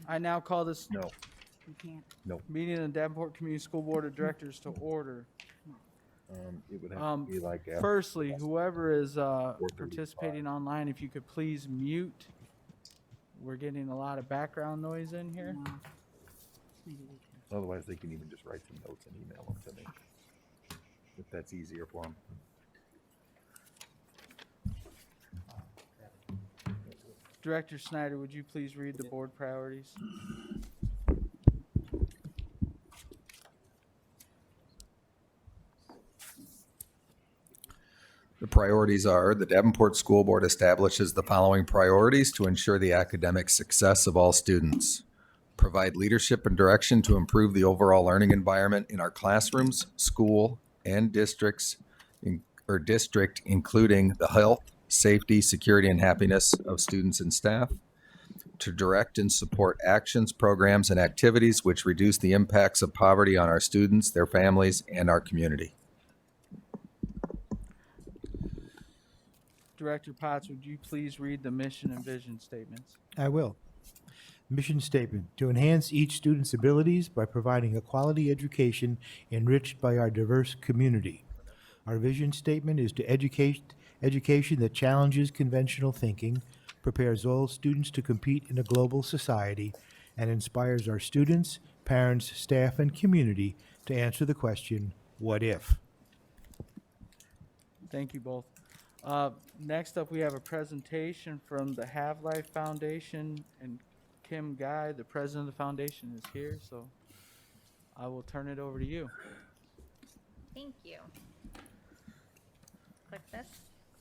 I now call this No, You can't. no. meeting of the Davenport Community School Board of Directors to order. It would have to be like after. Firstly, whoever is 4:35. participating online, if you could please mute. We're getting a lot of background noise in here. No. Maybe we can. Otherwise, they can even just write some notes and email them to me, if that's easier for them. Director Snyder, would you please read the board priorities? The priorities are the Davenport School Board establishes the following priorities to ensure the academic success of all students. Provide leadership and direction to improve the overall learning environment in our classrooms, school, and district, including the health, safety, security, and happiness of students and staff. To direct and support actions, programs, and activities which reduce the impacts of poverty on our students, their families, and our community. Director Potts, would you please read the mission and vision statements? I will. Mission statement: to enhance each student's abilities by providing a quality education enriched by our diverse community. Our vision statement is to education that challenges conventional thinking, prepares all students to compete in a global society, and inspires our students, parents, staff, and community to answer the question, what if? Thank you both. Next up, we have a presentation from the Have Life Foundation, and Kim Guy, the president of the foundation, is here, so I will turn it over to you. Thank you. Click this.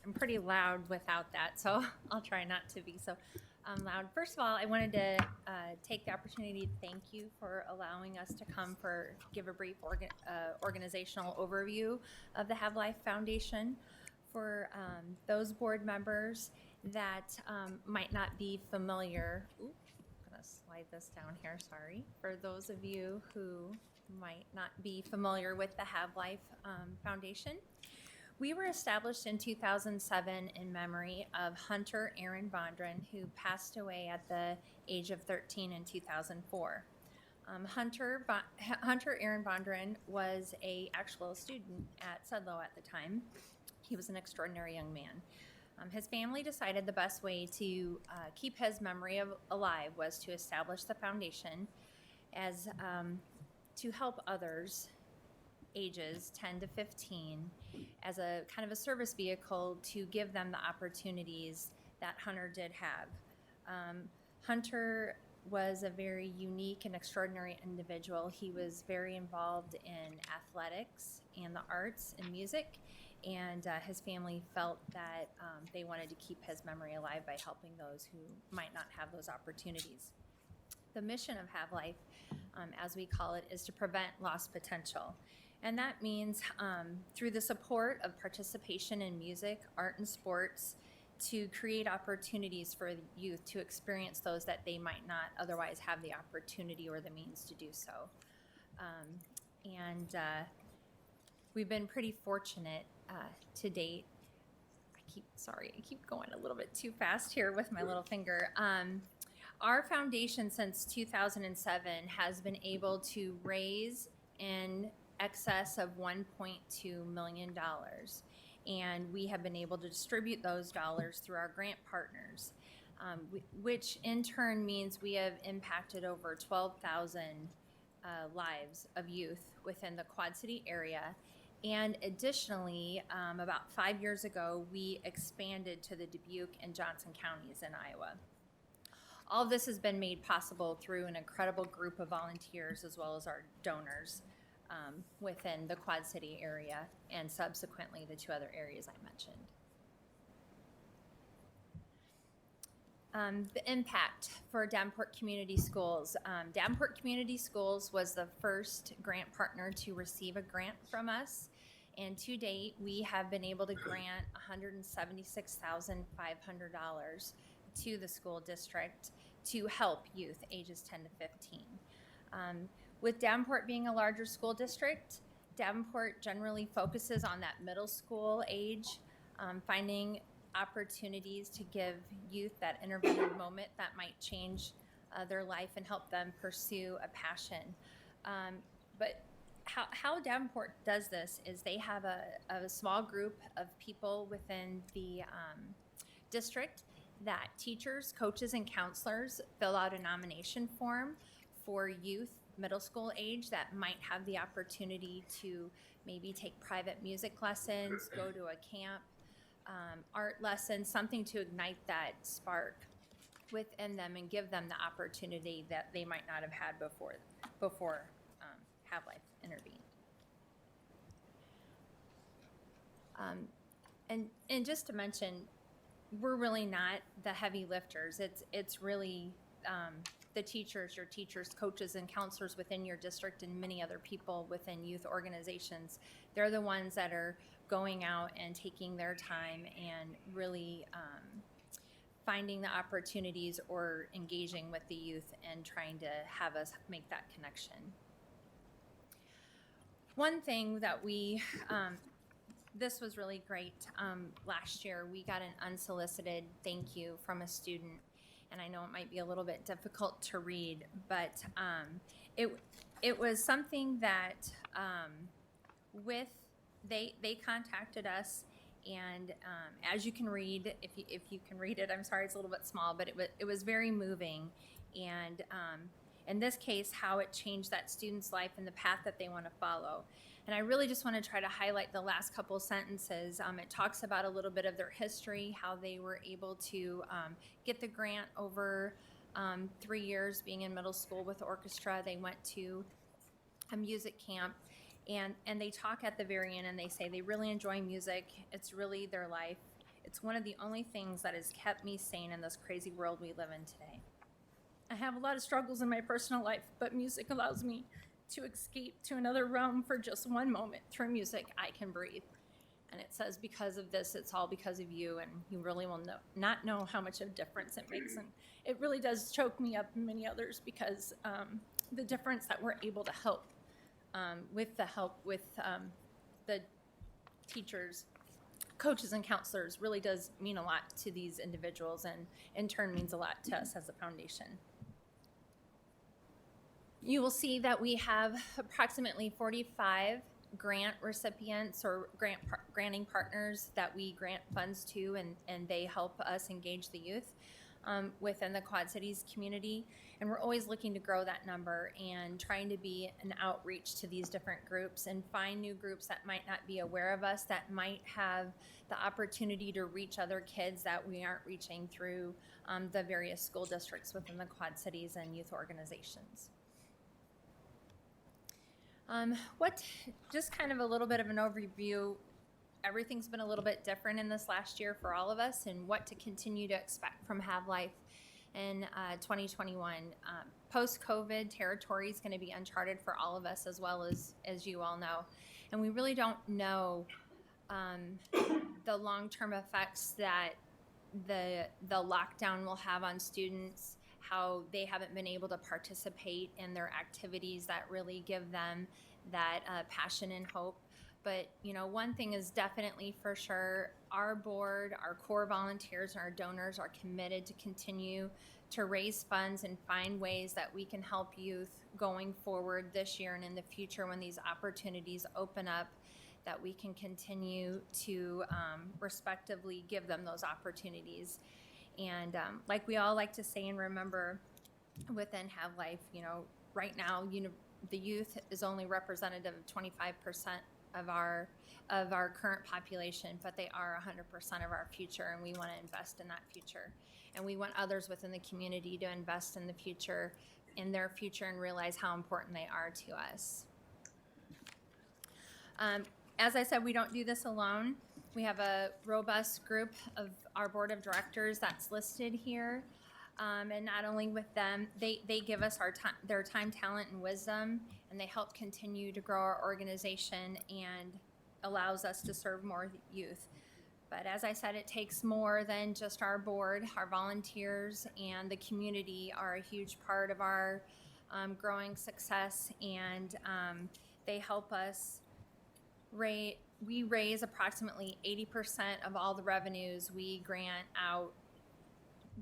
I'm pretty loud without that, so I'll try not to be so loud. First of all, I wanted to take the opportunity to thank you for allowing us to come give a brief organizational overview of the Have Life Foundation. For those board members that might not be familiar, I'm gonna slide this down here, sorry. For those of you who might not be familiar with the Have Life Foundation, we were established in 2007 in memory of Hunter Aaron Bondren, who passed away at the age of 13 in 2004. Hunter Aaron Bondren was an actual student at Sudlow at the time. He was an extraordinary young man. His family decided the best way to keep his memory alive was to establish the foundation as to help others ages 10 to 15 as a kind of a service vehicle to give them the opportunities that Hunter did have. Hunter was a very unique and extraordinary individual. He was very involved in athletics and the arts and music. And his family felt that they wanted to keep his memory alive by helping those who might not have those opportunities. The mission of Have Life, as we call it, is to prevent lost potential. And that means through the support of participation in music, art, and sports, to create opportunities for youth to experience those that they might not otherwise have the opportunity or the means to do so. We've been pretty fortunate to date. I keep going a little bit too fast here with my little finger. Our foundation since 2007 has been able to raise in excess of $1.2 million. And we have been able to distribute those dollars through our grant partners, which in turn means we have impacted over 12,000 lives of youth within the Quad City area. And additionally, about 5 years ago, we expanded to the Dubuque and Johnson counties in Iowa. All of this has been made possible through an incredible group of volunteers as well as our donors within the Quad City area and subsequently the two other areas I mentioned. The impact for Davenport Community Schools. Davenport Community Schools was the first grant partner to receive a grant from us. And to date, we have been able to grant $176,500 to the school district to help youth ages 10 to 15. With Davenport being a larger school district, Davenport generally focuses on that middle school age, finding opportunities to give youth that interventive moment that might change their life and help them pursue a passion. But how Davenport does this is they have a small group of people within the district that teachers, coaches, and counselors fill out a nomination form for youth, middle school age, that might have the opportunity to maybe take private music lessons, go to a camp, art lessons, something to ignite that spark within them and give them the opportunity that they might not have had before Have Life intervened. And just to mention, we're really not the heavy lifters. It's really the teachers, your teachers, coaches, and counselors within your district, and many other people within youth organizations. They're the ones that are going out and taking their time and really finding the opportunities or engaging with the youth and trying to have us make that connection. One thing that this was really great. Last year, we got an unsolicited thank you from a student, and I know it might be a little bit difficult to read, but it was something that they contacted us, and as you can read, if you can read it, I'm sorry it's a little bit small, but it was very moving, and in this case, how it changed that student's life and the path that they want to follow. And I really just want to try to highlight the last couple sentences. It talks about a little bit of their history, how they were able to get the grant over 3 years being in middle school with orchestra. They went to a music camp, and they talk at the very end, and they say they really enjoy music. It's really their life. It's one of the only things that has kept me sane in this crazy world we live in today. I have a lot of struggles in my personal life, but music allows me to escape to another realm for just one moment. Through music, I can breathe. And it says, because of this, it's all because of you, and you really will not know how much of a difference it makes. And it really does choke me up and many others, because the difference that we're able to help with the teachers, coaches, and counselors really does mean a lot to these individuals, and in turn means a lot to us as a foundation. You will see that we have approximately 45 grant recipients or granting partners that we grant funds to, and they help us engage the youth within the Quad Cities community. And we're always looking to grow that number and trying to be an outreach to these different groups and find new groups that might not be aware of us, that might have the opportunity to reach other kids that we aren't reaching through the various school districts within the Quad Cities and youth organizations. Just kind of a little bit of an overview. Everything's been a little bit different in this last year for all of us, and what to continue to expect from Have Life in 2021. Post-COVID, territory is going to be uncharted for all of us, as well as you all know. And we really don't know the long-term effects that the lockdown will have on students, how they haven't been able to participate in their activities that really give them that passion and hope. But, one thing is definitely for sure, our board, our core volunteers, and our donors are committed to continue to raise funds and find ways that we can help youth going forward this year and in the future when these opportunities open up, that we can continue to respectively give them those opportunities. And like we all like to say and remember within Have Life, right now, the youth is only representative of 25% of our current population, but they are 100% of our future, and we want to invest in that future. And we want others within the community to invest in their future, and realize how important they are to us. As I said, we don't do this alone. We have a robust group of our board of directors that's listed here. And not only with them, they give us their time, talent, and wisdom, and they help continue to grow our organization and allows us to serve more youth. But as I said, it takes more than just our board. Our volunteers and the community are a huge part of our growing success, and they help us we raise approximately 80% of all the revenues we grant out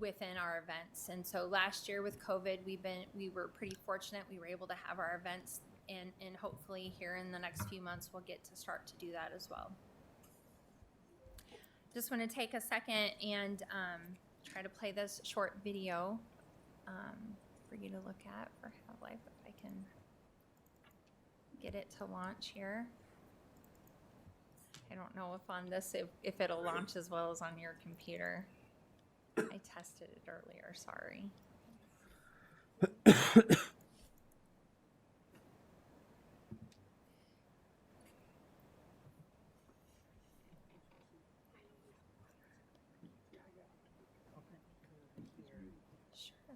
within our events. And so last year with COVID, we were pretty fortunate. We were able to have our events, and hopefully here in the next few months we'll get to start to do that as well. Just want to take a second and try to play this short video for you to look at for Have-Life, if I can get it to launch here. I don't know if on this, if it'll launch as well as on your computer. I tested it earlier, sorry. Sure.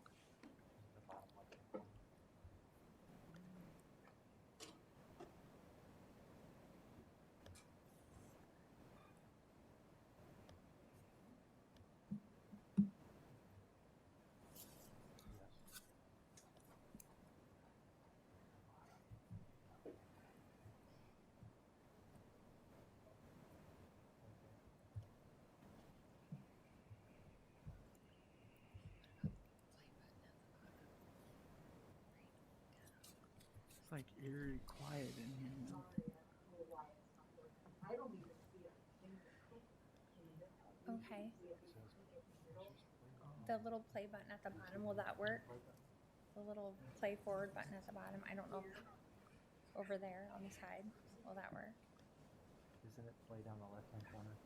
It's like eerie quiet in here now. Okay. The little play button at the bottom, will that work? The little play forward button at the bottom, I don't know. Over there on the side, will that work? Isn't it play down the left-hand corner?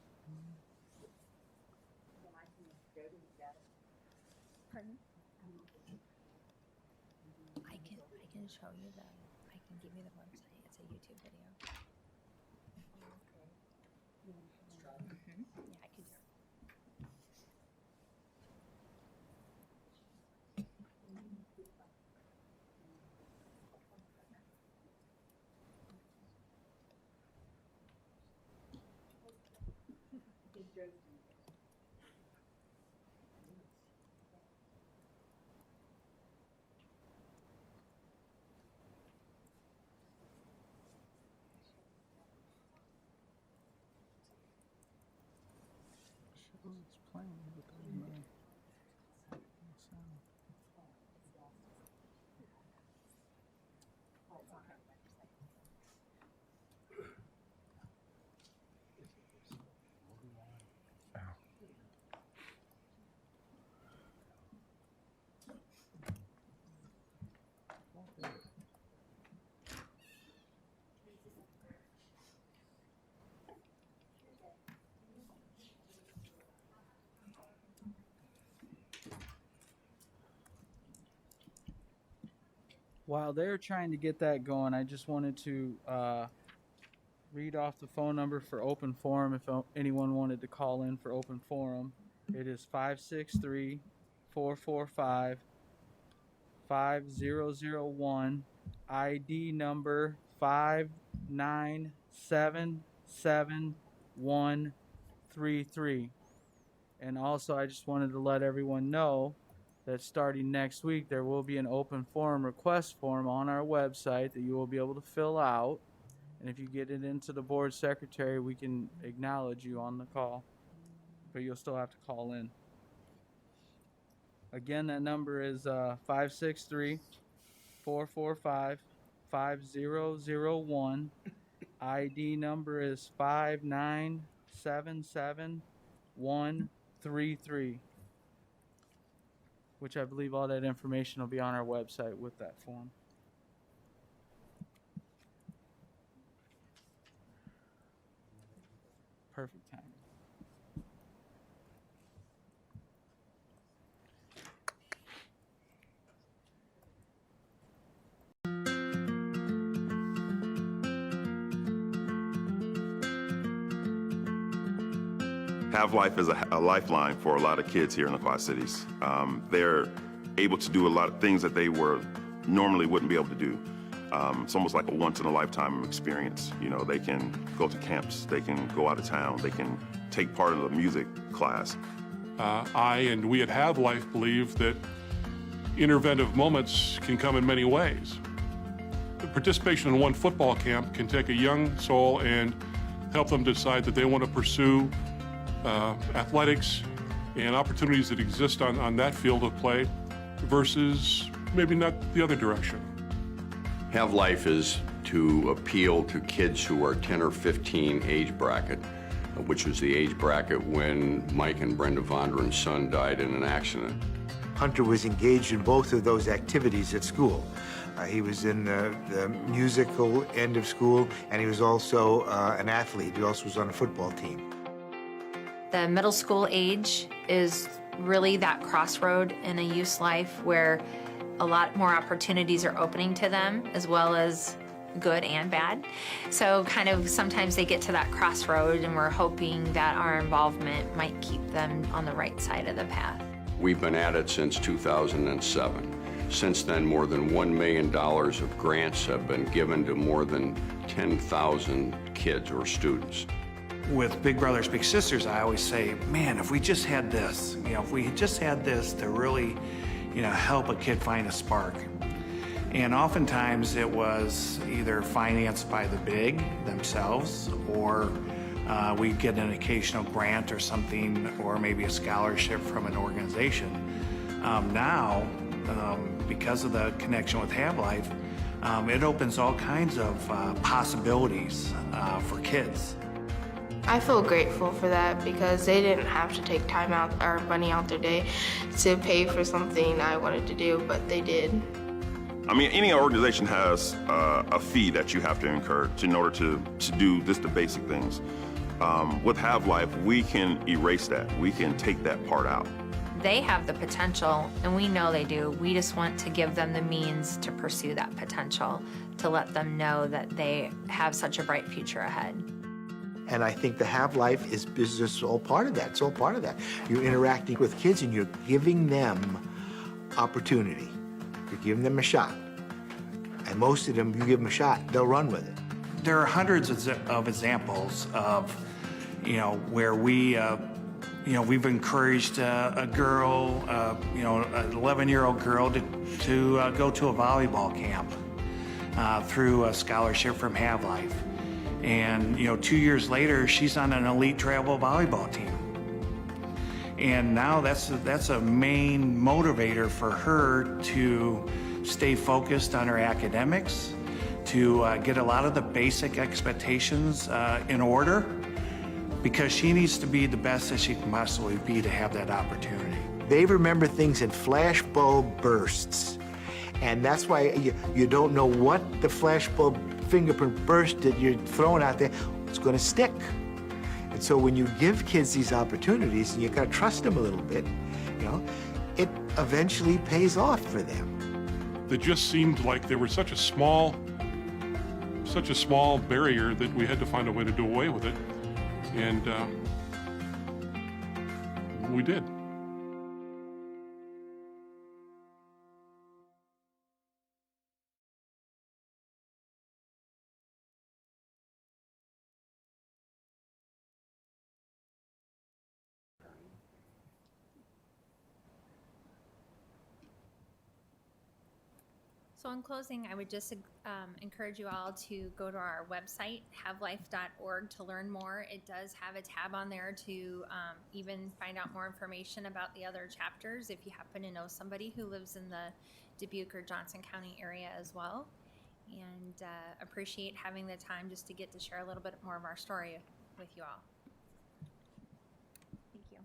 Pardon? I can show you I can give you the website. It's a YouTube video. Yeah, I could do it. Shows it's playing, but there's no sound. While they're trying to get that going, I just wanted to read off the phone number for open forum if anyone wanted to call in for open forum. It is 563-445-5001, ID number 5977133. And also, I just wanted to let everyone know that starting next week, there will be an open forum request form on our website that you will be able to fill out. And if you get it into the board secretary, we can acknowledge you on the call. But you'll still have to call in. Again, that number is 563-445-5001. ID number is 5977133. Which I believe all that information will be on our website with that form. Perfect timing. Have-Life is a lifeline for a lot of kids here in the Quad-Cities. They're able to do a lot of things that they normally wouldn't be able to do. It's almost like a once-in-a-lifetime experience. You know, they can go to camps, they can go out of town, they can take part in a music class. I and we at Have-Life believe that interventive moments can come in many ways. The participation in one football camp can take a young soul and help them decide that they want to pursue athletics and opportunities that exist on that field of play versus maybe not the other direction. Have Life is to appeal to kids who are 10 or 15 age bracket, which was the age bracket when Mike and Brenda Vonderen's son died in an accident. Hunter was engaged in both of those activities at school. He was in the musical end of school, and he was also an athlete. He also was on a football team. The middle school age is really that crossroad in a youth's life where a lot more opportunities are opening to them, as well as good and bad. So kind of sometimes they get to that crossroad, and we're hoping that our involvement might keep them on the right side of the path. We've been at it since 2007. Since then, more than $1 million of grants have been given to more than 10,000 kids or students. With Big Brothers Big Sisters, I always say, man, if we just had this, if we just had this to really, help a kid find a spark. And oftentimes it was either financed by the Big themselves, or we'd get an occasional grant or something, or maybe a scholarship from an organization. Now, because of the connection with Have Life, it opens all kinds of possibilities for kids. I feel grateful for that because they didn't have to take time out or money out their day to pay for something I wanted to do, but they did. I mean, any organization has a fee that you have to incur in order to do just the basic things. With Have Life, we can erase that. We can take that part out. They have the potential, and we know they do. We just want to give them the means to pursue that potential, to let them know that they have such a bright future ahead. And I think the Have Life is just all part of that. It's all part of that. You're interacting with kids and you're giving them opportunity. You're giving them a shot. And most of them, you give them a shot, they'll run with it. There are hundreds of examples of, where we, we've encouraged a girl, an 11-year-old girl to go to a volleyball camp through a scholarship from Have Life. And, 2 years later, she's on an elite travel volleyball team. And now that's a main motivator for her to stay focused on her academics, to get a lot of the basic expectations in order, because she needs to be the best that she can possibly be to have that opportunity. They remember things in flashbulb bursts. And that's why you don't know what the flashbulb fingerprint burst that you're throwing out there, it's going to stick. And so when you give kids these opportunities, and you got to trust them a little bit, it eventually pays off for them. It just seemed like there was such a small barrier that we had to find a way to do away with it. And we did. So in closing, I would just encourage you all to go to our website, havelife.org, to learn more. It does have a tab on there to even find out more information about the other chapters if you happen to know somebody who lives in the Dubuque or Johnson County area as well. And appreciate having the time just to get to share a little bit more of our story with you all. Thank you.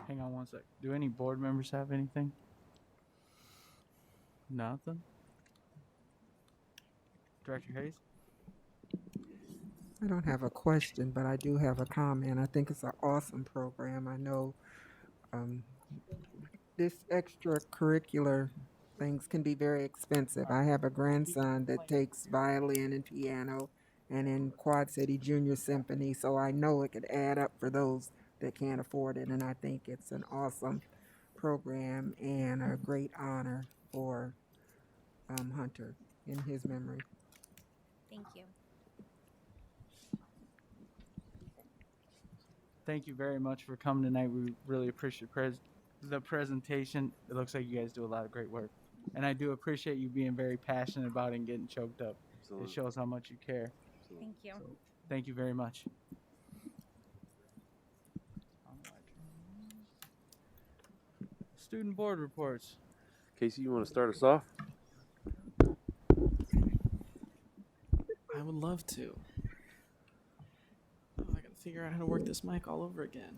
Hang on one sec. Do any board members have anything? Nothing? Director Hayes? I don't have a question, but I do have a comment. I think it's an awesome program. I know this extracurricular things can be very expensive. I have a grandson that takes violin and piano and in Quad City Junior Symphony, so I know it could add up for those that can't afford it, and I think it's an awesome program and a great honor for Hunter in his memory. Thank you. Thank you very much for coming tonight. We really appreciate the presentation. It looks like you guys do a lot of great work. And I do appreciate you being very passionate about it and getting choked up. Absolutely. It shows how much you care. Thank you. So, thank you very much. Student board reports. Casey, you want to start us off? I would love to. Oh, I gotta figure out how to work this mic all over again.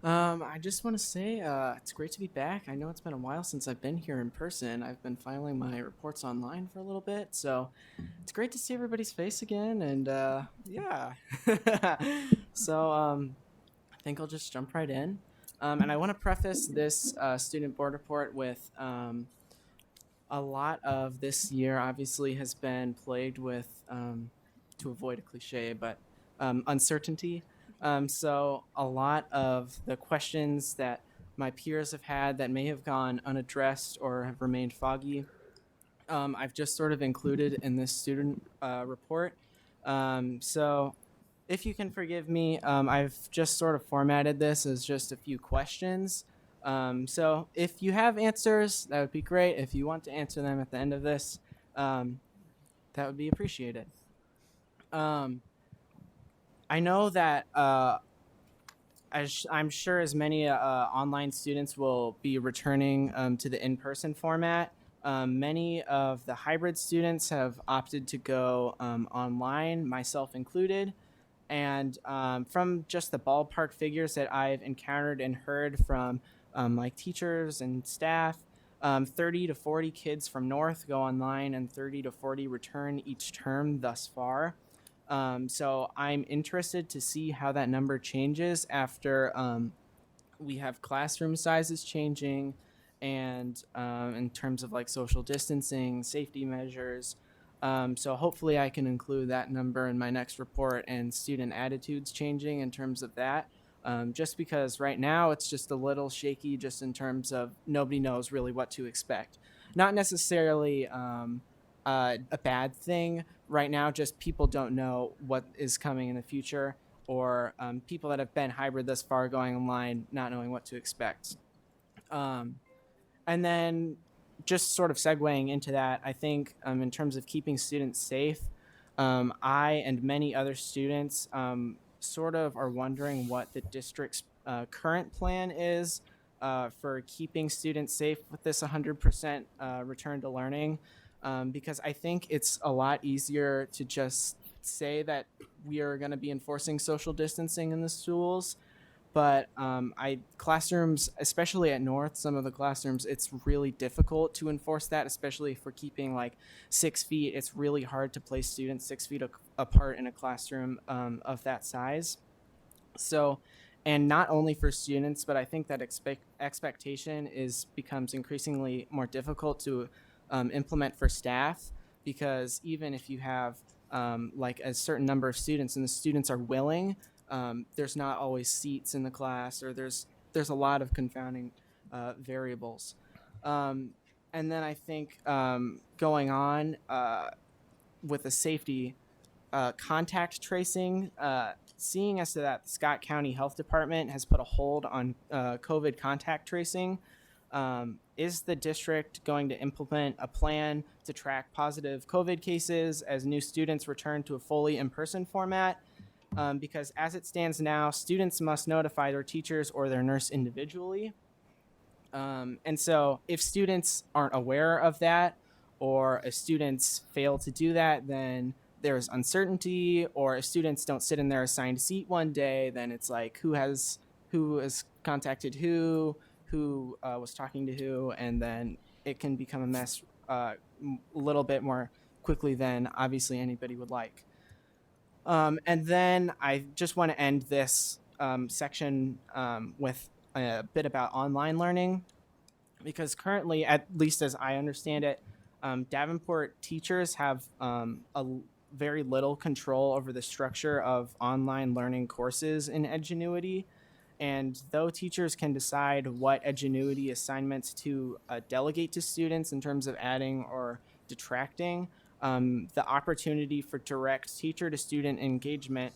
I just want to say it's great to be back. I know it's been a while since I've been here in person. I've been filing my reports online for a little bit, so it's great to see everybody's face again. And yeah, so I think I'll just jump right in. And I want to preface this student board report with a lot of this year obviously has been plagued with, to avoid a cliche, but uncertainty. So a lot of the questions that my peers have had that may have gone unaddressed or have remained foggy, I've just sort of included in this student report. So if you can forgive me, I've just sort of formatted this as just a few questions. So if you have answers, that would be great. If you want to answer them at the end of this, that would be appreciated. I know that I'm sure as many online students will be returning to the in-person format. Many of the hybrid students have opted to go online, myself included. And from just the ballpark figures that I've encountered and heard from like teachers and staff, 30 to 40 kids from North go online and 30 to 40 return each term thus far. So I'm interested to see how that number changes after we have classroom sizes changing and in terms of like social distancing, safety measures. So hopefully I can include that number in my next report and student attitudes changing in terms of that. Just because right now it's just a little shaky just in terms of nobody knows really what to expect. Not necessarily a bad thing right now, just people don't know what is coming in the future, or people that have been hybrid thus far going online not knowing what to expect. And then just sort of segueing into that, I think in terms of keeping students safe, I and many other students sort of are wondering what the district's current plan is for keeping students safe with this 100% return to learning. Because I think it's a lot easier to just say that we are going to be enforcing social distancing in the schools. But classrooms, especially at North, some of the classrooms, it's really difficult to enforce that, especially if we're keeping like 6 feet. It's really hard to place students 6 feet apart in a classroom of that size. So, and not only for students, but I think that expectation becomes increasingly more difficult to implement for staff, because even if you have like a certain number of students and the students are willing, there's not always seats in the class, or there's a lot of confounding variables. And then I think going on with the safety contact tracing, seeing as to that the Scott County Health Department has put a hold on COVID contact tracing, is the district going to implement a plan to track positive COVID cases as new students return to a fully in-person format? Because as it stands now, students must notify their teachers or their nurse individually. And so if students aren't aware of that, or if students fail to do that, then there's uncertainty. Or if students don't sit in their assigned seat one day, then it's like who has contacted who was talking to who, and then it can become a mess a little bit more quickly than obviously anybody would like. And then I just want to end this section with a bit about online learning, because currently, at least as I understand it, Davenport teachers have very little control over the structure of online learning courses in Edgenuity. And though teachers can decide what Edgenuity assignments to delegate to students in terms of adding or detracting, the opportunity for direct teacher-to-student engagement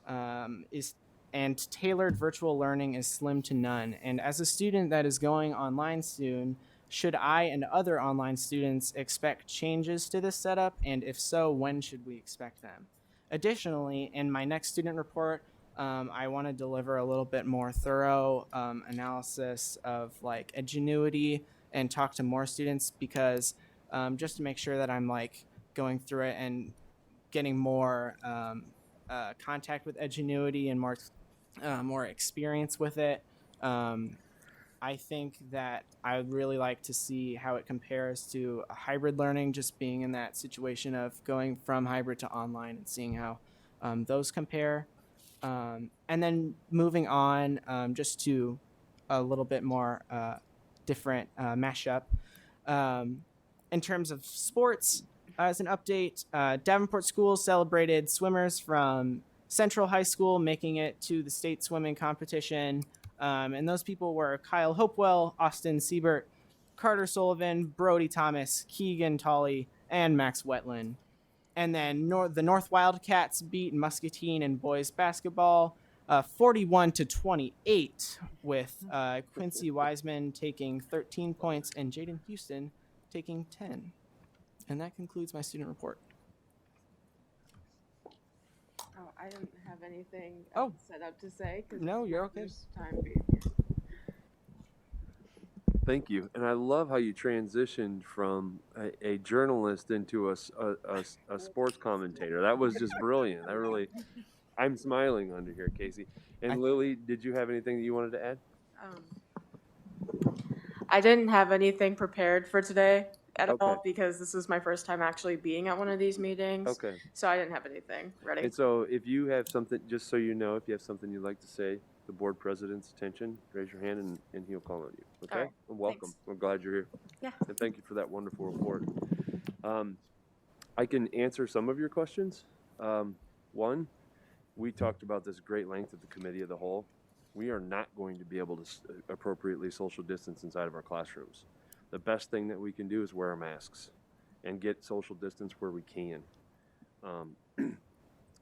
and tailored virtual learning is slim to none. And as a student that is going online soon, should I and other online students expect changes to this setup? And if so, when should we expect them? Additionally, in my next student report, I want to deliver a little bit more thorough analysis of like Edgenuity and talk to more students because just to make sure that I'm like going through it and getting more contact with Edgenuity and more experience with it. I think that I would really like to see how it compares to a hybrid learning, just being in that situation of going from hybrid to online and seeing how those compare. And then moving on just to a little bit more different mashup. In terms of sports, as an update, Davenport Schools celebrated swimmers from Central High School making it to the state swimming competition. And those people were Kyle Hopewell, Austin Siebert, Carter Sullivan, Brody Thomas, Keegan Tolley, and Max Wetland. And then the North Wildcats beat Muscatine in boys basketball 41-28 with Quincy Wiseman taking 13 points and Jaden Houston taking 10. And that concludes my student report. Oh, I didn't have anything Oh. set up to say. 'Cause No, you're my okay. first time being here. Thank you. And I love how you transitioned from a journalist into a sports commentator. That was just brilliant. I'm smiling under here, Casey. And Lily, did you have anything that you wanted to add? I didn't have anything prepared for today at all Okay. because this is my first time actually being at one of these meetings. Okay. So I didn't have anything ready. And so if you have something, just so you know, if you have something you'd like to say, the board president's attention, raise your hand and he'll call on you. Okay? All right. Well, welcome. Thanks. I'm glad you're here. Yeah. And thank you for that wonderful report. I can answer some of your questions. One, we talked about this great length at the committee of the whole. We are not going to be able to appropriately social distance inside of our classrooms. The best thing that we can do is wear our masks and get social distance where we can.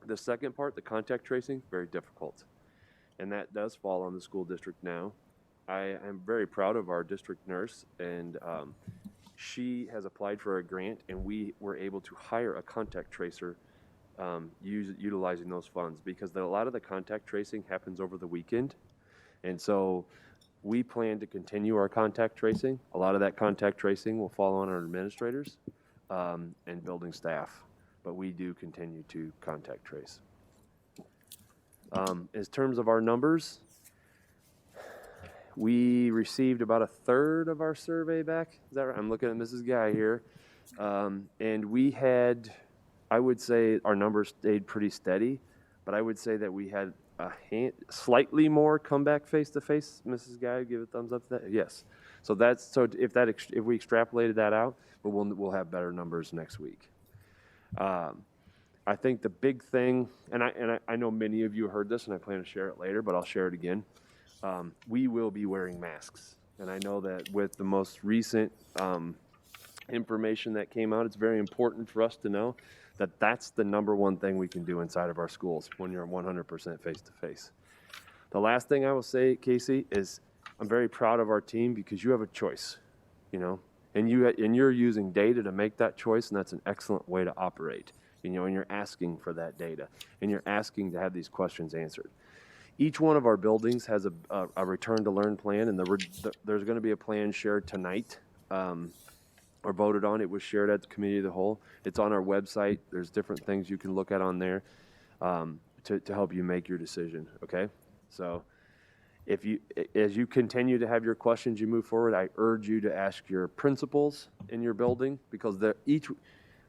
The second part, the contact tracing, very difficult. And that does fall on the school district now. I am very proud of our district nurse, and she has applied for a grant, and we were able to hire a contact tracer utilizing those funds because a lot of the contact tracing happens over the weekend. And so we plan to continue our contact tracing. A lot of that contact tracing will fall on our administrators and building staff, but we do continue to contact trace. In terms of our numbers, we received about a third of our survey back. Is that right? I'm looking at Mrs. Guy here. And we had, I would say our numbers stayed pretty steady, but I would say that we had slightly more come back face to face. Mrs. Guy, give a thumbs up to that. Yes. So if we extrapolated that out, but we'll have better numbers next week. I think the big thing, and I know many of you heard this, and I plan to share it later, but I'll share it again. We will be wearing masks, and I know that with the most recent information that came out, it's very important for us to know that that's the number one thing we can do inside of our schools when you're 100% face-to-face. The last thing I will say, Casey, is I'm very proud of our team because you have a choice, and you're using data to make that choice, and that's an excellent way to operate, and you're asking for that data, and you're asking to have these questions answered. Each one of our buildings has a return to learn plan, and there's going to be a plan shared tonight or voted on. It was shared at the committee of the whole. It's on our website. There's different things you can look at on there to help you make your decision. Okay, so as you continue to have your questions, you move forward. I urge you to ask your principals in your building because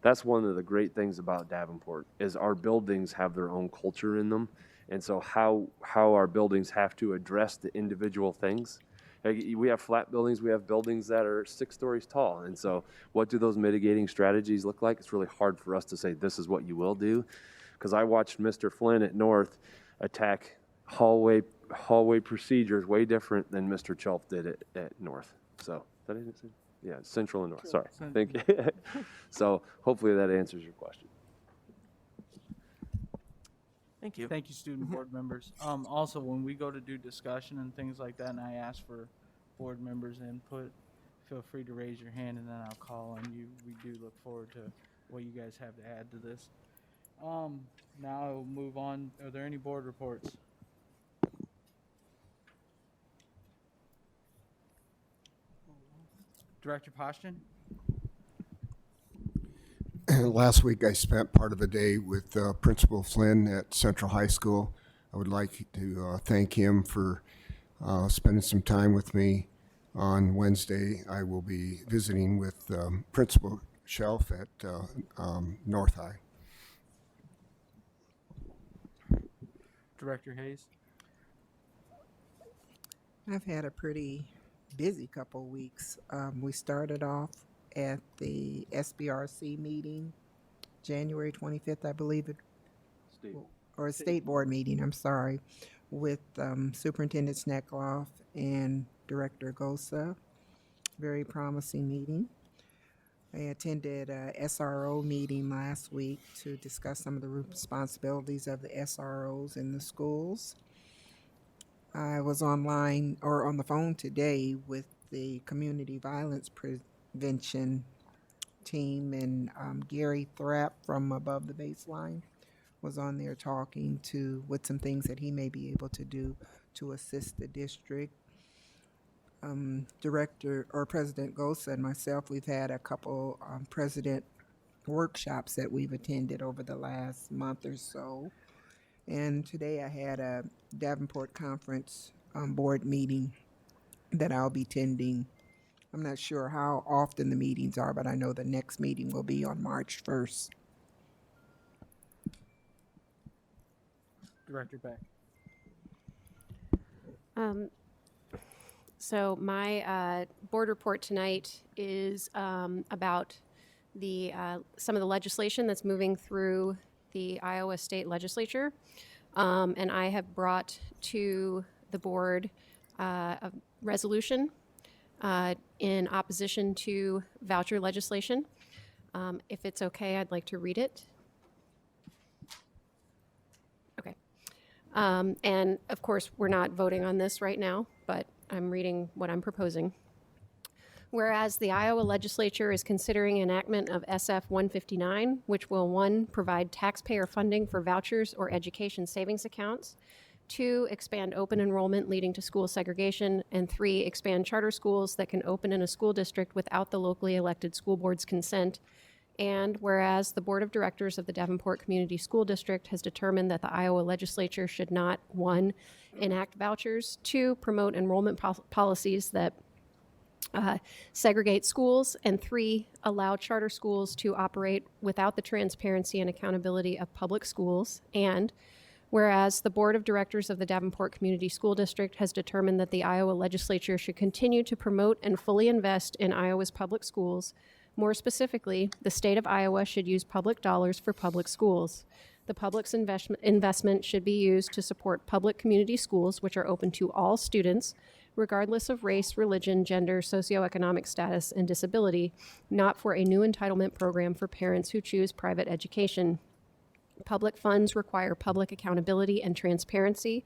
that's one of the great things about Davenport is our buildings have their own culture in them. And so how our buildings have to address the individual things. We have flat buildings, we have buildings that are 6 stories tall. And so what do those mitigating strategies look like? It's really hard for us to say this is what you will do. Because I watched Mr. Flynn at North attack hallway procedures way different than Mr. Chelf did at North. So, did I say? Yeah, Central and North, sorry. Thank you. So hopefully that answers your question. Thank you. Thank you, student board members. Also, when we go to do discussion and things like that, and I ask for board members' input, feel free to raise your hand, and then I'll call on you. We do look forward to what you guys have to add to this. Now I'll move on. Are there any board reports? Director Poston? Last week, I spent part of a day with Principal Flynn at Central High School. I would like to thank him for spending some time with me. On Wednesday, I will be visiting with Principal Shelf at North High. Director Hayes? I've had a pretty busy couple weeks. We started off at the SBRC meeting, January 25th, I believe it, or a state board meeting, I'm sorry, with Superintendent Sneckloff and Director Gosa. Very promising meeting. I attended a SRO meeting last week to discuss some of the responsibilities of the SROs in the schools. I was online or on the phone today with the community violence prevention team, and Gary Thrapp from Above the Baseline was on there talking with some things that he may be able to do to assist the district. Director or President Gosa and myself, we've had a couple president workshops that we've attended over the last month or so. And today I had a Davenport Conference board meeting that I'll be attending. I'm not sure how often the meetings are, but I know the next meeting will be on March 1st. Director Beck? So my board report tonight is about some of the legislation that's moving through the Iowa State Legislature. And I have brought to the board a resolution in opposition to voucher legislation. If it's okay, I'd like to read it. Okay. And of course, we're not voting on this right now, but I'm reading what I'm proposing. Whereas the Iowa legislature is considering enactment of SF 159, which will 1, provide taxpayer funding for vouchers or education savings accounts, 2, expand open enrollment leading to school segregation, and 3, expand charter schools that can open in a school district without the locally elected school board's consent. And whereas the Board of Directors of the Davenport Community School District has determined that the Iowa legislature should not, 1, enact vouchers, 2, promote enrollment policies that segregate schools, and 3, allow charter schools to operate without the transparency and accountability of public schools. And whereas the Board of Directors of the Davenport Community School District has determined that the Iowa legislature should continue to promote and fully invest in Iowa's public schools. More specifically, the state of Iowa should use public dollars for public schools. The public's investment should be used to support public community schools, which are open to all students, regardless of race, religion, gender, socioeconomic status, and disability, not for a new entitlement program for parents who choose private education. Public funds require public accountability and transparency.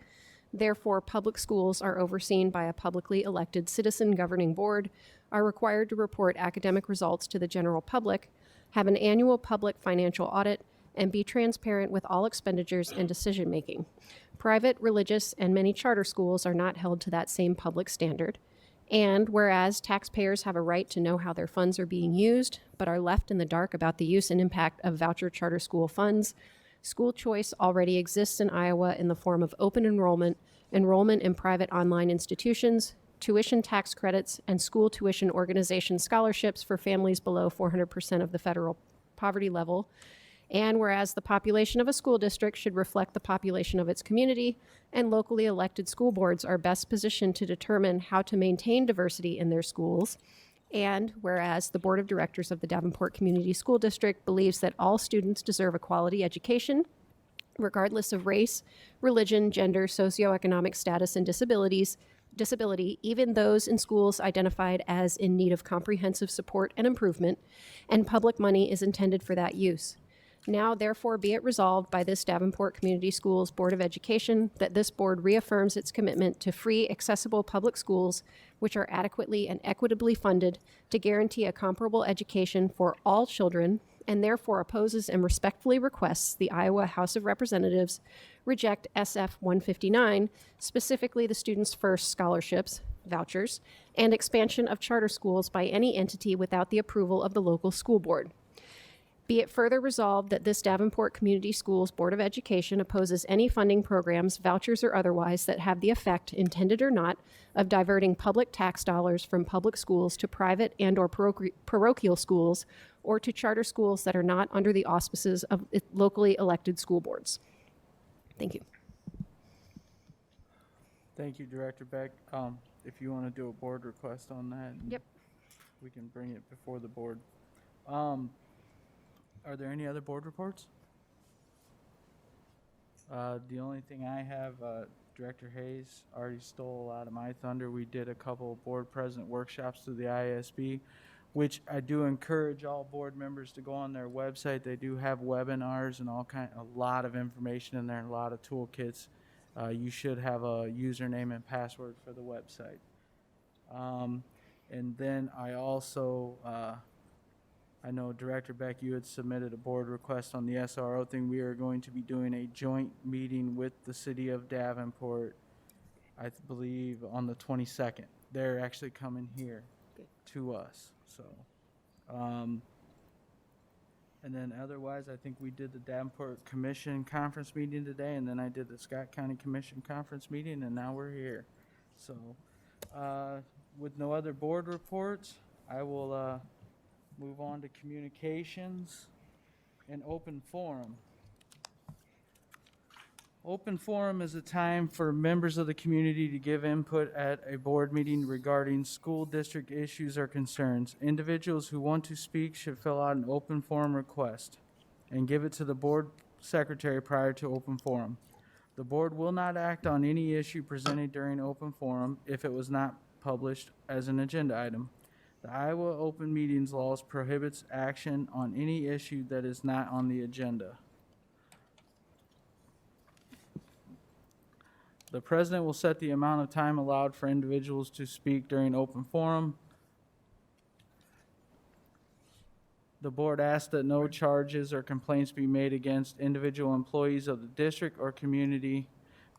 Therefore, public schools are overseen by a publicly elected citizen governing board, are required to report academic results to the general public, have an annual public financial audit, and be transparent with all expenditures and decision-making. Private, religious, and many charter schools are not held to that same public standard. And whereas taxpayers have a right to know how their funds are being used, but are left in the dark about the use and impact of voucher charter school funds, school choice already exists in Iowa in the form of open enrollment, enrollment in private online institutions, tuition tax credits, and school tuition organization scholarships for families below 400% of the federal poverty level. And whereas the population of a school district should reflect the population of its community, and locally elected school boards are best positioned to determine how to maintain diversity in their schools. And whereas the Board of Directors of the Davenport Community School District believes that all students deserve a quality education, regardless of race, religion, gender, socioeconomic status, and disability, even those in schools identified as in need of comprehensive support and improvement, and public money is intended for that use. Now, therefore, be it resolved by this Davenport Community Schools Board of Education that this board reaffirms its commitment to free, accessible public schools, which are adequately and equitably funded to guarantee a comparable education for all children, and therefore opposes and respectfully requests the Iowa House of Representatives reject SF 159, specifically the Students First scholarships, vouchers, and expansion of charter schools by any entity without the approval of the local school board. Be it further resolved that this Davenport Community Schools Board of Education opposes any funding programs, vouchers or otherwise, that have the effect, intended or not, of diverting public tax dollars from public schools to private and or parochial schools or to charter schools that are not under the auspices of locally elected school boards. Thank you. Thank you, Director Beck. If you want to do a board request on that, Yep. we can bring it before the board. Are there any other board reports? The only thing I have, Director Hayes already stole a lot of my thunder. We did a couple of board president workshops through the ISB, which I do encourage all board members to go on their website. They do have webinars and a lot of information in there, and a lot of toolkits. You should have a username and password for the website. And then I also, I know Director Beck, you had submitted a board request on the SRO thing. We are going to be doing a joint meeting with the city of Davenport, I believe on the 22nd. They're actually coming here to us. So, and then otherwise, I think we did the Davenport Commission conference meeting today, and then I did the Scott County Commission conference meeting, and now we're here. So, with no other board reports, I will move on to communications and open forum. Open forum is a time for members of the community to give input at a board meeting regarding school district issues or concerns. Individuals who want to speak should fill out an open forum request and give it to the board secretary prior to open forum. The board will not act on any issue presented during open forum if it was not published as an agenda item. The Iowa Open Meetings Laws prohibits action on any issue that is not on the agenda. The president will set the amount of time allowed for individuals to speak during open forum. The board asks that no charges or complaints be made against individual employees of the district or community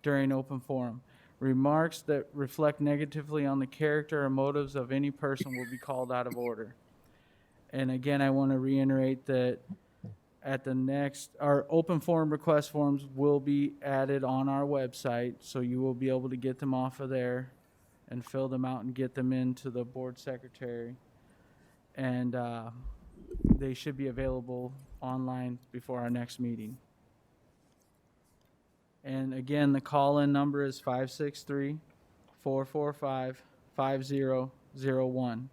during open forum. Remarks that reflect negatively on the character or motives of any person will be called out of order. And again, I want to reiterate that at the next, our open forum request forms will be added on our website, so you will be able to get them off of there and fill them out and get them into the board secretary. And they should be available online before our next meeting. And again, the call-in number is 563-445-5001.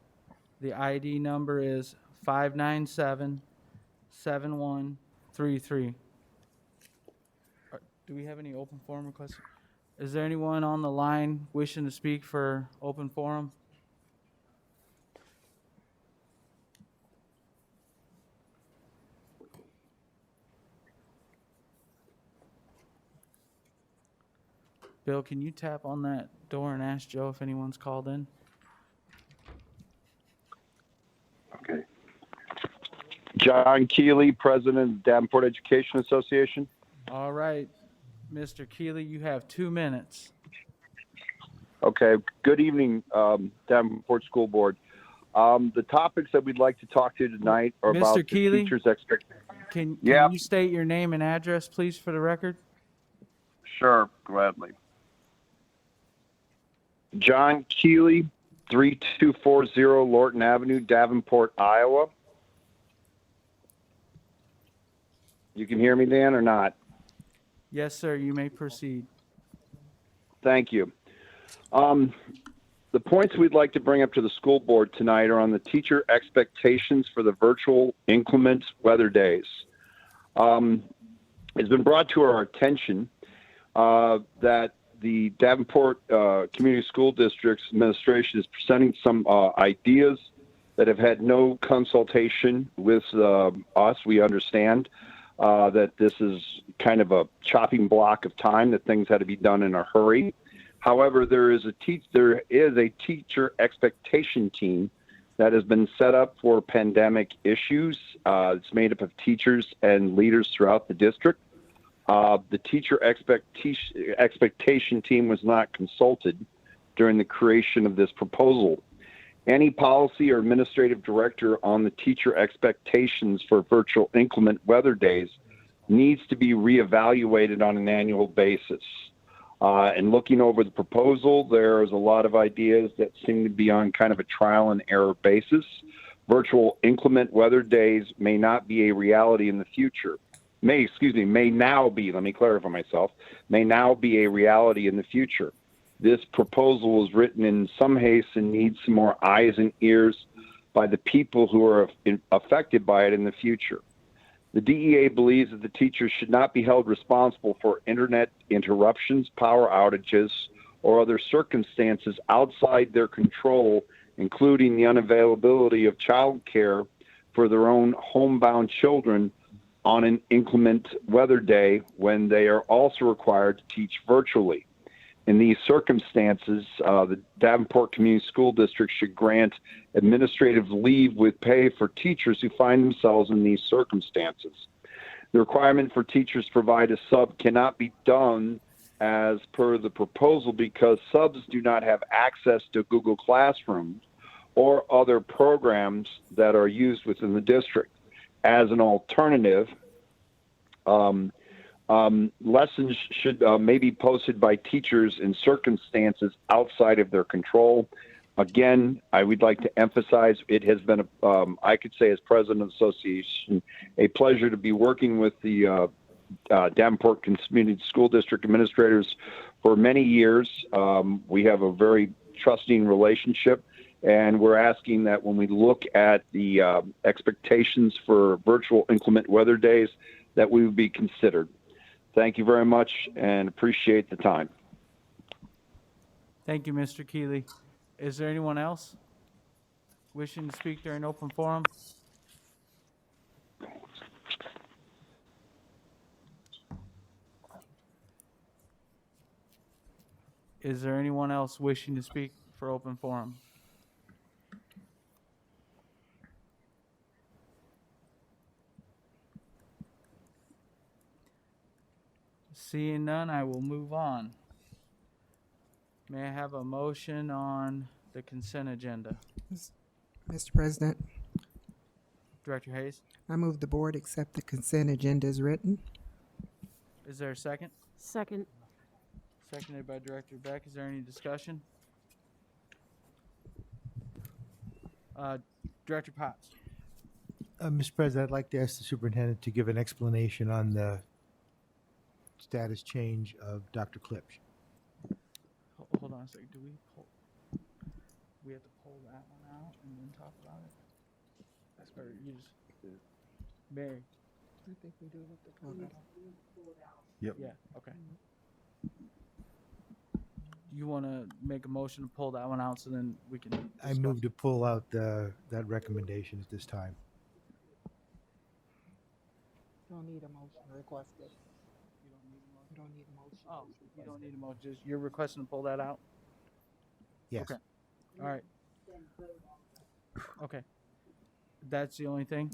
The ID number is 597-7133. Do we have any open forum requests? Is there anyone on the line wishing to speak for open forum? Bill, can you tap on that door and ask Joe if anyone's called in? Okay. John Keeley, President of Davenport Education Association. All right, Mr. Keeley, you have 2 minutes. Okay. Good evening, Davenport School Board. The topics that we'd like to talk to tonight are about the Keeley, teachers' expectations. Can you state your name and address, please, for the record? Sure, gladly. John Keeley, 3240 Lorton Avenue, Davenport, Iowa. You can hear me, Dan, or not? Yes, sir. You may proceed. Thank you. The points we'd like to bring up to the school board tonight are on the teacher expectations for the virtual inclement weather days. It's been brought to our attention that the Davenport Community School District's administration is presenting some ideas that have had no consultation with us. We understand that this is kind of a chopping block of time, that things had to be done in a hurry. However, there is a teacher expectation team that has been set up for pandemic issues. It's made up of teachers and leaders throughout the district. The teacher expectation team was not consulted during the creation of this proposal. Any policy or administrative director on the teacher expectations for virtual inclement weather days needs to be reevaluated on an annual basis. And looking over the proposal, there's a lot of ideas that seem to be on kind of a trial and error basis. Virtual inclement weather days may not be a reality in the future. May now be, let me clarify myself, may now be a reality in the future. This proposal was written in some haste and needs some more eyes and ears by the people who are affected by it in the future. The DEA believes that the teachers should not be held responsible for internet interruptions, power outages, or other circumstances outside their control, including the unavailability of child care for their own homebound children on an inclement weather day when they are also required to teach virtually. In these circumstances, the Davenport Community School District should grant administrative leave with pay for teachers who find themselves in these circumstances. The requirement for teachers to provide a sub cannot be done as per the proposal because subs do not have access to Google Classroom or other programs that are used within the district. As an alternative, lessons should may be posted by teachers in circumstances outside of their control. Again, I would like to emphasize it has been, I could say as president of the association, a pleasure to be working with the Davenport Community School District administrators for many years. We have a very trusting relationship, and we're asking that when we look at the expectations for virtual inclement weather days, that we would be considered. Thank you very much and appreciate the time. Thank you, Mr. Keeley. Is there anyone else wishing to speak during open forum? Is there anyone else wishing to speak for open forum? Seeing none, I will move on. May I have a motion on the consent agenda? Mr. President, Director Hayes, I move the board accept the consent agenda as written. is there a second? Second. Seconded by Director Beck. Is there any discussion? Director Potts. Mr. President, I'd like to ask the superintendent to give an explanation on the status change of Dr. Klipsch. Hold on a second. We have to pull that one out and then talk about it? Or you just, Mary? I think we do have to pull that out. Yep. Yeah, okay. You want to make a motion to pull that one out so then we can I discuss? move to pull out that recommendation at this time. Don't need a motion requested. You don't need a motion. Oh, you don't need a motion. Just you're requesting to pull that out? Yes. Okay. All right. Okay. That's the only thing?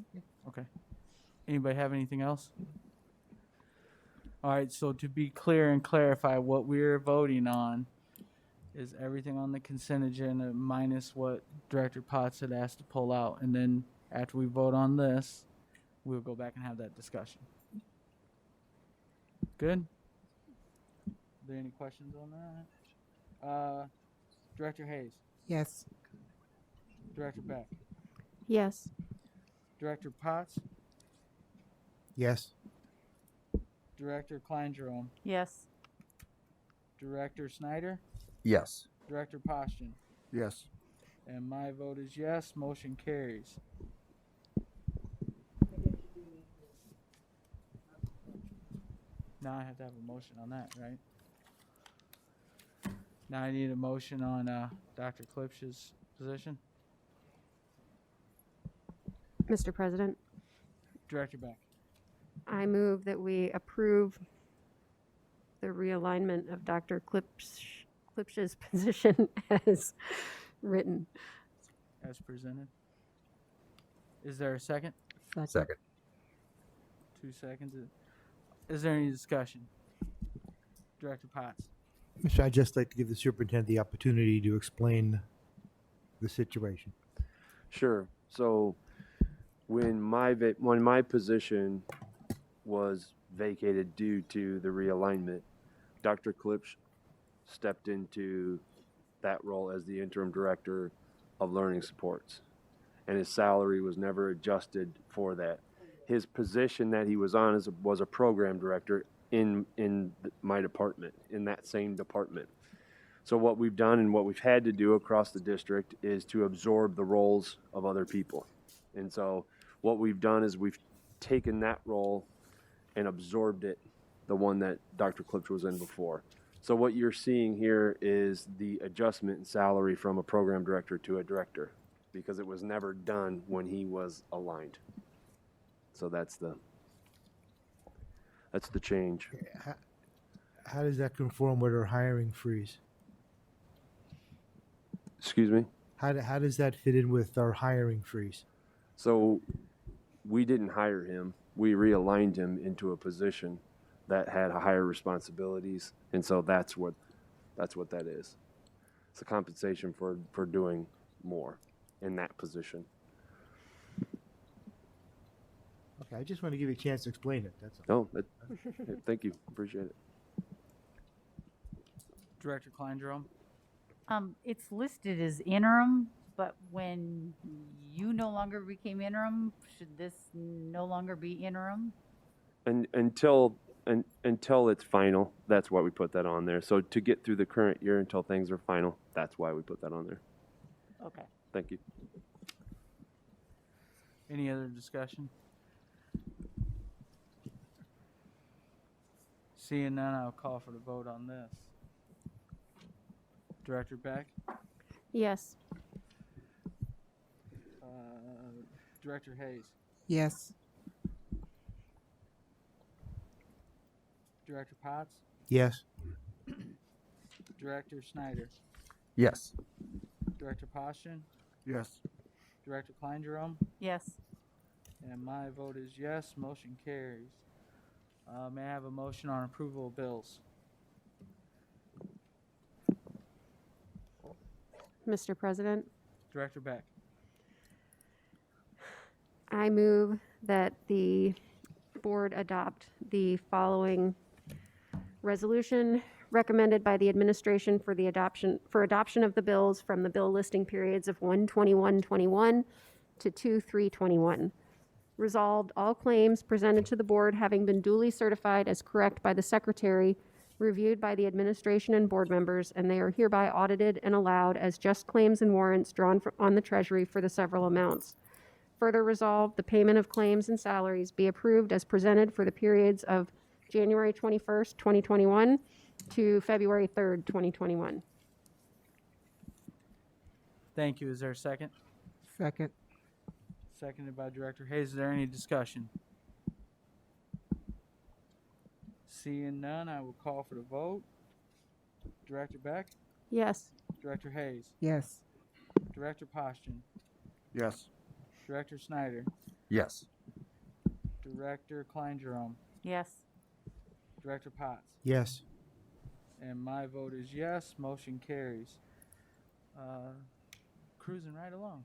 Okay. Anybody have anything else? All right, so to be clear and clarify, what we're voting on is everything on the consent agenda minus what Director Potts had asked to pull out. And then after we vote on this, we'll go back and have that discussion. Good? Are there any questions on that? Director Hayes, Yes. Director Beck, Yes. Director Potts, Yes. Director Klein Jerome, Yes. Director Snyder, Yes. Director Poston, Yes. and my vote is yes. Motion carries. Now I have to have a motion on that, right? Now I need a motion on Dr. Klipsch's position. Mr. President, Director Beck, I move that we approve the realignment of Dr. Klipsch's position as written. as presented. Is there a second? Second. 2 seconds. Is there any discussion? Director Potts, I'd just like to give the superintendent the opportunity to explain the situation. Sure. So when my position was vacated due to the realignment, Dr. Klipsch stepped into that role as the interim director of learning supports, and his salary was never adjusted for that. His position that he was on was a program director in my department, in that same department. So what we've done and what we've had to do across the district is to absorb the roles of other people. And so what we've done is we've taken that role and absorbed it, the one that Dr. Klipsch was in before. So what you're seeing here is the adjustment in salary from a program director to a director, because it was never done when he was aligned. So that's the change. How does that conform with our hiring freeze? Excuse me? How does that fit in with our hiring freeze? So we didn't hire him. We realigned him into a position that had higher responsibilities. And so that's what that is. It's a compensation for doing more in that position. Okay, I just want to give you a chance to explain it, that's all. Oh, thank you. Appreciate it. Director Klein-Jerome? It's listed as interim, but when you no longer became interim, should this no longer be interim? And until it's final, that's why we put that on there. So to get through the current year until things are final, that's why we put that on there. Okay. Thank you. Any other discussion? Seeing none, I'll call for the vote on this. Director Beck? Yes. Director Hayes? Yes. Director Potts? Yes. Director Snyder? Yes. Director Poston? Yes. Director Klein-Jerome? Yes. And my vote is yes, motion carries. May I have a motion on approval of bills? Mr. President, Director Beck? I move that the board adopt the following resolution recommended by the administration for adoption of the bills from the bill listing periods of 1/21/21 to 2/3/21. Resolved, all claims presented to the board having been duly certified as correct by the secretary, reviewed by the administration and board members, and they are hereby audited and allowed as just claims and warrants drawn on the treasury for the several amounts. Further resolved, the payment of claims and salaries be approved as presented for the periods of January 21st, 2021 to February 3rd, 2021. Thank you. Is there a second? Second. Seconded by Director Hayes. Is there any discussion? Seeing none, I will call for the vote. Director Beck? Yes. Director Hayes? Yes. Director Poston? Yes. Director Snyder? Yes. Director Klein-Jerome? Yes. Director Potts? Yes. And my vote is yes, motion carries. Cruising right along.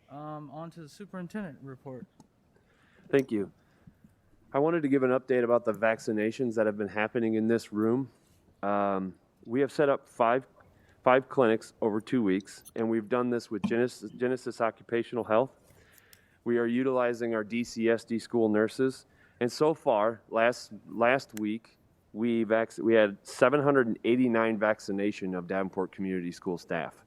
On to the superintendent report. Thank you. I wanted to give an update about the vaccinations that have been happening in this room. We have set up five clinics over 2 weeks, and we've done this with Genesis Occupational Health. We are utilizing our DCSD school nurses, and so far, last week, we had 789 vaccination of Davenport Community School staff,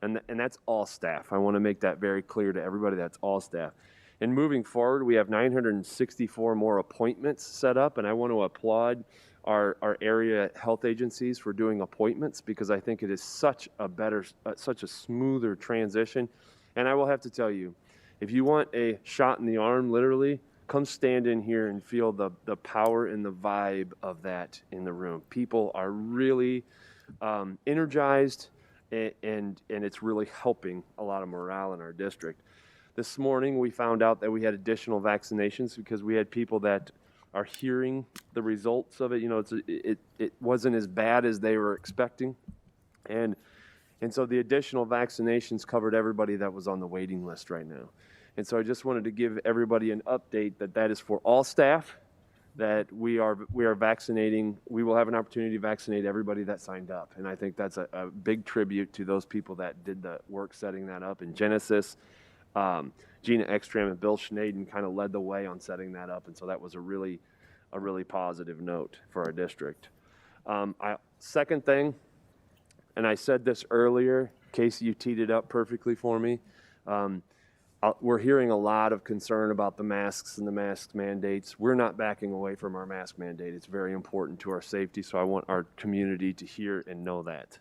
and that's all staff. I want to make that very clear to everybody. That's all staff. And moving forward, we have 964 more appointments set up, and I want to applaud our area health agencies for doing appointments, because I think it is such a smoother transition. And I will have to tell you, if you want a shot in the arm, literally, come stand in here and feel the power and the vibe of that in the room. People are really energized, and it's really helping a lot of morale in our district. This morning, we found out that we had additional vaccinations because we had people that are hearing the results of it. You know, it wasn't as bad as they were expecting, and so the additional vaccinations covered everybody that was on the waiting list right now. And so I just wanted to give everybody an update that is for all staff, that we are vaccinating. We will have an opportunity to vaccinate everybody that signed up. And I think that's a big tribute to those people that did the work setting that up in Genesis. Gina Ekstrom and Bill Schnaden kind of led the way on setting that up. And so that was a really positive note for our district. Second thing, and I said this earlier, Casey, you teed it up perfectly for me. We're hearing a lot of concern about the masks and the mask mandates. We're not backing away from our mask mandate. It's very important to our safety, so I want our community to hear and know that.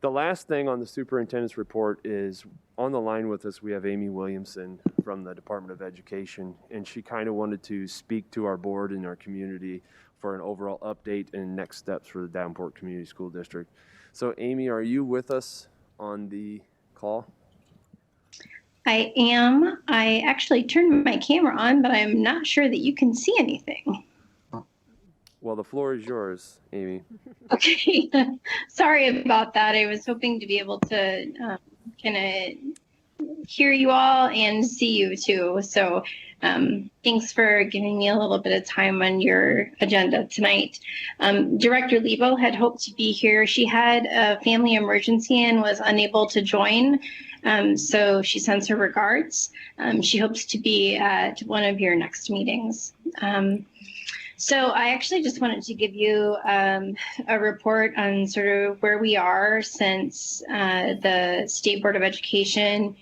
The last thing on the superintendent's report is, on the line with us, we have Amy Williamson from the Department of Education, and she kind of wanted to speak to our board and our community for an overall update and next steps for the Davenport Community School District. So Amy, are you with us on the call? I am. I actually turned my camera on, but I'm not sure that you can see anything. Well, the floor is yours, Amy. Okay. Sorry about that. I was hoping to be able to kind of hear you all and see you too. So thanks for giving me a little bit of time on your agenda tonight. Director Lebo had hoped to be here. She had a family emergency and was unable to join. So she sends her regards. She hopes to be at one of your next meetings. So I actually just wanted to give you a report on sort of where we are since the State Board of Education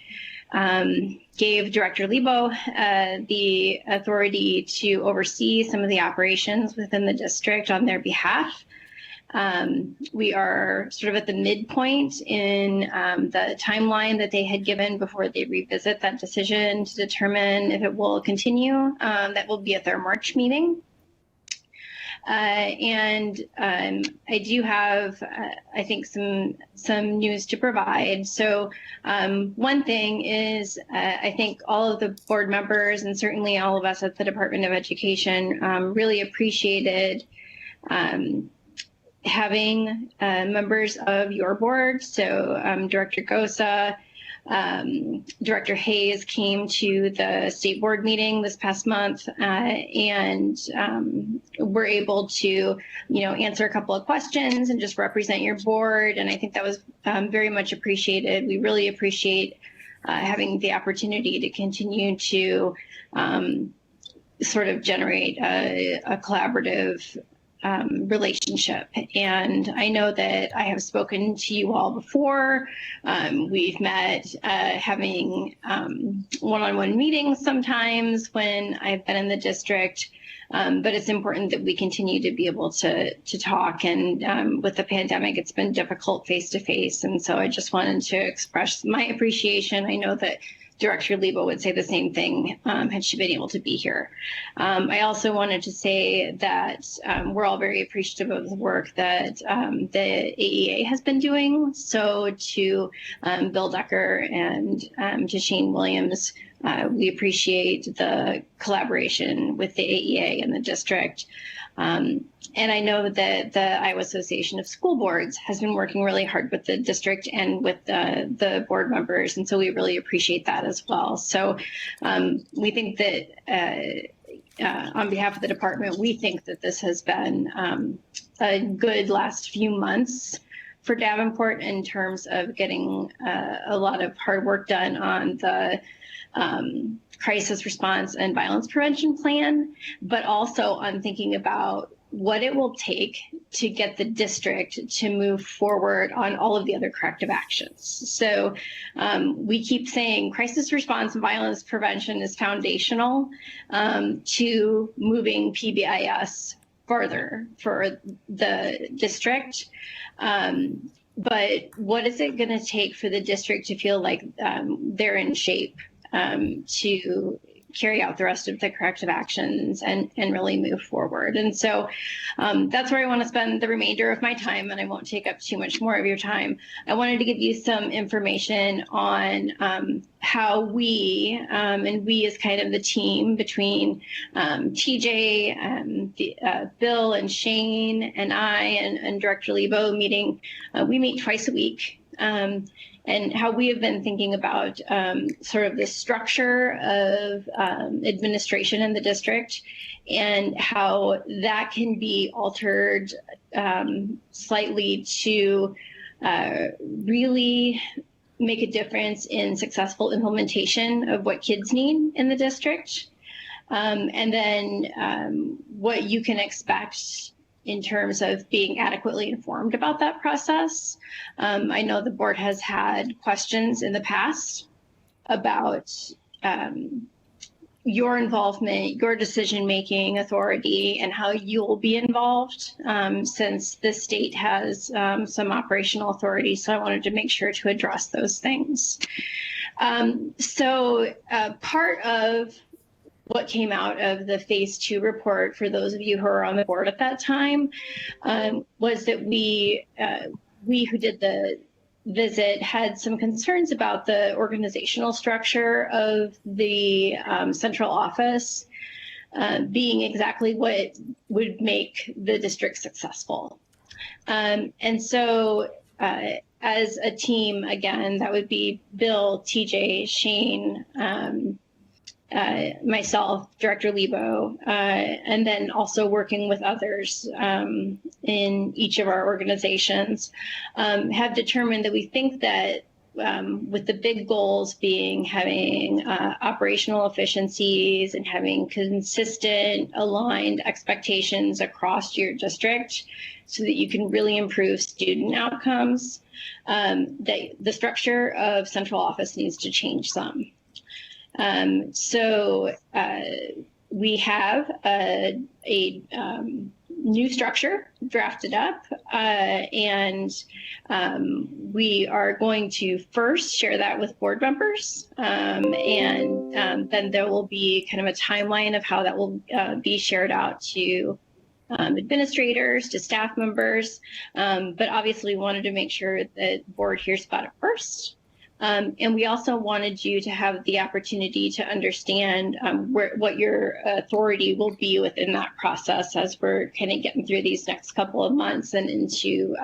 gave Director Lebo the authority to oversee some of the operations within the district on their behalf. We are sort of at the midpoint in the timeline that they had given before they revisit that decision to determine if it will continue. That will be at their March meeting. And I do have, I think, some news to provide. So one thing is, I think all of the board members and certainly all of us at the Department of Education really appreciated having members of your board. So Director Gosa, Director Hayes came to the state board meeting this past month and were able to, answer a couple of questions and just represent your board. And I think that was very much appreciated. We really appreciate having the opportunity to continue to sort of generate a collaborative relationship. And I know that I have spoken to you all before. We've met having one-on-one meetings sometimes when I've been in the district. But it's important that we continue to be able to talk. And with the pandemic, it's been difficult face-to-face. And so I just wanted to express my appreciation. I know that Director Lebo would say the same thing had she been able to be here. I also wanted to say that we're all very appreciative of the work that the AEA has been doing. So to Bill Decker and to Shane Williams, we appreciate the collaboration with the AEA and the district. And I know that the Iowa Association of School Boards has been working really hard with the district and with the board members. And so we really appreciate that as well. So we think that on behalf of the department, we think that this has been a good last few months for Davenport in terms of getting a lot of hard work done on the crisis response and violence prevention plan, but also on thinking about what it will take to get the district to move forward on all of the other corrective actions. So we keep saying crisis response and violence prevention is foundational to moving PBIS further for the district. But what is it going to take for the district to feel like they're in shape to carry out the rest of the corrective actions and really move forward. And so that's where I want to spend the remainder of my time, and I won't take up too much more of your time. I wanted to give you some information on how we, and we is kind of the team between TJ, Bill and Shane and I and Director Lebo meeting. We meet twice a week. And how we have been thinking about sort of the structure of administration in the district and how that can be altered slightly to really make a difference in successful implementation of what kids need in the district. And then what you can expect in terms of being adequately informed about that process. I know the board has had questions in the past about your involvement, your decision-making authority, and how you will be involved since the state has some operational authority. So I wanted to make sure to address those things. So part of what came out of the phase 2 report, for those of you who are on the board at that time, was that we who did the visit had some concerns about the organizational structure of the central office being exactly what would make the district successful. And so as a team, again, that would be Bill, TJ, Shane, myself, Director Lebo, and then also working with others in each of our organizations, have determined that we think that with the big goals being having operational efficiencies and having consistent, aligned expectations across your district so that you can really improve student outcomes, that the structure of central office needs to change some. So we have a new structure drafted up, and we are going to first share that with board members, and then there will be kind of a timeline of how that will be shared out to administrators, to staff members, but obviously wanted to make sure that the board hears about it first. And we also wanted you to have the opportunity to understand what your authority will be within that process as we're kind of getting through these next couple of months and into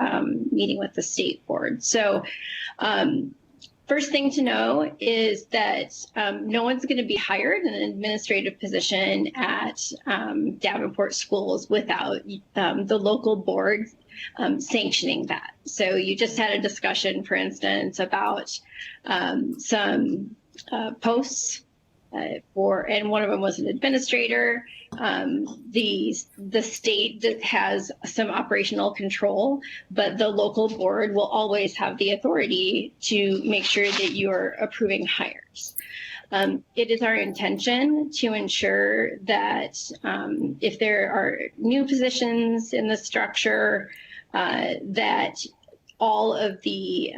meeting with the state board. So first thing to know is that no one's going to be hired in an administrative position at Davenport schools without the local board sanctioning that. So you just had a discussion, for instance, about some posts and one of them was an administrator. The state has some operational control, but the local board will always have the authority to make sure that you're approving hires. It is our intention to ensure that if there are new positions in the structure, that all of the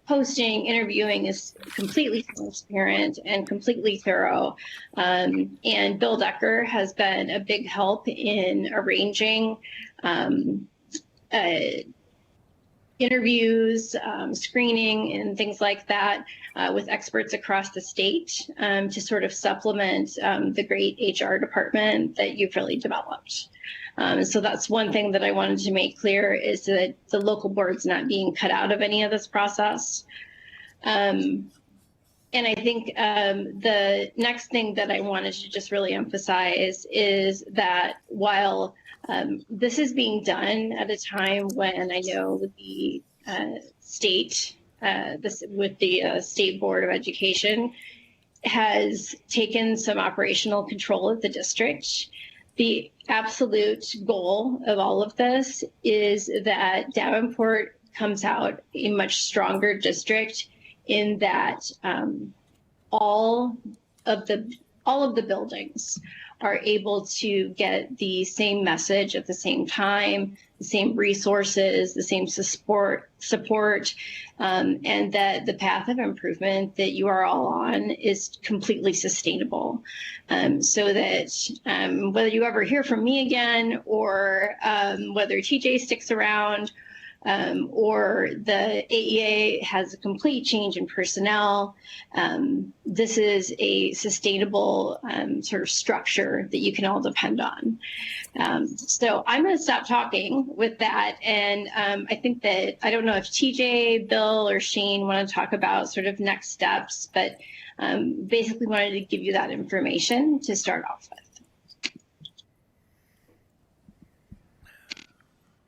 posting, interviewing is completely transparent and completely thorough. And Bill Decker has been a big help in arranging interviews, screening, and things like that with experts across the state to sort of supplement the great HR department that you've really developed. So that's one thing that I wanted to make clear, is that the local board's not being cut out of any of this process. And I think the next thing that I wanted to just really emphasize is that while this is being done at a time when I know the state, with the State Board of Education, has taken some operational control of the district, the absolute goal of all of this is that Davenport comes out a much stronger district, in that all of the buildings are able to get the same message at the same time, the same resources, the same support, and that the path of improvement that you are all on is completely sustainable. So that whether you ever hear from me again, or whether TJ sticks around, or the AEA has a complete change in personnel, this is a sustainable sort of structure that you can all depend on. So I'm going to stop talking with that. And I think that, I don't know if TJ, Bill, or Shane want to talk about sort of next steps, but basically wanted to give you that information to start off with.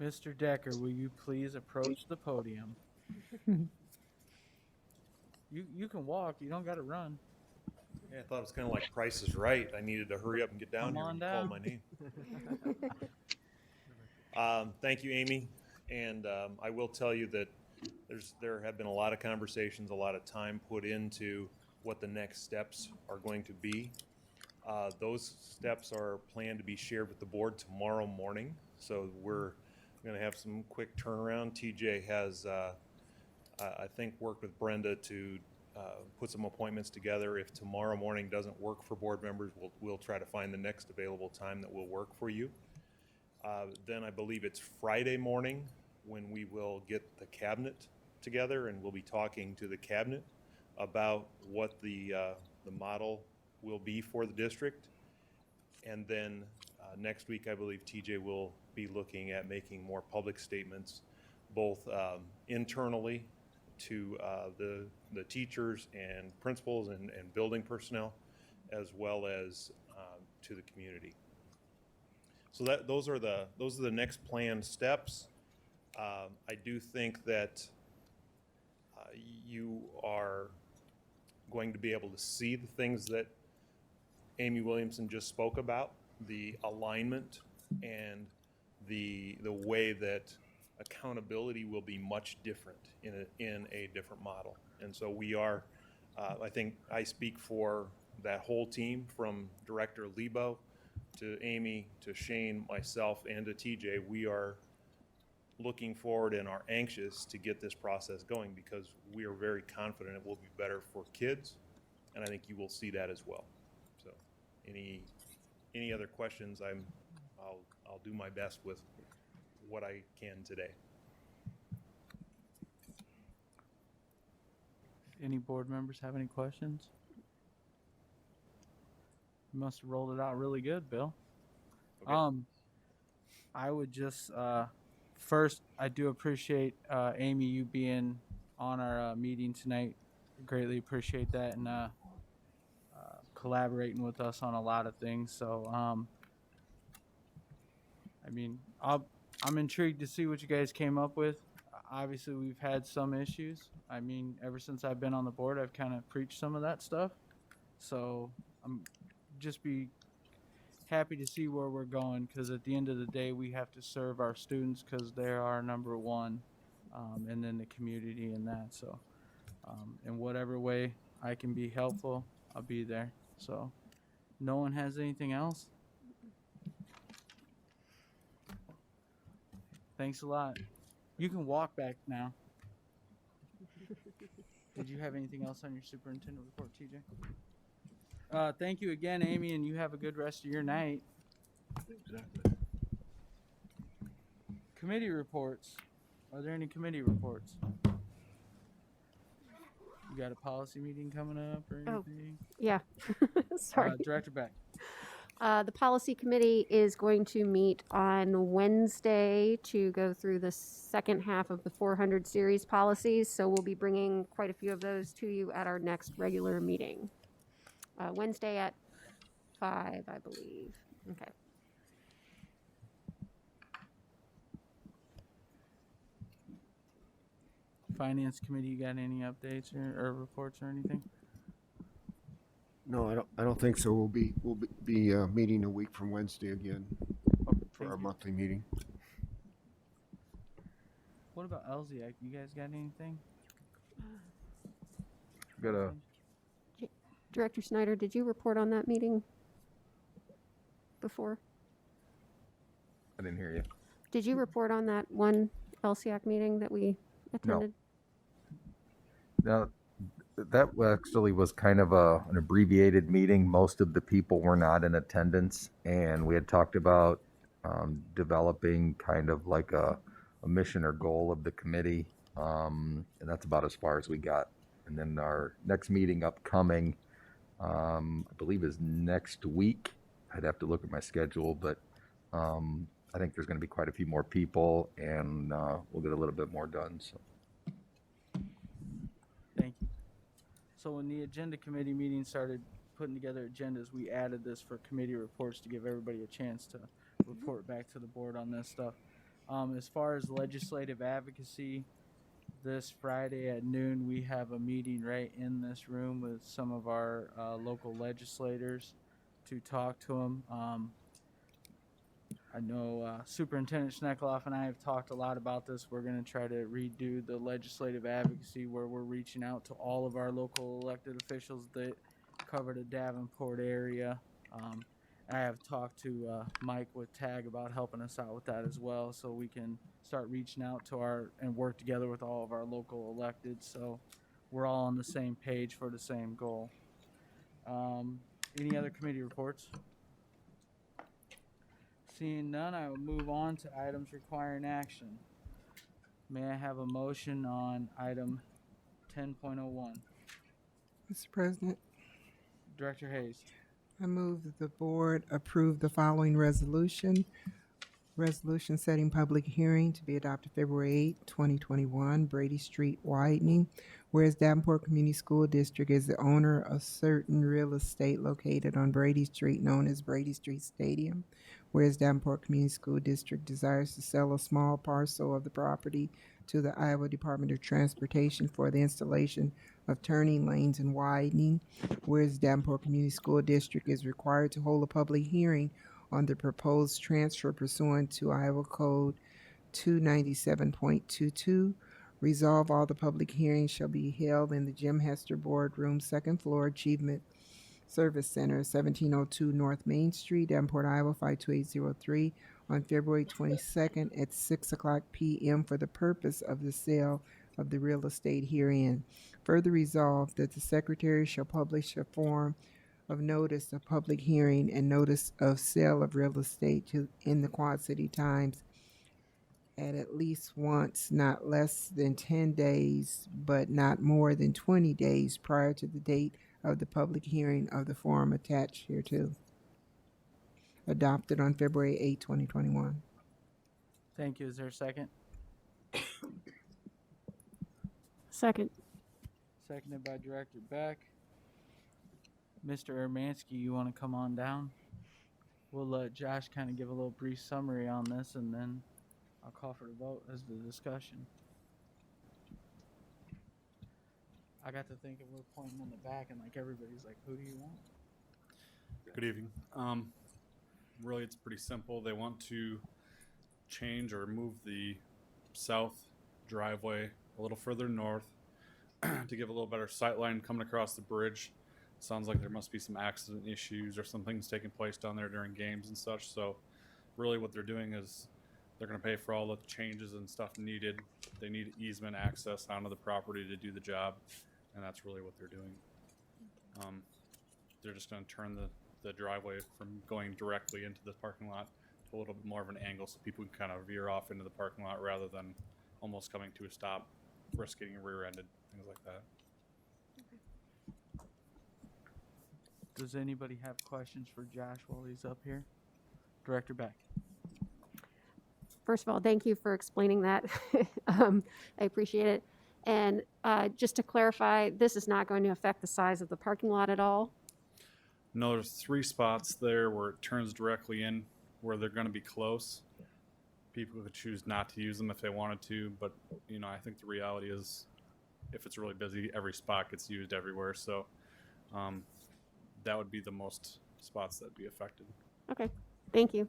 Mr. Decker, will you please approach the podium? You can walk. You don't got to run. Yeah, I thought it was kind of like Price is Right. I needed to hurry up and get down Come here on when you called down. my name. Thank you, Amy. And I will tell you that there have been a lot of conversations, a lot of time put into what the next steps are going to be. Those steps are planned to be shared with the board tomorrow morning. So we're going to have some quick turnaround. TJ has, I think, worked with Brenda to put some appointments together. If tomorrow morning doesn't work for board members, we'll try to find the next available time that will work for you. Then I believe it's Friday morning when we will get the cabinet together, and we'll be talking to the cabinet about what the model will be for the district. And then next week, I believe TJ will be looking at making more public statements, both internally to the teachers and principals and building personnel, as well as to the community. So those are the next planned steps. I do think that you are going to be able to see the things that Amy Williamson just spoke about, the alignment and the way that accountability will be much different in a different model. And so we are, I think I speak for that whole team, from Director Lebo to Amy to Shane, myself, and to TJ. We are looking forward and are anxious to get this process going, because we are very confident it will be better for kids, and I think you will see that as well. So any other questions, I'll do my best with what I can today. Any board members have any questions? You must have rolled it out really good, Bill. Okay. I would just first, I do appreciate Amy, you being on our meeting tonight. Greatly appreciate that, and collaborating with us on a lot of things. So I mean, I'm intrigued to see what you guys came up with. Obviously, we've had some issues. I mean, ever since I've been on the board, I've kind of preached some of that stuff. So I'm just be happy to see where we're going, because at the end of the day, we have to serve our students, because they're our number one, and then the community and that. So in whatever way I can be helpful, I'll be there. So no one has anything else? Thanks a lot. You can walk back now. Did you have anything else on your superintendent report, TJ? Thank you again, Amy, and you have a good rest of your night. Exactly. Committee reports. Are there any committee reports? You got a policy meeting coming up or anything? Yeah. Sorry. Director Beck. The policy committee is going to meet on Wednesday to go through the second half of the 400 series policies. So we'll be bringing quite a few of those to you at our next regular meeting. Wednesday at 5, I believe. Okay. Finance committee, you got any updates or reports or anything? No, I don't think so. We'll be meeting a week from Wednesday again for our monthly meeting. What about LZAC? You guys got anything? Got a Director Snyder, did you report on that meeting? before? I didn't hear you. Did you report on that one LCAC meeting that we attended? No, that actually was kind of an abbreviated meeting. Most of the people were not in attendance, and we had talked about developing kind of like a mission or goal of the committee, and that's about as far as we got. And then our next meeting upcoming, I believe, is next week. I'd have to look at my schedule, but I think there's going to be quite a few more people, and we'll get a little bit more done. So. Thank you. So when the agenda committee meeting started putting together agendas, we added this for committee reports to give everybody a chance to report back to the board on this stuff. As far as legislative advocacy, this Friday at noon, we have a meeting right in this room with some of our local legislators to talk to them. I know Superintendent Schneckloff and I have talked a lot about this. We're going to try to redo the legislative advocacy where we're reaching out to all of our local elected officials that cover the Davenport area. I have talked to Mike with TAG about helping us out with that as well, so we can start reaching out to and work together with all of our local electeds, so we're all on the same page for the same goal. Any other committee reports? Seeing none, I will move on to items requiring action. May I have a motion on item 10.01? Mr. President, Director Hayes. I move that the board approve the following resolution. Resolution setting public hearing to be adopted February 8, 2021, Brady Street widening. Whereas Davenport Community School District is the owner of certain real estate located on Brady Street known as Brady Street Stadium. Whereas Davenport Community School District desires to sell a small parcel of the property to the Iowa Department of Transportation for the installation of turning lanes and widening. Whereas Davenport Community School District is required to hold a public hearing on the proposed transfer pursuant to Iowa Code 297.22. Resolve all the public hearings shall be held in the Jim Hester Boardroom, second floor, Achievement Service Center, 1702 North Main Street, Davenport, Iowa, 52803, on February 22nd at 6:00 p.m. for the purpose of the sale of the real estate herein. Further resolved that the secretary shall publish a form of notice of public hearing and notice of sale of real estate in the Quad City Times at least once, not less than 10 days, but not more than 20 days prior to the date of the public hearing of the form attached hereto. Adopted on February 8, 2021. Thank you. Is there a second? Second. Seconded by Director Beck. Mr. Ermansky, you want to come on down? We'll let Josh kind of give a little brief summary on this, and then I'll call for the vote as the discussion. I got to thinking we're pointing in the back, and like everybody's like, "Who do you want?" Good evening. Really, it's pretty simple. They want to change or move the south driveway a little further north to give a little better sight line coming across the bridge. Sounds like there must be some accident issues or some things taking place down there during games and such. So really what they're doing is they're going to pay for all the changes and stuff needed. They need easement access onto the property to do the job, and that's really what they're doing. They're just going to turn the driveway from going directly into the parking lot to a little bit more of an angle so people can kind of veer off into the parking lot rather than almost coming to a stop, risk getting rear-ended, things like that. Does anybody have questions for Josh while he's up here? Director Beck. First of all, thank you for explaining that. I appreciate it. And just to clarify, this is not going to affect the size of the parking lot at all? No, there's 3 spots there where it turns directly in, where they're going to be close. People could choose not to use them if they wanted to, but you know, I think the reality is, if it's really busy, every spot gets used everywhere. So that would be the most spots that'd be affected. Okay, thank you.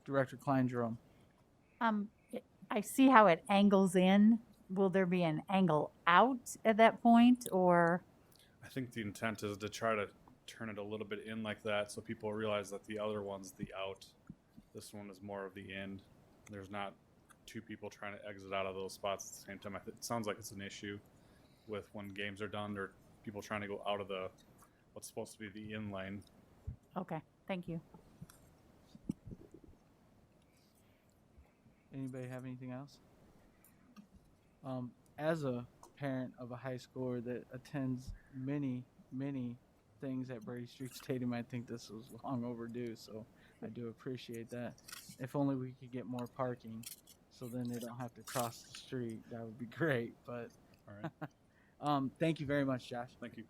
Director Klein-Jerome. I see how it angles in. Will there be an angle out at that point, or? I think the intent is to try to turn it a little bit in like that so people realize that the other one's the out. This one is more of the in. There's not two people trying to exit out of those spots at the same time. It sounds like it's an issue with when games are done or people trying to go out of the what's supposed to be the in lane. Okay, thank you. Anybody have anything else? As a parent of a high schooler that attends many things at Brady Street Stadium, I think this was long overdue, so I do appreciate that. If only we could get more parking, so then they don't have to cross the street. That would be great, but All right. thank you very much, Josh. Thank you.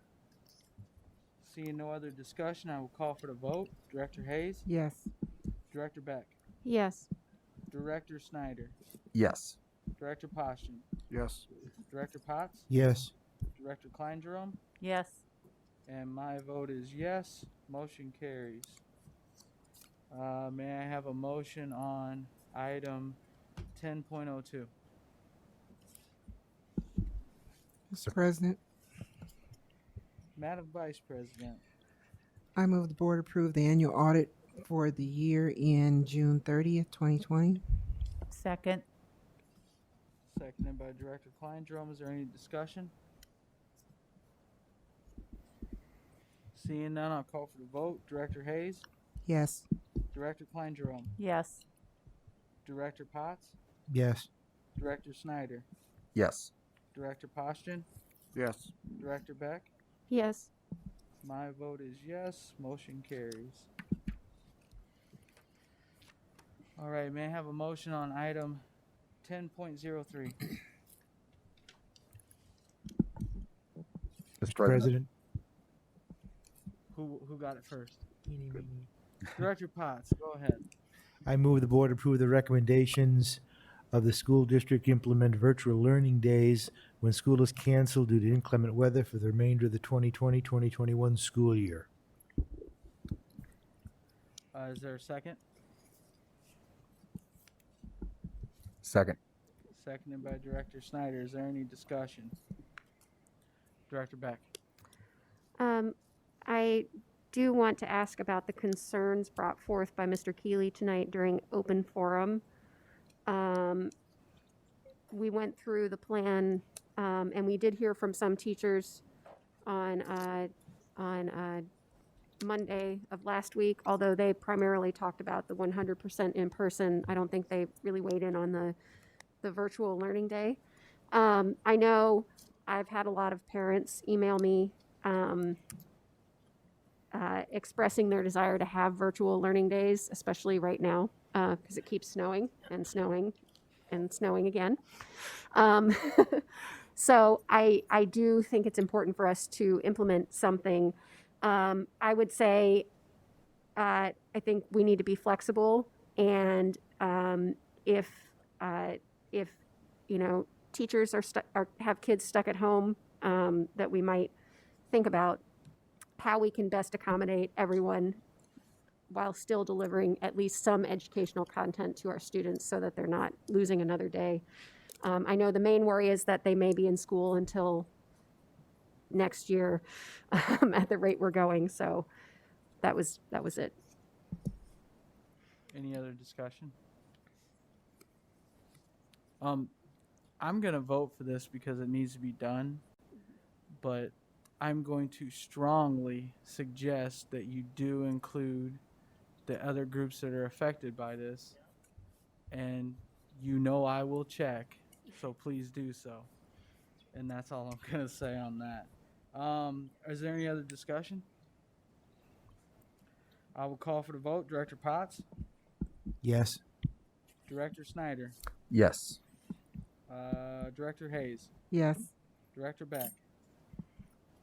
Seeing no other discussion, I will call for the vote. Director Hayes? Yes. Director Beck? Yes. Director Snyder? Yes. Director Poston? Yes. Director Potts? Yes. Director Klein Jerome? Yes. And my vote is yes. Motion carries. May I have a motion on item 10.02? Mr. President, Madam Vice President, I move the board approve the annual audit for the year in June 30th, 2020. Second. seconded by Director Klein Jerome. Is there any discussion? Seeing none, I'll call for the vote. Director Hayes? Yes. Director Klein Jerome? Yes. Director Potts? Yes. Director Snyder? Yes. Director Poston? Yes. Director Beck? Yes. My vote is yes. Motion carries. All right, may I have a motion on item 10.03? Mr. President. Who got it first? Director Potts, go ahead. I move the board approve the recommendations of the school district implement virtual learning days when school is canceled due to inclement weather for the remainder of the 2020-2021 school year. Is there a second? Second. Seconded by Director Snyder. Is there any discussion? Director Beck? I do want to ask about the concerns brought forth by Mr. Keeley tonight during open forum. We went through the plan, and we did hear from some teachers on Monday of last week, although they primarily talked about the 100% in person. I don't think they really weighed in on the virtual learning day. I know I've had a lot of parents email me expressing their desire to have virtual learning days, especially right now, because it keeps snowing and snowing and snowing again. So I do think it's important for us to implement something. I would say I think we need to be flexible, and if you know, teachers have kids stuck at home, that we might think about how we can best accommodate everyone while still delivering at least some educational content to our students so that they're not losing another day. I know the main worry is that they may be in school until next year at the rate we're going. So that was it. Any other discussion? I'm going to vote for this because it needs to be done, but I'm going to strongly suggest that you do include the other groups that are affected by this, and you know I will check, so please do so. And that's all I'm going to say on that. Is there any other discussion? I will call for the vote. Director Potts? Yes. Director Snyder? Yes. Director Hayes? Yes. Director Beck?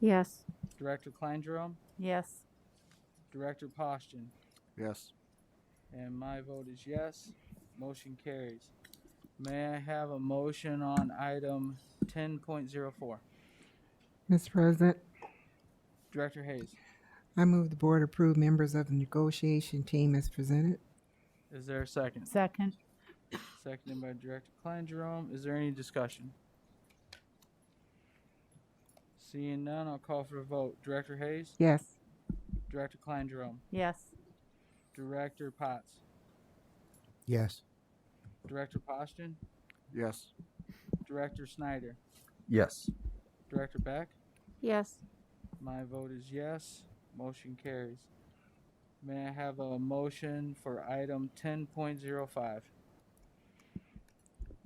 Yes. Director Klein Jerome? Yes. Director Poston? Yes. And my vote is yes. Motion carries. May I have a motion on item 10.04? Mr. President, Director Hayes? I move the board approve members of the negotiation team as presented. Is there a second? Second. Seconded by Director Klein Jerome. Is there any discussion? Seeing none, I'll call for a vote. Director Hayes? Yes. Director Klein Jerome, Yes. Director Potts, Yes. Director Poston, Yes. Director Snyder, Yes. Director Beck. Yes. My vote is yes. Motion carries. May I have a motion for item 10.05?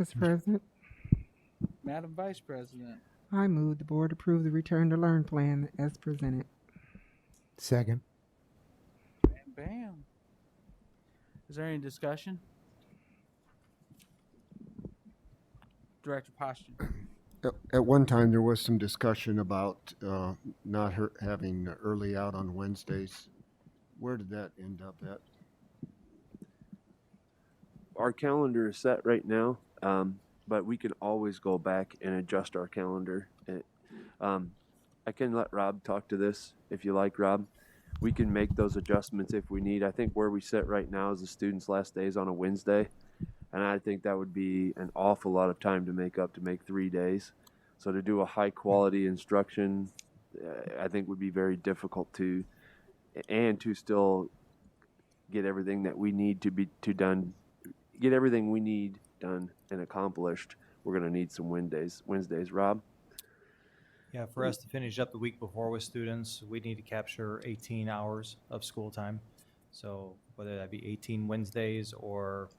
Mr. President, Madam Vice President. I move the board approve the return to learn plan as presented. Second. Bam, bam. Is there any discussion? Director Poston. At one time, there was some discussion about not having early out on Wednesdays. Where did that end up at? Our calendar is set right now, but we can always go back and adjust our calendar. I can let Rob talk to this if you like, Rob. We can make those adjustments if we need. I think where we sit right now is the students' last days on a Wednesday, and I think that would be an awful lot of time to make 3 days. So to do a high quality instruction, I think would be very difficult to still get everything that we need get everything we need done and accomplished. We're going to need some Wednesdays. Rob? Yeah, for us to finish up the week before with students, we need to capture 18 hours of school time. So whether that be 18 Wednesdays or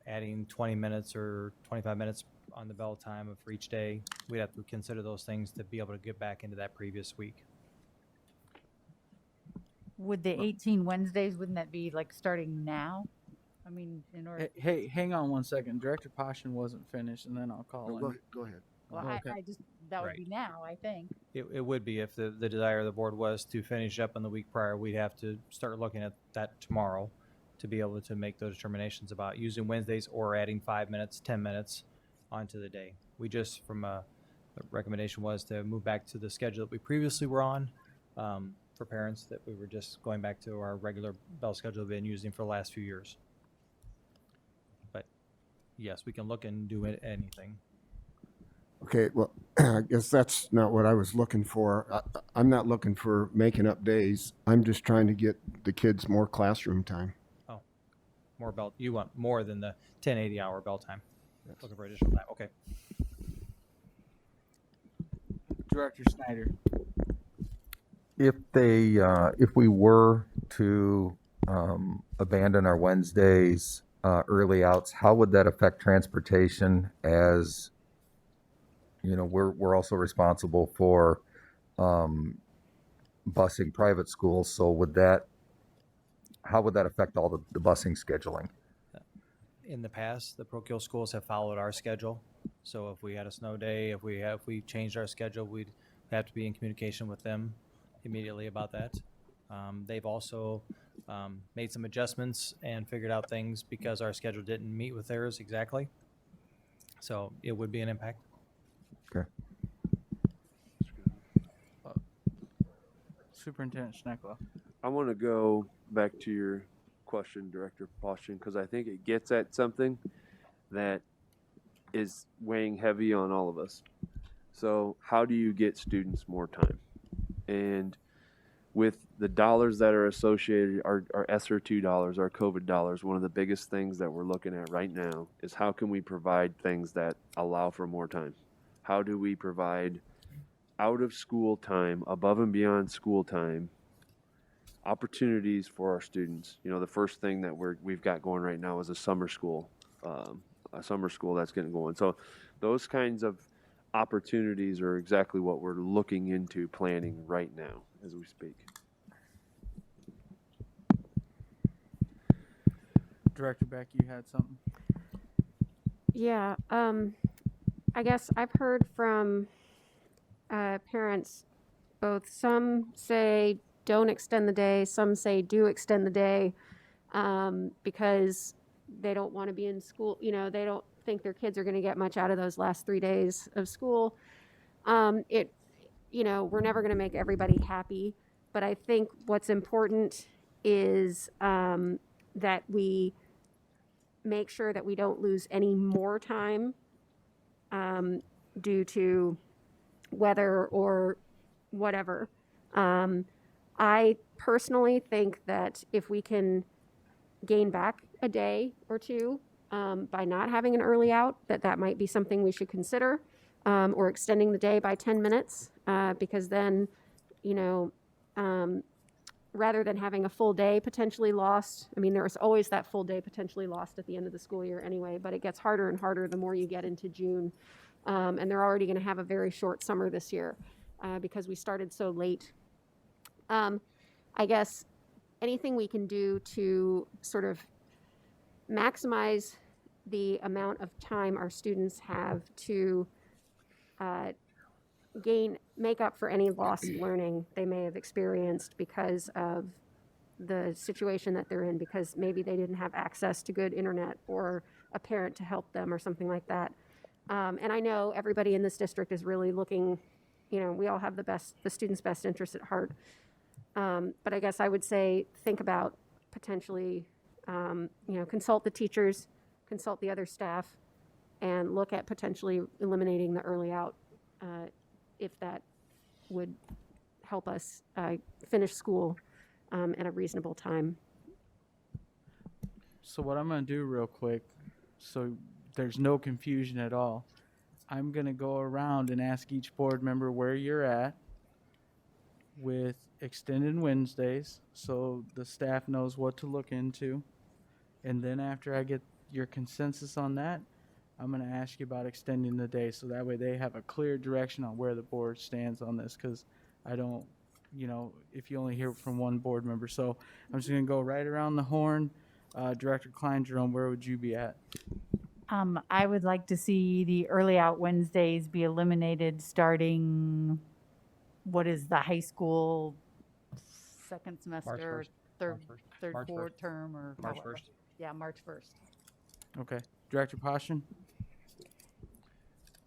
adding 20 minutes or 25 minutes on the bell time for each day, we'd have to consider those things to be able to get back into that previous week. Would the 18 Wednesdays, wouldn't that be like starting now? I mean, in order. Hey, hang on one second. Director Poston wasn't finished, and then I'll call on you. Go ahead. Well, Okay. I just, that would Right. be now, I think. It would be if the desire of the board was to finish up in the week prior, we'd have to start looking at that tomorrow to be able to make those determinations about using Wednesdays or adding 5 minutes, 10 minutes onto the day. We just, the recommendation was to move back to the schedule that we previously were on for parents, that we were just going back to our regular bell schedule we've been using for the last few years. But yes, we can look and do anything. Okay, well, I guess that's not what I was looking for. I'm not looking for making up days. I'm just trying to get the kids more classroom time. Oh, more bell. You want more than the 1080 hour bell time. Yes. Looking for additional time. Okay. Director Snyder. If we were to abandon our Wednesdays early outs, how would that affect transportation? As you know, we're also responsible for busing private schools. So how would that affect all the busing scheduling? In the past, the parochial schools have followed our schedule. So if we had a snow day, if we changed our schedule, we'd have to be in communication with them immediately about that. They've also made some adjustments and figured out things because our schedule didn't meet with theirs exactly. So it would be an impact. Okay. Superintendent Schneckla. I want to go back to your question, Director Poston, because I think it gets at something that is weighing heavy on all of us. So how do you get students more time? And with the dollars that are associated, our ESSER II dollars, our COVID dollars, one of the biggest things that we're looking at right now is how can we provide things that allow for more time? How do we provide out of school time, above and beyond school time, opportunities for our students? You know, the first thing that we've got going right now is a summer school that's getting going. So those kinds of opportunities are exactly what we're looking into planning right now as we speak. Director Beck, you had something? Yeah, I guess I've heard from parents, both some say don't extend the day, some say do extend the day because they don't want to be in school. You know, they don't think their kids are going to get much out of those last 3 days of school. You know, we're never going to make everybody happy, but I think what's important is that we make sure that we don't lose any more time due to weather or whatever. I personally think that if we can gain back a day or two by not having an early out, that might be something we should consider, or extending the day by 10 minutes, because then, you know, rather than having a full day potentially lost. I mean, there's always that full day potentially lost at the end of the school year anyway, but it gets harder and harder the more you get into June. And they're already going to have a very short summer this year because we started so late. I guess anything we can do to sort of maximize the amount of time our students have to make up for any lost learning they may have experienced because of the situation that they're in, because maybe they didn't have access to good internet or a parent to help them or something like that. And I know everybody in this district is really looking, you know, we all have the students' best interest at heart. But I guess I would say think about potentially, you know, consult the teachers, consult the other staff, and look at potentially eliminating the early out if that would help us finish school at a reasonable time. So what I'm going to do real quick, so there's no confusion at all, I'm going to go around and ask each board member where you're at with extended Wednesdays so the staff knows what to look into. And then after I get your consensus on that, I'm going to ask you about extending the day so that way they have a clear direction on where the board stands on this, because I don't, you know, if you only hear from one board member. So I'm just going to go right around the horn. Director Klein Jerome, where would you be at? I would like to see the early out Wednesdays be eliminated starting, what is the high school second semester, third board term, or March however. 1st. Yeah, March 1st. Okay. Director Poshen?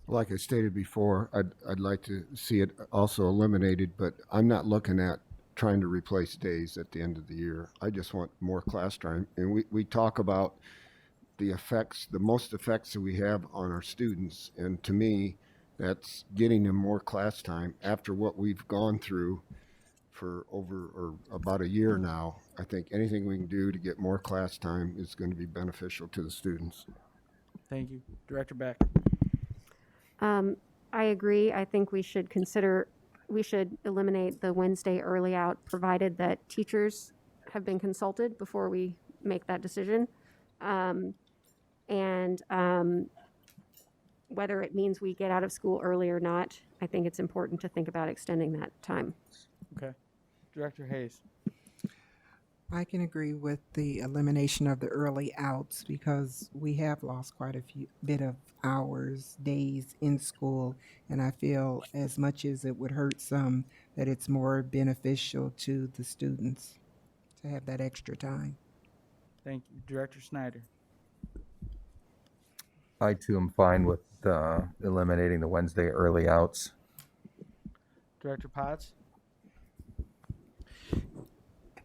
Like I stated before, I'd like to see it also eliminated, but I'm not looking at trying to replace days at the end of the year. I just want more class time. And we talk about the effects, the most effects that we have on our students. And to me, that's getting them more class time after what we've gone through for about a year now. I think anything we can do to get more class time is going to be beneficial to the students. Thank you. Director Beck? I agree. I think we should eliminate the Wednesday early out, provided that teachers have been consulted before we make that decision. Whether it means we get out of school early or not, I think it's important to think about extending that time. Okay. Director Hayes? I can agree with the elimination of the early outs because we have lost quite a bit of hours, days in school, and I feel as much as it would hurt some, that it's more beneficial to the students to have that extra time. Thank you. Director Snyder? I too am fine with eliminating the Wednesday early outs. Director Potts?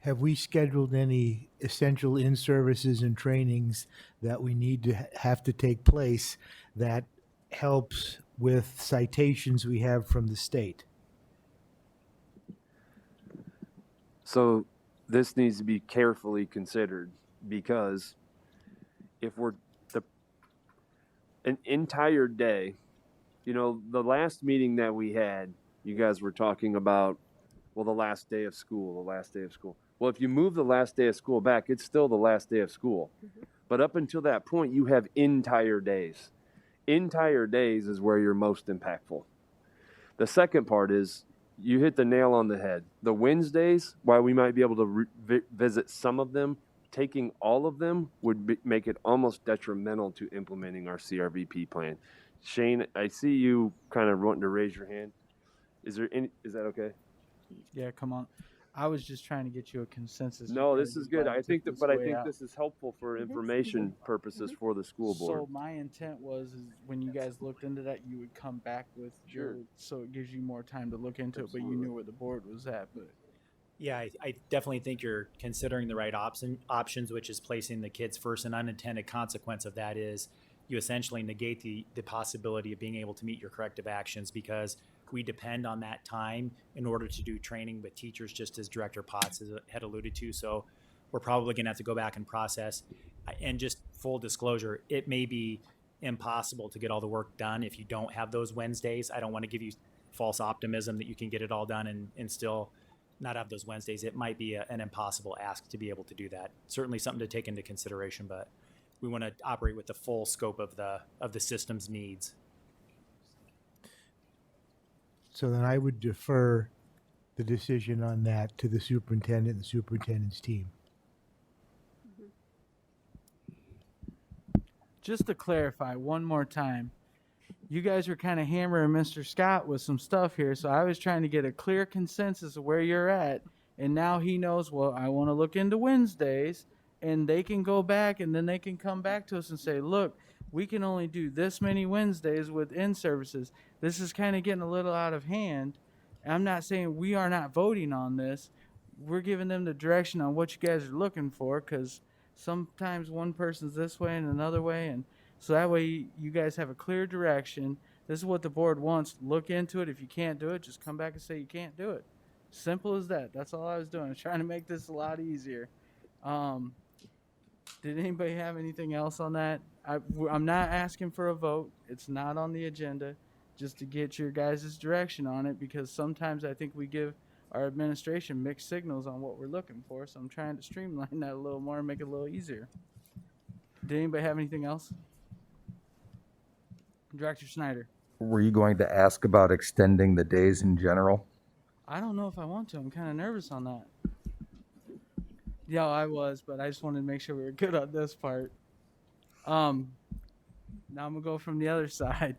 Have we scheduled any essential in-services and trainings that we need to have to take place that helps with citations we have from the state? So this needs to be carefully considered because if we're an entire day, you know, the last meeting that we had, you guys were talking about, well, the last day of school. Well, if you move the last day of school back, it's still the last day of school. But up until that point, you have entire days. Entire days is where you're most impactful. The second part is you hit the nail on the head. The Wednesdays, while we might be able to visit some of them, taking all of them would make it almost detrimental to implementing our CRVP plan. Shane, I see you kind of wanting to raise your hand. Is that okay? Yeah, come on. I was just trying to get you a consensus. No, this is good. I think this is helpful for information purposes for the school board. So my intent was is when you guys looked into that, you would come back with so it gives you more time to look into it, but you knew where the board was at. But yeah, I definitely think you're considering the right options, which is placing the kids first. An unintended consequence of that is you essentially negate the possibility of being able to meet your corrective actions because we depend on that time in order to do training with teachers, just as Director Potts had alluded to. So we're probably going to have to go back and process. And just full disclosure, it may be impossible to get all the work done if you don't have those Wednesdays. I don't want to give you false optimism that you can get it all done and still not have those Wednesdays. It might be an impossible ask to be able to do that. Certainly something to take into consideration, but we want to operate with the full scope of the system's needs. So then I would defer the decision on that to the superintendent and the superintendent's team. Just to clarify one more time, you guys were kind of hammering Mr. Scott with some stuff here, so I was trying to get a clear consensus of where you're at, and now he knows, well, I want to look into Wednesdays, and they can go back, and then they can come back to us and say, look, we can only do this many Wednesdays with in-services. This is kind of getting a little out of hand. I'm not saying we are not voting on this. We're giving them the direction on what you guys are looking for, because sometimes one person's this way and another way, and so that way you guys have a clear direction. This is what the board wants. Look into it. If you can't do it, just come back and say you can't do it. Simple as that. That's all I was doing. I was trying to make this a lot easier. Did anybody have anything else on that? I'm not asking for a vote. It's not on the agenda, just to get your guys' direction on it, because sometimes I think we give our administration mixed signals on what we're looking for, so I'm trying to streamline that a little more and make it a little easier. Did anybody have anything else? Director Snyder. Were you going to ask about extending the days in general? I don't know if I want to. I'm kind of nervous on that. Yeah, I was, but I just wanted to make sure we were good on this part. Now I'm going to go from the other side.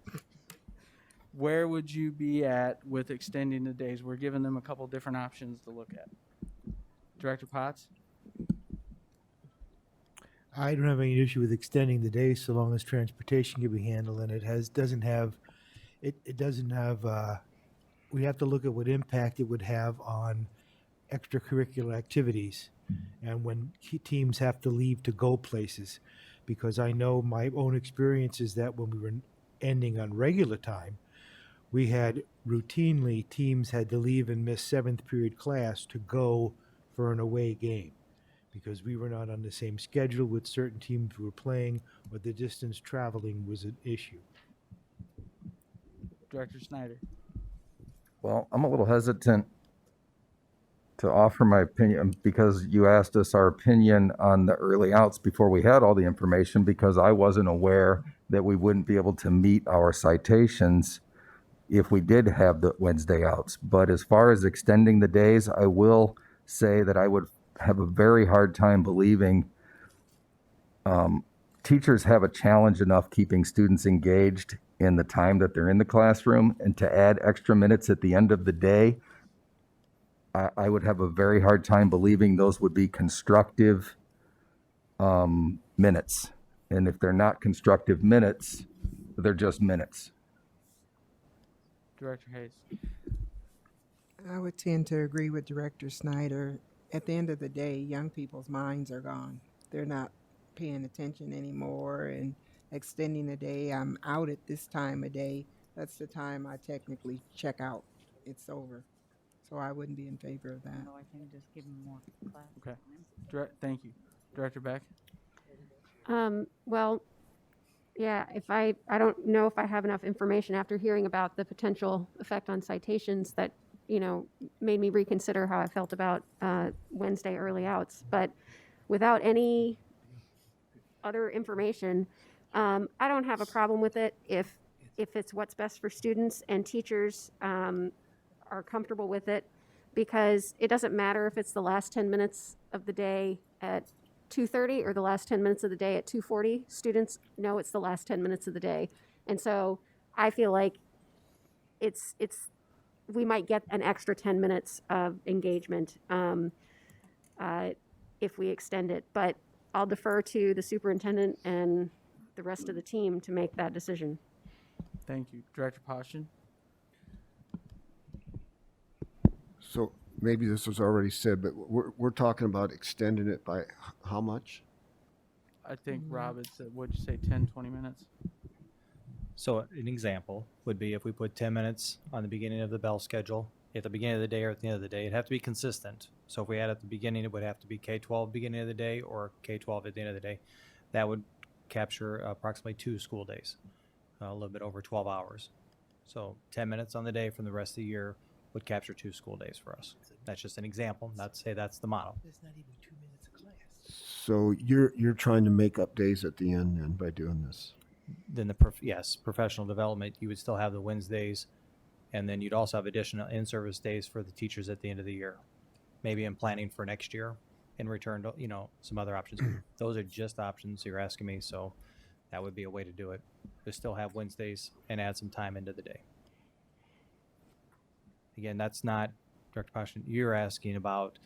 Where would you be at with extending the days? We're giving them a couple different options to look at. Director Potts? I don't have any issue with extending the days so long as transportation can be handled, and we have to look at what impact it would have on extracurricular activities and when teams have to leave to go places. Because I know my own experience is that when we were ending on regular time, we had routinely teams had to leave and miss 7th period class to go for an away game, because we were not on the same schedule with certain teams who were playing, or the distance traveling was an issue. Director Snyder. Well, I'm a little hesitant to offer my opinion because you asked us our opinion on the early outs before we had all the information, because I wasn't aware that we wouldn't be able to meet our citations if we did have the Wednesday outs. But as far as extending the days, I will say that I would have a very hard time believing teachers have a challenge enough keeping students engaged in the time that they're in the classroom, and to add extra minutes at the end of the day, I would have a very hard time believing those would be constructive minutes. And if they're not constructive minutes, they're just minutes. Director Hayes. I would tend to agree with Director Snyder. At the end of the day, young people's minds are gone. They're not paying attention anymore, and extending the day, I'm out at this time of day. That's the time I technically check out. It's over. So I wouldn't be in favor of that. No, I think just give them more class. Okay. Thank you. Director Beck? Well, yeah, I don't know if I have enough information after hearing about the potential effect on citations that, made me reconsider how I felt about Wednesday early outs. But without any other information, I don't have a problem with it if it's what's best for students and teachers are comfortable with it, because it doesn't matter if it's the last 10 minutes of the day at 2:30 or the last 10 minutes of the day at 2:40. Students know it's the last 10 minutes of the day. And so I feel like we might get an extra 10 minutes of engagement if we extend it, but I'll defer to the superintendent and the rest of the team to make that decision. Thank you. Director Poston? So maybe this was already said, but we're talking about extending it by how much? I think Rob had said, what'd you say, 10, 20 minutes? So an example would be if we put 10 minutes on the beginning of the bell schedule, at the beginning of the day or at the end of the day, it'd have to be consistent. So if we had at the beginning, it would have to be K-12 beginning of the day or K-12 at the end of the day. That would capture approximately 2 school days, a little bit over 12 hours. So 10 minutes on the day from the rest of the year would capture 2 school days for us. That's just an example, not to say that's the model. So you're trying to make up days at the end then by doing this? Then yes, professional development, you would still have the Wednesdays, and then you'd also have additional in-service days for the teachers at the end of the year. Maybe in planning for next year in return to, some other options. Those are just options you're asking me, so that would be a way to do it. To still have Wednesdays and add some time into the day. Again, that's not, Director Passion, you're asking about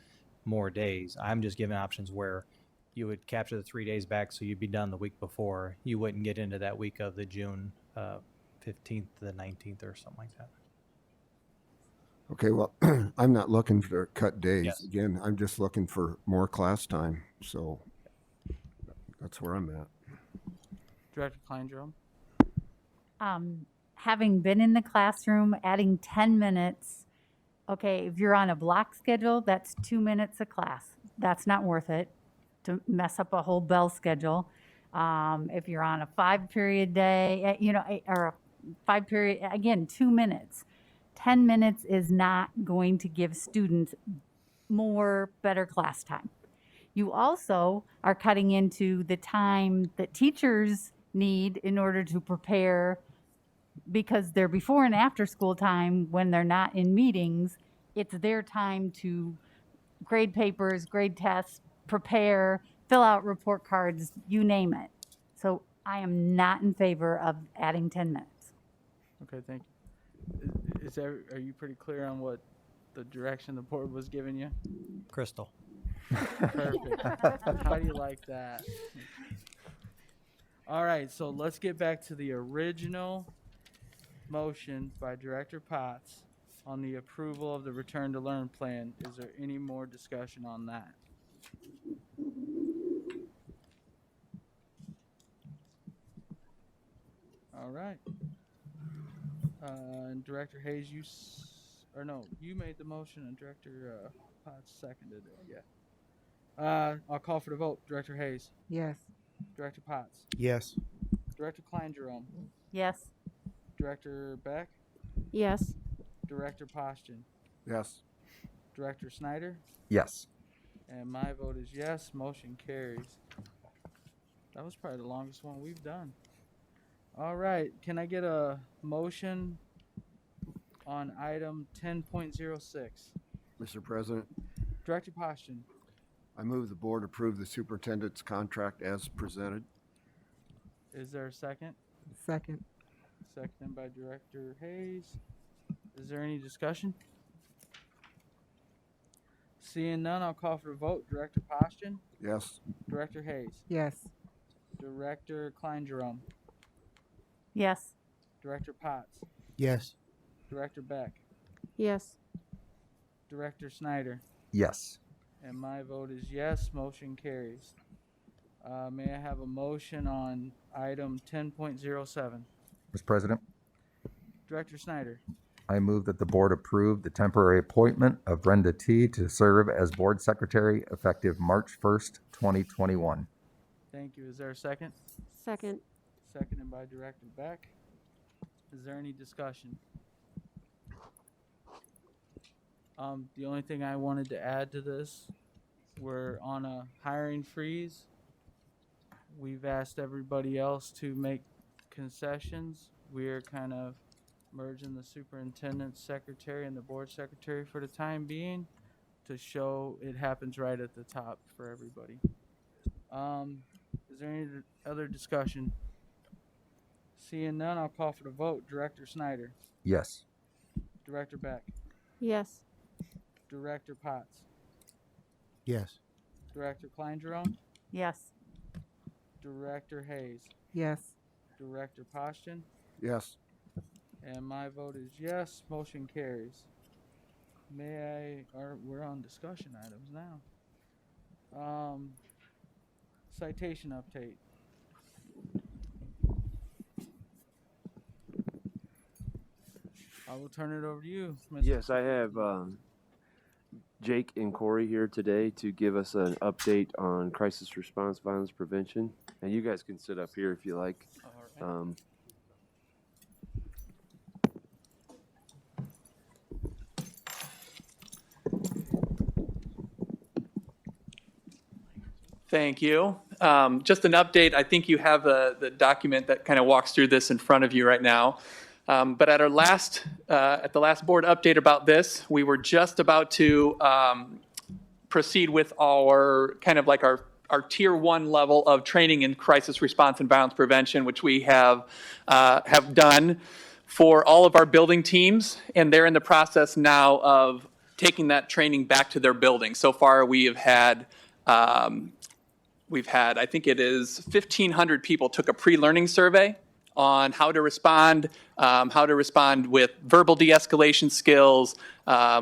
more days. I'm just giving options where you would capture the 3 days back, so you'd be done the week before. You wouldn't get into that week of the June 15th to the 19th or something like that. Okay, well, I'm not looking to cut days. Yes. Again, I'm just looking for more class time. So that's where I'm at. Director Klein-Jerome? Having been in the classroom, adding 10 minutes, okay, if you're on a block schedule, that's 2 minutes a class. That's not worth it to mess up a whole bell schedule. If you're on a 5-period day, or a 5-period, again, 2 minutes. 10 minutes is not going to give students better class time. You also are cutting into the time that teachers need in order to prepare, because they're before and after school time when they're not in meetings. It's their time to grade papers, grade tests, prepare, fill out report cards, you name it. So I am not in favor of adding 10 minutes. Okay, thank you. Are you pretty clear on what the direction the board was giving you? Crystal. Perfect. How do you like that? All right, so let's get back to the original motion by Director Potts on the approval of the Return to Learn plan. Is there any more discussion on that? All right. And Director Hayes, you made the motion, and Director Potts seconded it. Yeah. I'll call for the vote. Director Hayes. Yes. Director Potts. Yes. Director Klein-Jerome. Yes. Director Beck. Yes. Director Poston. Yes. Director Snyder. Yes. And my vote is yes. Motion carries. That was probably the longest one we've done. All right. Can I get a motion on item 10.06? Mr. President, Director Poston. I move the board approve the superintendent's contract as presented. Is there a second? Second. Seconded by Director Hayes. Is there any discussion? Seeing none, I'll call for the vote. Director Poston. Yes. Director Hayes. Yes. Director Klein-Jerome. Yes. Director Potts. Yes. Director Beck. Yes. Director Snyder. Yes. And my vote is yes. Motion carries. May I have a motion on item 10.07? Mr. President, Director Snyder. I move that the board approve the temporary appointment of Brenda T. to serve as board secretary effective March 1st, 2021. Thank you. Is there a second? Second. Seconded by Director Beck. Is there any discussion? The only thing I wanted to add to this, we're on a hiring freeze. We've asked everybody else to make concessions. We're kind of merging the superintendent secretary and the board secretary for the time being to show it happens right at the top for everybody. Is there any other discussion? Seeing none, I'll call for the vote. Director Snyder. Yes. Director Beck. Yes. Director Potts. Yes. Director Klein-Jerome. Yes. Director Hayes. Yes. Director Poston. Yes. And my vote is yes. Motion carries. We're on discussion items now. Citation update. I will turn it over to you, Mr. Yes, I have Jake and Corey here today to give us an update on crisis response violence prevention. And you guys can sit up here if you like. All right. Thank you. Just an update. I think you have the document that kind of walks through this in front of you right now. But at the last board update about this, we were just about to proceed with our kind of like our tier 1 level of training in crisis response and violence prevention, which we have done for all of our building teams, and they're in the process now of taking that training back to their building. So far, we have had. I think it is 1,500 people took a pre-learning survey on how to respond with verbal de-escalation skills,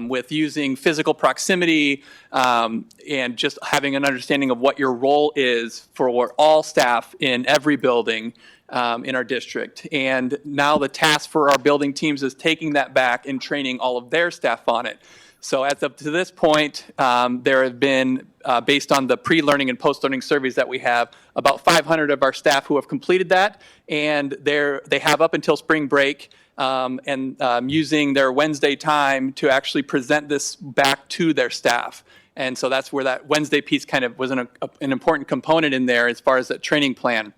with using physical proximity, and just having an understanding of what your role is for all staff in every building in our district. And now the task for our building teams is taking that back and training all of their staff on it. So as up to this point, there have been, based on the pre-learning and post-learning surveys that we have, about 500 of our staff who have completed that, and they have up until spring break, and using their Wednesday time to actually present this back to their staff. And so that's where that Wednesday piece kind of was an important component in there as far as that training plan.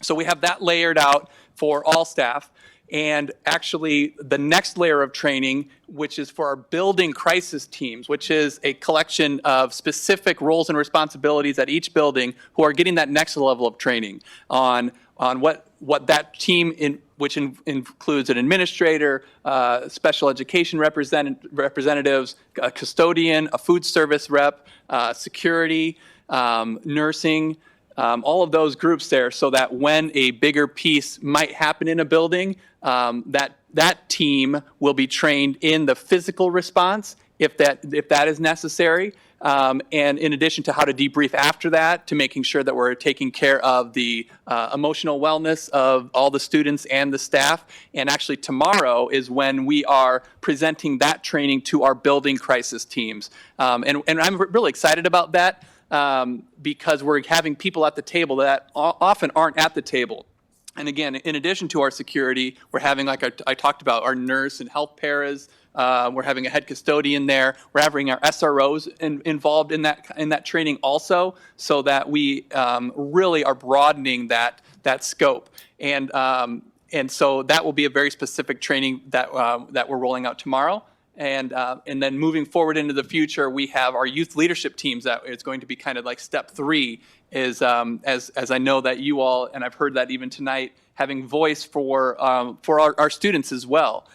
So we have that layered out for all staff. And actually, the next layer of training, which is for our building crisis teams, which is a collection of specific roles and responsibilities at each building, who are getting that next level of training on what that team, which includes an administrator, special education representatives, a custodian, a food service rep, security, nursing. All of those groups there, so that when a bigger piece might happen in a building, that team will be trained in the physical response if that is necessary, and in addition to how to debrief after that, to making sure that we're taking care of the emotional wellness of all the students and the staff. And actually tomorrow is when we are presenting that training to our building crisis teams, and I'm really excited about that. Because we're having people at the table that often aren't at the table. And again, in addition to our security, we're having, like I talked about, our nurse and health paras. We're having a head custodian there. We're having our SROs involved in that training also, so that we really are broadening that scope. And so that will be a very specific training that we're rolling out tomorrow. And then moving forward into the future, we have our youth leadership teams that is going to be kind of like step 3 is, as I know that you all, and I've heard that even tonight, having voice for our students as well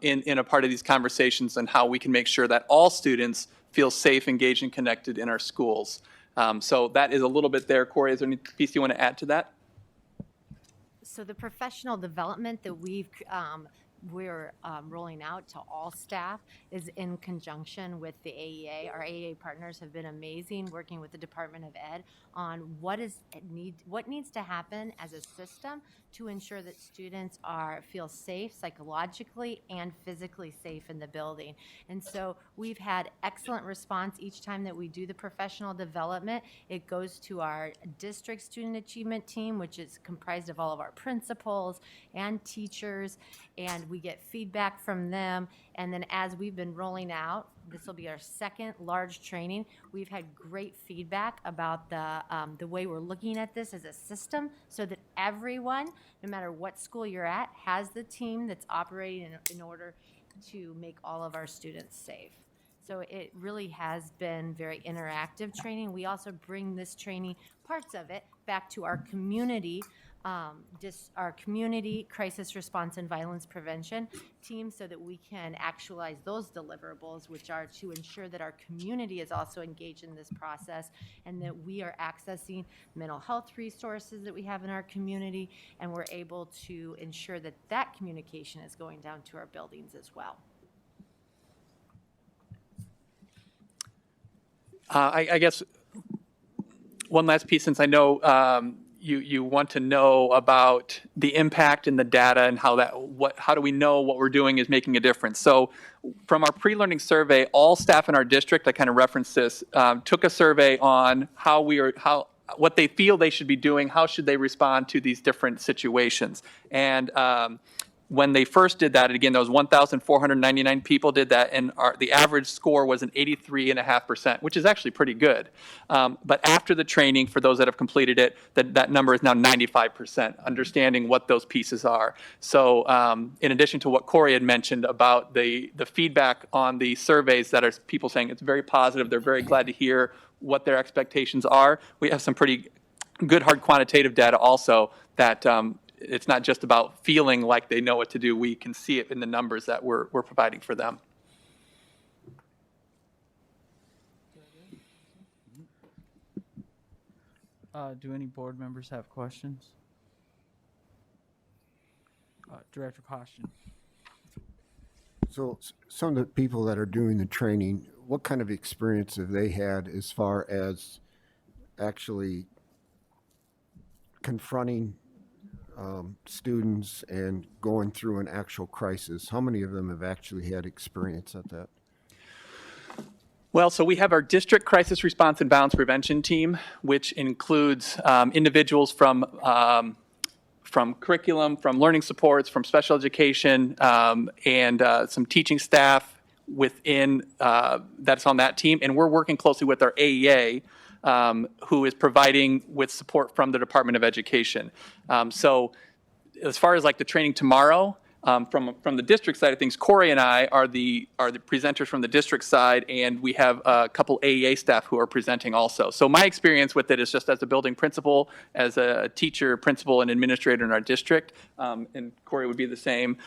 in a part of these conversations, and how we can make sure that all students feel safe, engaged, and connected in our schools. So that is a little bit there. Corey, is there any piece you want to add to that? So the professional development that we're rolling out to all staff is in conjunction with the AEA. Our AEA partners have been amazing working with the Department of Ed on what needs to happen as a system to ensure that students feel safe psychologically and physically safe in the building. And so we've had excellent response each time that we do the professional development. It goes to our district student achievement team, which is comprised of all of our principals and teachers, and we get feedback from them. And then as we've been rolling out, this will be our second large training, we've had great feedback about the way we're looking at this as a system, so that everyone, no matter what school you're at, has the team that's operating in order to make all of our students safe. So it really has been very interactive training. We also bring this training, parts of it, back to our community crisis response and violence prevention team, so that we can actualize those deliverables, which are to ensure that our community is also engaged in this process, and that we are accessing mental health resources that we have in our community, and we're able to ensure that that communication is going down to our buildings as well. I guess one last piece, since I know you want to know about the impact and the data and how how do we know what we're doing is making a difference? So from our pre-learning survey, all staff in our district, I kind of referenced this, took a survey on what they feel they should be doing, how should they respond to these different situations. And when they first did that, and again, those 1,499 people did that, and the average score was an 83.5%, which is actually pretty good. But after the training, for those that have completed it, that number is now 95%, understanding what those pieces are. So in addition to what Corey had mentioned about the feedback on the surveys that are people saying it's very positive, they're very glad to hear what their expectations are, we have some pretty good hard quantitative data also that it's not just about feeling like they know what to do. We can see it in the numbers that we're providing for them. Do any board members have questions? Director Caution. So some of the people that are doing the training, what kind of experience have they had as far as actually confronting students and going through an actual crisis? How many of them have actually had experience at that? Well, so we have our district crisis response and violence prevention team, which includes individuals from curriculum, from learning supports, from special education, and some teaching staff within that's on that team. And we're working closely with our AEA, who is providing with support from the Department of Education. So as far as like the training tomorrow, from the district side of things, Corey and I are the presenters from the district side, and we have a couple AEA staff who are presenting also. So my experience with it is just as a building principal, as a teacher, principal, and administrator in our district, and Corey would be the same.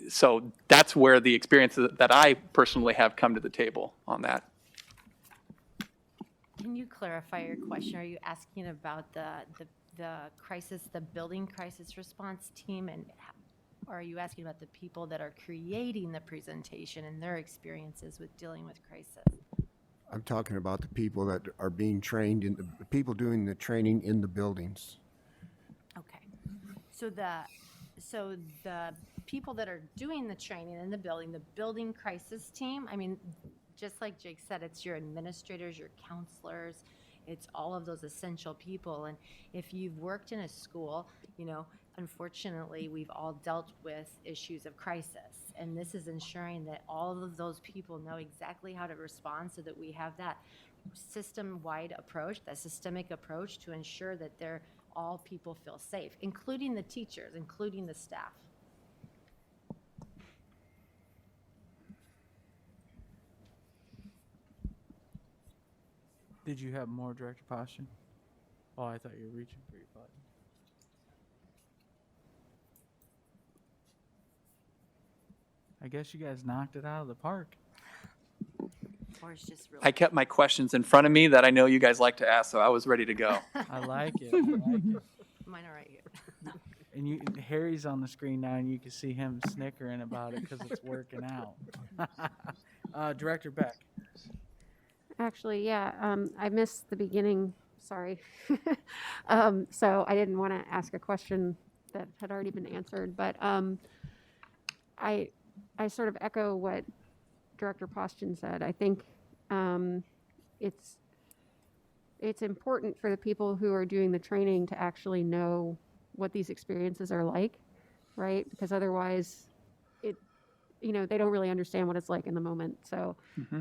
So that's where the experience that I personally have come to the table on that. Can you clarify your question? Are you asking about the crisis, the building crisis response team, or are you asking about the people that are creating the presentation and their experiences with dealing with crisis? I'm talking about the people that are being trained, the people doing the training in the buildings. Okay. So the people that are doing the training in the building crisis team, I mean, just like Jake said, it's your administrators, your counselors, it's all of those essential people. And if you've worked in a school, unfortunately, we've all dealt with issues of crisis. And this is ensuring that all of those people know exactly how to respond so that we have that system-wide approach, that systemic approach to ensure that all people feel safe, including the teachers, including the staff. Did you have more, Director Poston? Oh, I thought you were reaching for your button. I guess you guys knocked it out of the park. Or it's just really I kept my questions in front of me that I know you guys like to ask, so I was ready to go. I like it. I like it. Mine are right here. And Harry's on the screen now, and you can see him snickering about it because it's working out. Director Beck. Actually, yeah, I missed the beginning, sorry. So I didn't want to ask a question that had already been answered, but I sort of echo what Director Poston said. I think it's important for the people who are doing the training to actually know what these experiences are like, right? Because otherwise they don't really understand what it's like in the moment. So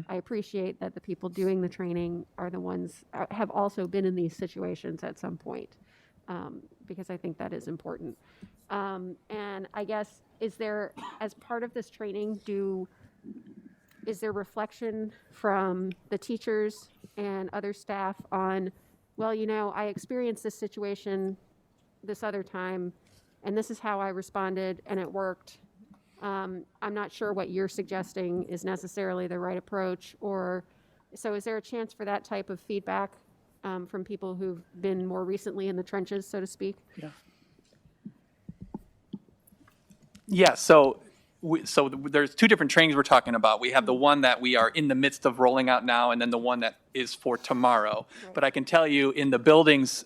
I appreciate that the people doing the training are the ones have also been in these situations at some point, because I think that is important. And I guess, is there, as part of this training, is there reflection from the teachers and other staff on, well, I experienced this situation this other time, and this is how I responded, and it worked. I'm not sure what you're suggesting is necessarily the right approach, so is there a chance for that type of feedback from people who've been more recently in the trenches, so to speak? Yeah, so there's two different trainings we're talking about. We have the one that we are in the midst of rolling out now, and then the one that is for tomorrow. Right. But I can tell you in the buildings,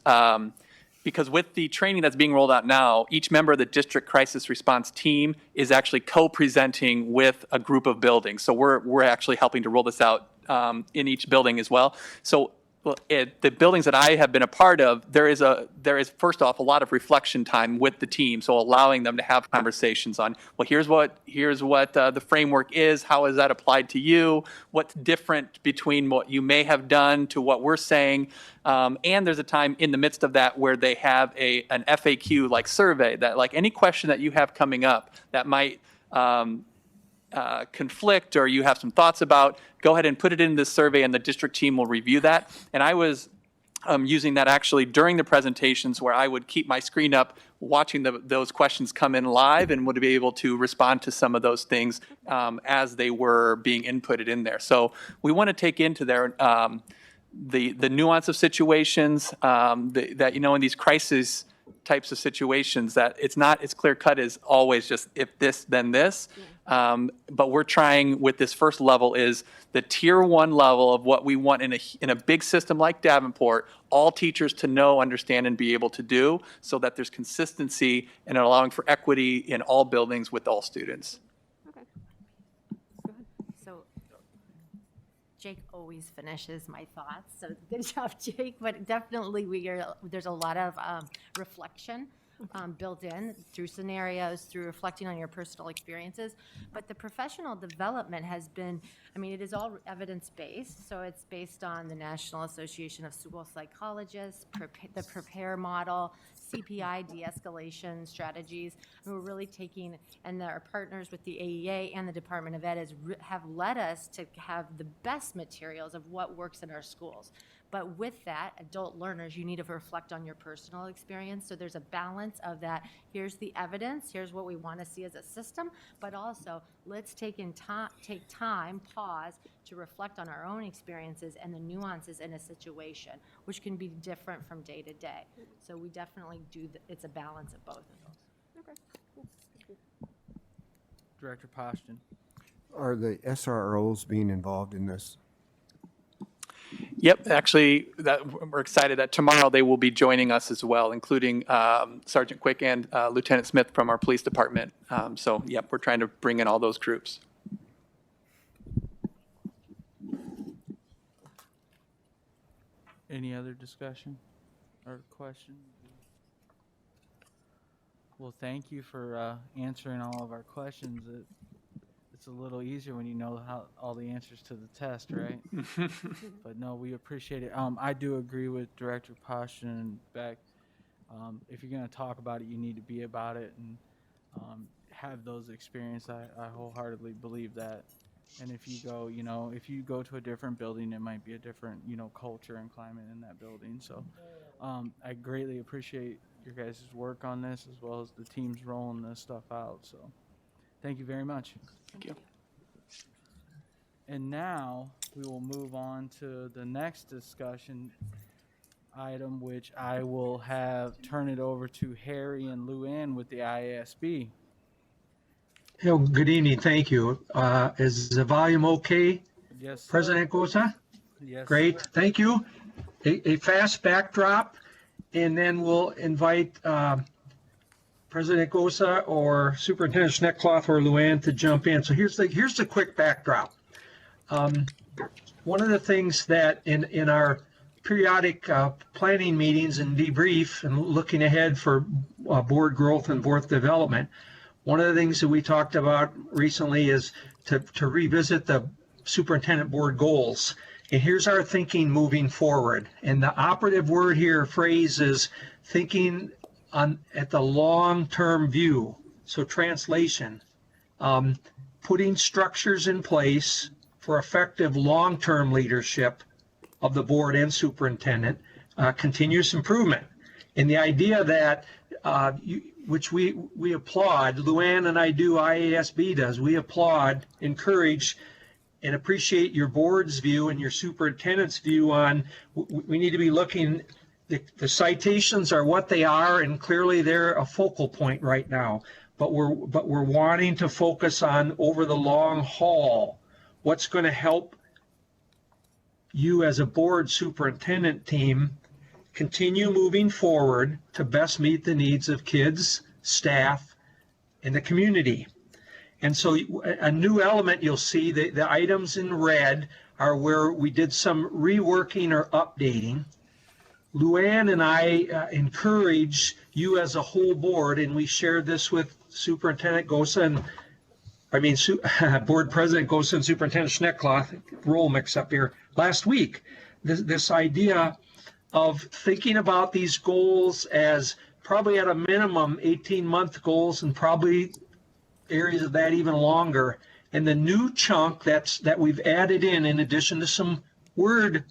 because with the training that's being rolled out now, each member of the district crisis response team is actually co-presenting with a group of buildings. So we're actually helping to roll this out in each building as well. So the buildings that I have been a part of, there is first off a lot of reflection time with the team, so allowing them to have conversations on, well, here's what the framework is, how is that applied to you, what's different between what you may have done to what we're saying, and there's a time in the midst of that where they have an FAQ like survey that like any question that you have coming up that might conflict or you have some thoughts about, go ahead and put it in this survey and the district team will review that. And I was using that actually during the presentations where I would keep my screen up watching those questions come in live and would be able to respond to some of those things as they were being inputted in there. So we want to take into there the nuance of situations that, you know, in these crisis types of situations that it's not as clear cut as always just if this, then this. But we're trying with this first level is the tier 1 level of what we want in a big system like Davenport, all teachers to know, understand, and be able to do so that there's consistency and allowing for equity in all buildings with all students. So Jake always finishes my thoughts, so good job, Jake. But definitely there's a lot of reflection built in through scenarios, through reflecting on your personal experiences. But the professional development has been, I mean, it is all evidence-based. So it's based on the National Association of School Psychologists, the PREPARE model, CPI de-escalation strategies. And we're really taking, and our partners with the AEA and the Department of Ed have led us to have the best materials of what works in our schools. But with that, adult learners, you need to reflect on your personal experience. So there's a balance of that. Here's the evidence. Here's what we want to see as a system. But also, let's take time, pause, to reflect on our own experiences and the nuances in a situation, which can be different from day to day. So we definitely it's a balance of both of those. Okay. Cool. Director Poston. Are the SROs being involved in this? Yep, actually, we're excited that tomorrow they will be joining us as well, including Sergeant Quick and Lieutenant Smith from our police department. So, yep, we're trying to bring in all those groups. Any other discussion or question? Well, thank you for answering all of our questions. It's a little easier when you know all the answers to the test, right? But no, we appreciate it. I do agree with Director Poston and Beck. If you're going to talk about it, you need to be about it and have those experiences. I wholeheartedly believe that. And if you go to a different building, it might be a different, culture and climate in that building. So I greatly appreciate your guys' work on this as well as the teams rolling this stuff out. So thank you very much. Thank you. And now we will move on to the next discussion item, which I will turn it over to Harry and Luann with the IASB. Good evening. Thank you. Is the volume okay? Yes, sir. President Gosa? Yes. Great. Sir. Thank you. A fast backdrop, and then we'll invite President Gosa or Superintendent Schneckcloth or Luann to jump in. So here's the quick backdrop. One of the things that in our periodic planning meetings and debrief and looking ahead for board growth and board development, one of the things that we talked about recently is to revisit the superintendent board goals. And here's our thinking moving forward. And the operative word here, phrase, is thinking at the long-term view. So translation, putting structures in place for effective long-term leadership of the board and superintendent, continuous improvement. And the idea that, which we applaud, Luann and I do, IASB does, we applaud, encourage, and appreciate your board's view and your superintendent's view on, we need to be looking, the citations are what they are, and clearly they're a focal point right now. But we're wanting to focus on over the long haul, what's going to help you as a board superintendent team continue moving forward to best meet the needs of kids, staff, and the community. And so a new element you'll see, the items in red are where we did some reworking or updating. Luann and I encourage you as a whole board, and we shared this with Superintendent Gosa and Board President Gosa and Superintendent Schneckloth, role mix up here, last week. This idea of thinking about these goals as probably at a minimum 18-month goals and probably areas of that even longer. And the new chunk that we've added in addition to some word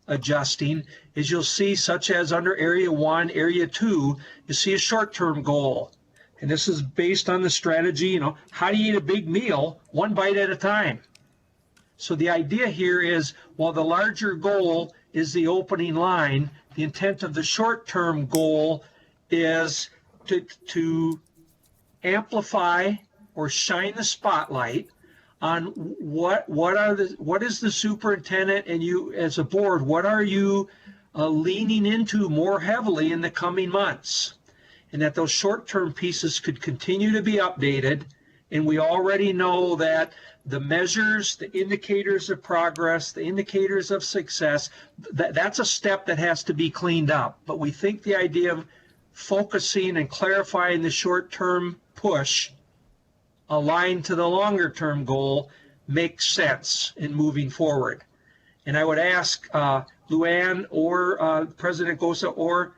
adjusting, is you'll see, such as under Area 1, Area 2, you see a short-term goal. And this is based on the strategy, how do you eat a big meal one bite at a time? So the idea here is, while the larger goal is the opening line, the intent of the short-term goal is to amplify or shine the spotlight on what is the superintendent and you as a board, what are you leaning into more heavily in the coming months? And that those short-term pieces could continue to be updated. And we already know that the measures, the indicators of progress, the indicators of success, that's a step that has to be cleaned up. But we think the idea of focusing and clarifying the short-term push aligned to the longer-term goal makes sense in moving forward. And I would ask Luann or President Gosa or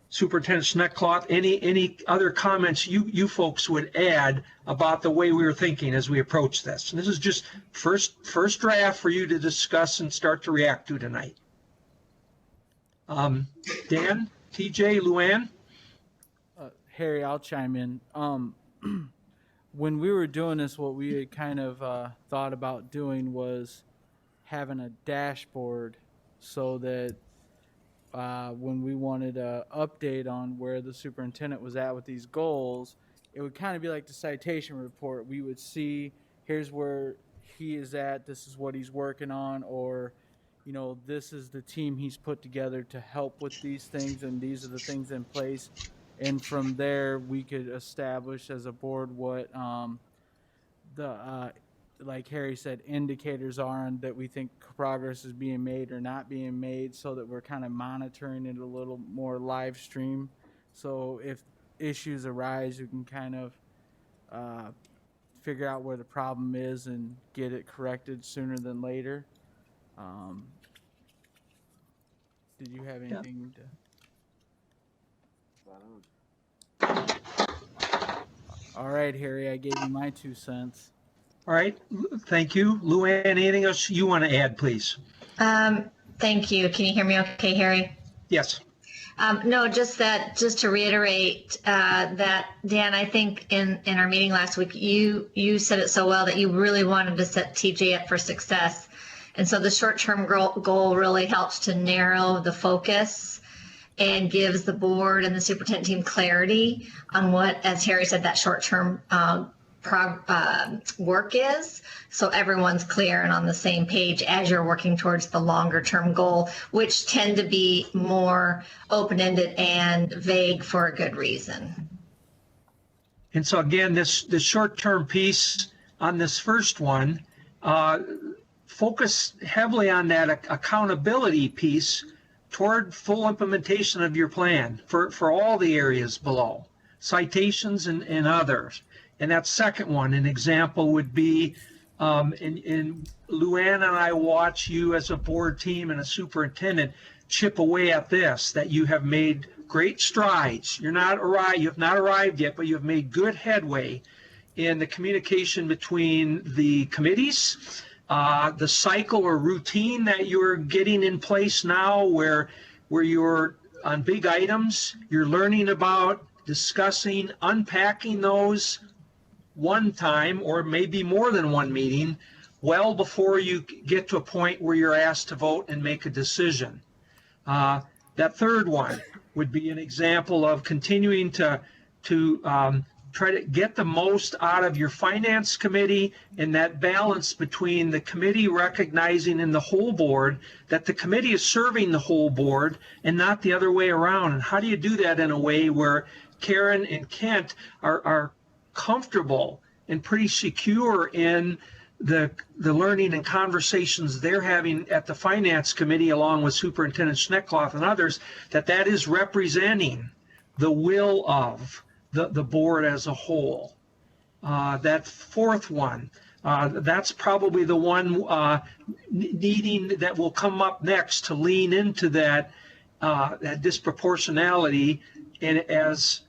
Superintendent Schneckloth, any other comments you folks would add about the way we were thinking as we approach this. And this is just first draft for you to discuss and start to react to tonight. Dan, TJ, Luann? Harry, I'll chime in. When we were doing this, what we had kind of thought about doing was having a dashboard so that when we wanted an update on where the superintendent was at with these goals, it would kind of be like the citation report. We would see, here's where he is at, this is what he's working on, or, this is the team he's put together to help with these things, and these are the things in place. And from there, we could establish as a board what like Harry said, indicators are and that we think progress is being made or not being made, so that we're kind of monitoring it a little more live stream. So if issues arise, you can kind of figure out where the problem is and get it corrected sooner than later. Did you have anything to... All right, Harry, I gave you my 2 cents. All right, thank you. Luann, anything else you want to add, please? Thank you. Can you hear me okay, Harry? Yes. No, just to reiterate that, Dan, I think in our meeting last week, you said it so well that you really wanted to set TJ up for success. And so the short-term goal really helps to narrow the focus and gives the board and the superintendent team clarity on what, as Harry said, that short-term work is, so everyone's clear and on the same page as you're working towards the longer term goal, which tend to be more open-ended and vague for a good reason. And so again, this short-term piece on this first one, focus heavily on that accountability piece toward full implementation of your plan for all the areas below, citations and others. And that second one, an example would be, and Luann and I watch you as a board team and a superintendent chip away at this, that you have made great strides. You have not arrived yet, but you have made good headway in the communication between the committees, the cycle or routine that you're getting in place now, where you're on big items, you're learning about, discussing, unpacking those one time or maybe more than one meeting well before you get to a point where you're asked to vote and make a decision. That third one would be an example of continuing to try to get the most out of your finance committee, and that balance between the committee recognizing in the whole board that the committee is serving the whole board and not the other way around. And how do you do that in a way where Karen and Kent are comfortable and pretty secure in the learning and conversations they're having at the finance committee along with Superintendent Schneckloth and others, that is representing the will of the board as a whole. That fourth one, that's probably the one needing that will come up next to lean into that disproportionality. And as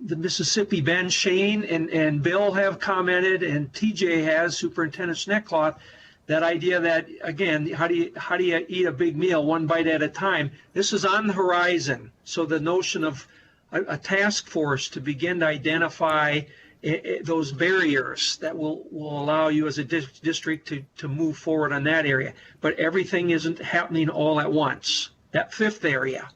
the Mississippi Ben, Shane, and Bill have commented, and TJ has, Superintendent Schneckloth, that idea that, again, how do you eat a big meal one bite at a time? This is on the horizon. So the notion of a task force to begin to identify those barriers that will allow you as a district to move forward on that area. But everything isn't happening all at once. That fifth area,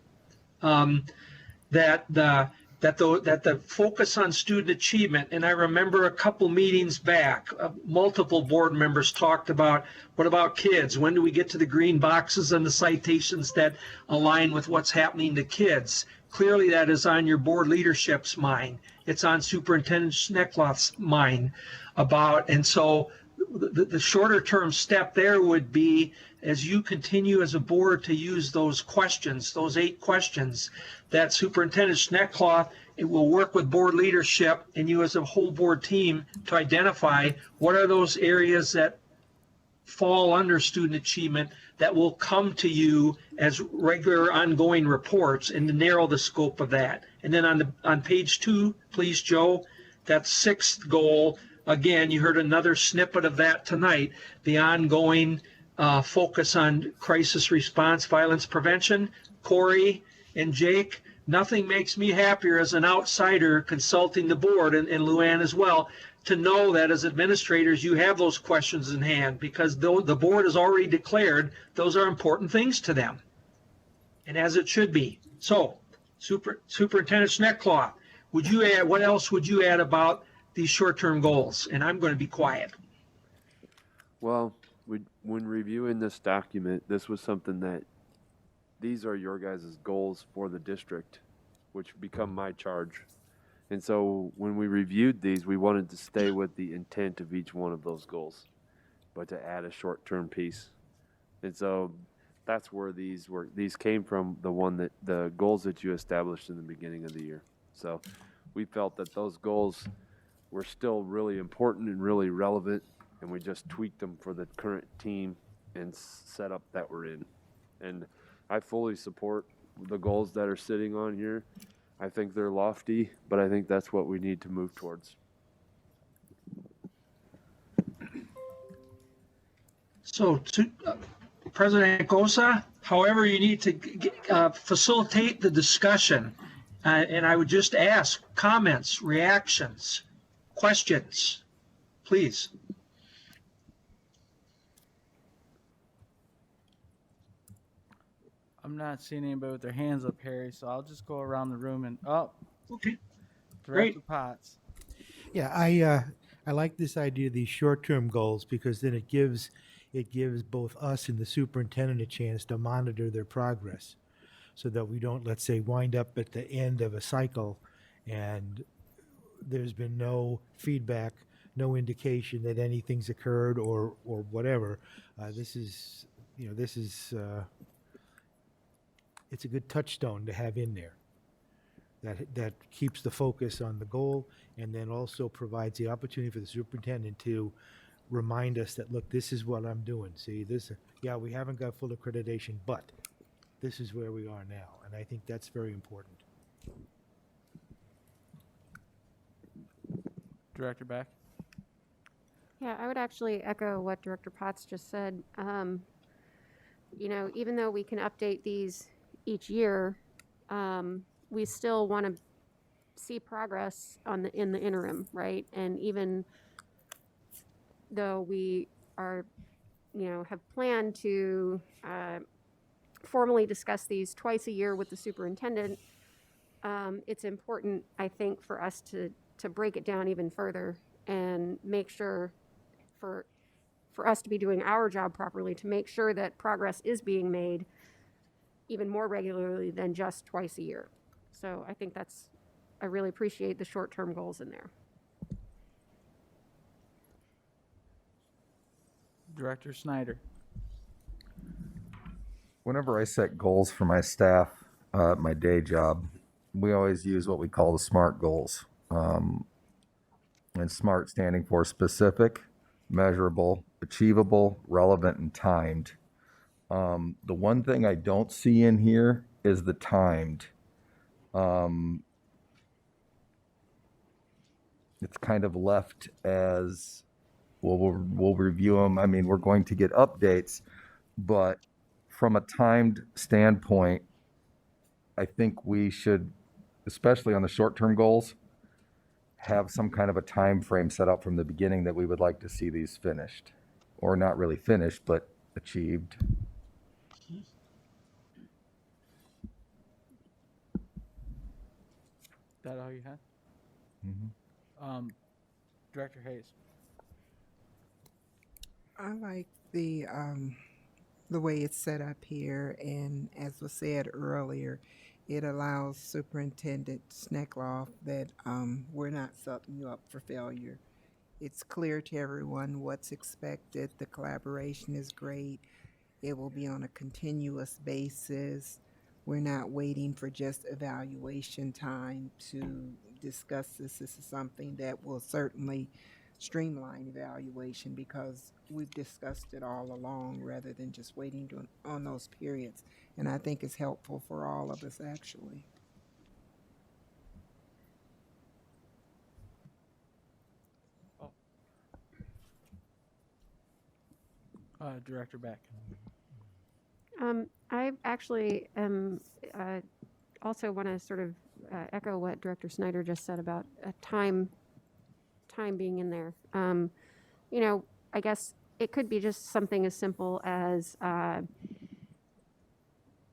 that the focus on student achievement, and I remember a couple meetings back, multiple board members talked about, what about kids? When do we get to the green boxes and the citations that align with what's happening to kids? Clearly that is on your board leadership's mind. It's on Superintendent Schneckloth's mind about, and so the shorter term step there would be, as you continue as a board to use those questions, those 8 questions, that Superintendent Schneckloth, it will work with board leadership and you as a whole board team to identify what are those areas that fall under student achievement that will come to you as regular ongoing reports, and to narrow the scope of that. And then on page 2, please, Joe, that 6th goal, again, you heard another snippet of that tonight, the ongoing focus on crisis response, violence prevention. Corey and Jake, nothing makes me happier as an outsider consulting the board, and Luann as well, to know that as administrators you have those questions in hand, because the board has already declared those are important things to them, and as it should be. So, Superintendent Schneckloth, would you add, what else would you add about these short-term goals? And I'm going to be quiet. Well, when reviewing this document, this was something that these are your guys' goals for the district, which become my charge. And so when we reviewed these, we wanted to stay with the intent of each one of those goals, but to add a short-term piece. And so that's where these came from, the goals that you established in the beginning of the year. So we felt that those goals were still really important and really relevant, and we just tweaked them for the current team and setup that we're in. And I fully support the goals that are sitting on here. I think they're lofty, but I think that's what we need to move towards. So, President Gosa, however you need to facilitate the discussion, and I would just ask comments, reactions, questions, please. I'm not seeing anybody with their hands up, Harry, so I'll just go around the room and, okay, Director Potts. Yeah, I like this idea of these short-term goals, because then it gives both us and the superintendent a chance to monitor their progress, so that we don't, let's say, wind up at the end of a cycle and there's been no feedback, no indication that anything's occurred or whatever. It's a good touchstone to have in there. That keeps the focus on the goal, and then also provides the opportunity for the superintendent to remind us that, look, this is what I'm doing. See, this, yeah, we haven't got full accreditation, but this is where we are now. And I think that's very important. Director Beck? Yeah, I would actually echo what Director Potts just said. Even though we can update these each year, we still want to see progress in the interim, right? And even though we are, have planned to formally discuss these twice a year with the superintendent, it's important, I think, for us to to break it down even further and make sure for us to be doing our job properly, to make sure that progress is being made even more regularly than just twice a year. So I think I really appreciate the short-term goals in there. Director Snyder. Whenever I set goals for my staff, my day job, we always use what we call the SMART goals. And SMART standing for specific, measurable, achievable, relevant, and timed. The one thing I don't see in here is the timed. It's kind of left as, well, we'll review them. I mean, we're going to get updates, but from a timed standpoint, I think we should, especially on the short-term goals, have some kind of a time frame set up from the beginning that we would like to see these finished, or not really finished, but achieved. That all you had? Mm-hmm. Director Hayes. I like the way it's set up here, and as was said earlier, it allows Superintendent Sneckloff that we're not setting you up for failure. It's clear to everyone what's expected. The collaboration is great. It will be on a continuous basis. We're not waiting for just evaluation time to discuss this. This is something that will certainly streamline evaluation because we've discussed it all along rather than just waiting on those periods. And I think it's helpful for all of us, actually. Director Beck. I actually also want to sort of echo what Director Snyder just said about time being in there. You know, I guess it could be just something as simple as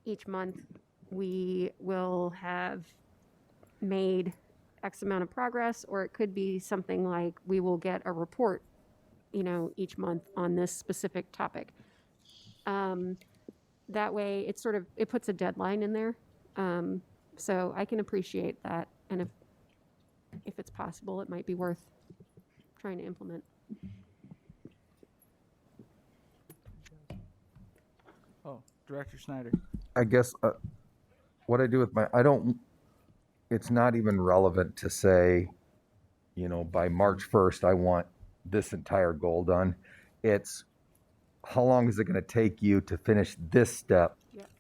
each month we will have made X amount of progress, or it could be something like we will get a report, you know, each month on this specific topic. That way it puts a deadline in there. So I can appreciate that. And if it's possible, it might be worth trying to implement. Oh, Director Snyder. I guess what I do with it's not even relevant to say, you know, by March 1st, I want this entire goal done. It's how long is it going to take you to finish this step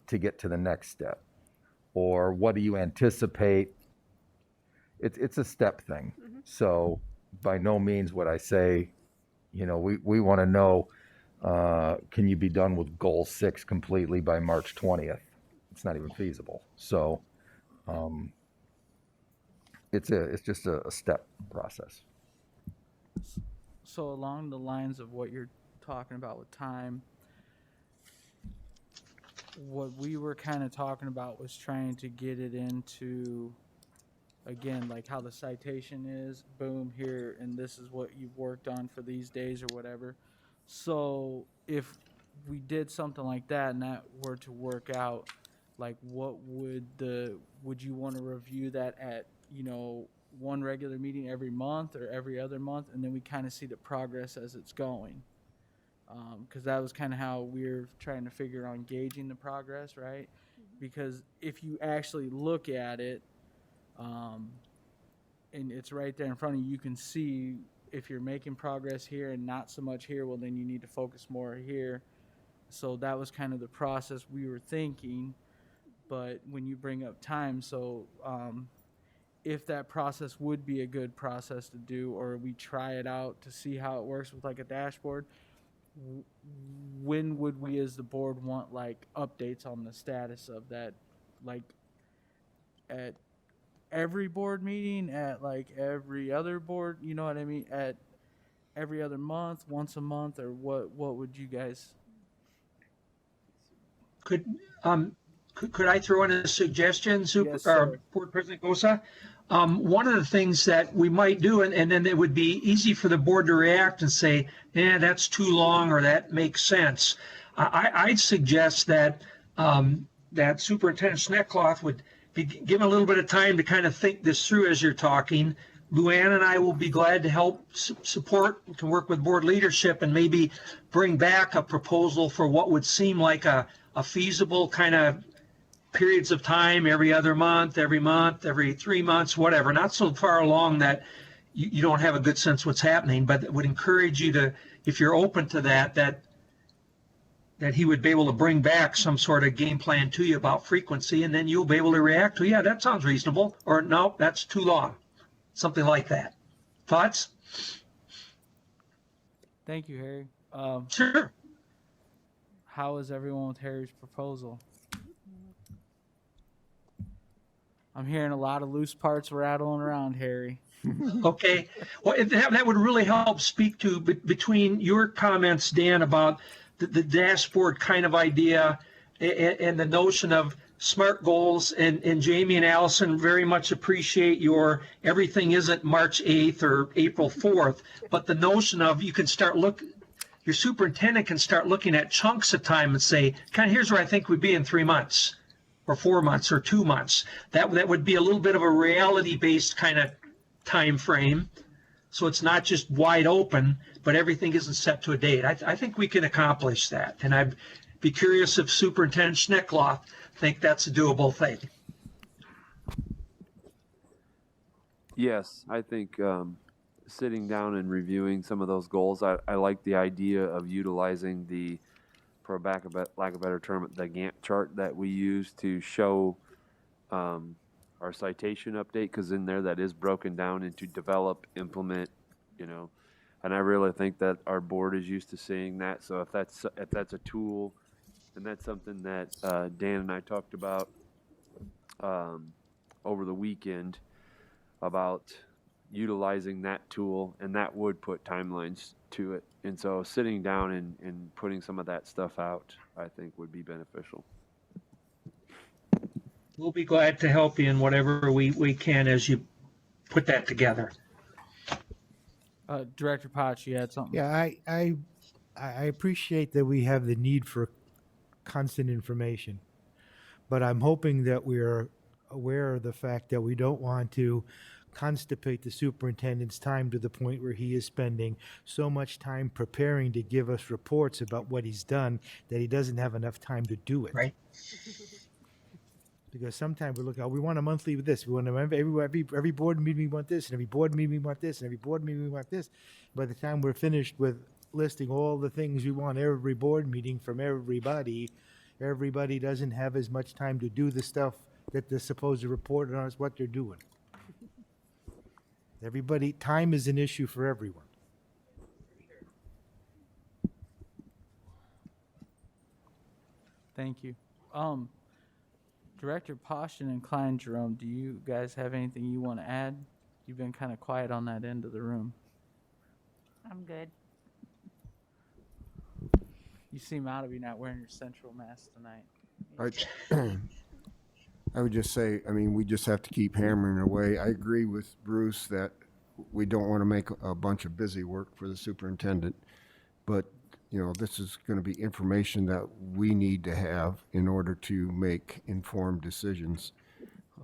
to get to the next step? Or what do you anticipate? It's a step thing. Mm-hmm. So by no means would I say, you know, we want to know, can you be done with goal 6 completely by March 20th? It's not even feasible. So it's just a step process. So along the lines of what you're talking about with time, what we were kind of talking about was trying to get it into, again, like how the citation is, boom, here, and this is what you've worked on for these days or whatever. So if we did something like that and that were to work out, like what would you want to review that at, you know, one regular meeting every month or every other month, and then we kind of see the progress as it's going? Because that was kind of how we're trying to figure on gauging the progress, right? Because if you actually look at it, and it's right there in front of you, you can see if you're making progress here and not so much here, well, then you need to focus more here. So that was kind of the process we were thinking. But when you bring up time, so if that process would be a good process to do, or we try it out to see how it works with like a dashboard, when would we as the board want like updates on the status of that, like at every board meeting, at like every other board, you know what I mean, at every other month, once a month, or what would you guys? Could I throw in a suggestion, Yes, sir. Board President Gosa? one of the things that we might do, and then it would be easy for the board to react and say, that's too long, or that makes sense. I'd suggest that that Superintendent Sneckcloth would be given a little bit of time to kind of think this through as you're talking. Luann and I will be glad to help support, to work with board leadership and maybe bring back a proposal for what would seem like a feasible kind of periods of time, every other month, every 3 months, whatever. Not so far along that you don't have a good sense what's happening, but it would encourage you to, if you're open to that he would be able to bring back some sort of game plan to you about frequency, and then you'll be able to react to, yeah, that sounds reasonable, or no, that's too long. Something like that. Thoughts? Thank you, Harry. Sure. How is everyone with Harry's proposal? I'm hearing a lot of loose parts rattling around, Harry. Okay. Well, that would really help speak to between your comments, Dan, about the dashboard kind of idea and the notion of SMART goals, and Jamie and Allison very much appreciate your everything isn't March 8th or April 4th, but the notion of you can start your superintendent can start looking at chunks of time and say, kind of, here's where I think we'd be in 3 months or 4 months or 2 months. That would be a little bit of a reality-based kind of time frame. So it's not just wide open, but everything isn't set to a date. I think we can accomplish that. And I'd be curious if Superintendent Schneckloth think that's a doable thing. Yes, I think sitting down and reviewing some of those goals, I like the idea of utilizing the, for lack of a better term, the Gantt chart that we use to show our citation update, because in there that is broken down into develop, implement, and I really think that our board is used to seeing that. So if that's a tool, and that's something that Dan and I talked about over the weekend about utilizing that tool, and that would put timelines to it. And so sitting down and putting some of that stuff out, I think would be beneficial. We'll be glad to help you in whatever we can as you put that together. Director Potts, you had something? Yeah, I appreciate that we have the need for constant information, but I'm hoping that we're aware of the fact that we don't want to constipate the superintendent's time to the point where he is spending so much time preparing to give us reports about what he's done that he doesn't have enough time to do it. Right. Because sometimes we look at, we want a monthly with this. We want every board meeting we want this, and every board meeting we want this, and every board meeting we want this. By the time we're finished with listing all the things we want every board meeting from everybody doesn't have as much time to do the stuff that they're supposed to report on us what they're doing. Time is an issue for everyone. Thank you. Director Poston and Klein Jerome, do you guys have anything you want to add? You've been kind of quiet on that end of the room. I'm good. You seem out of you not wearing your central mask tonight. I would just say, we just have to keep hammering away. I agree with Bruce that we don't want to make a bunch of busy work for the superintendent, but this is going to be information that we need to have in order to make informed decisions.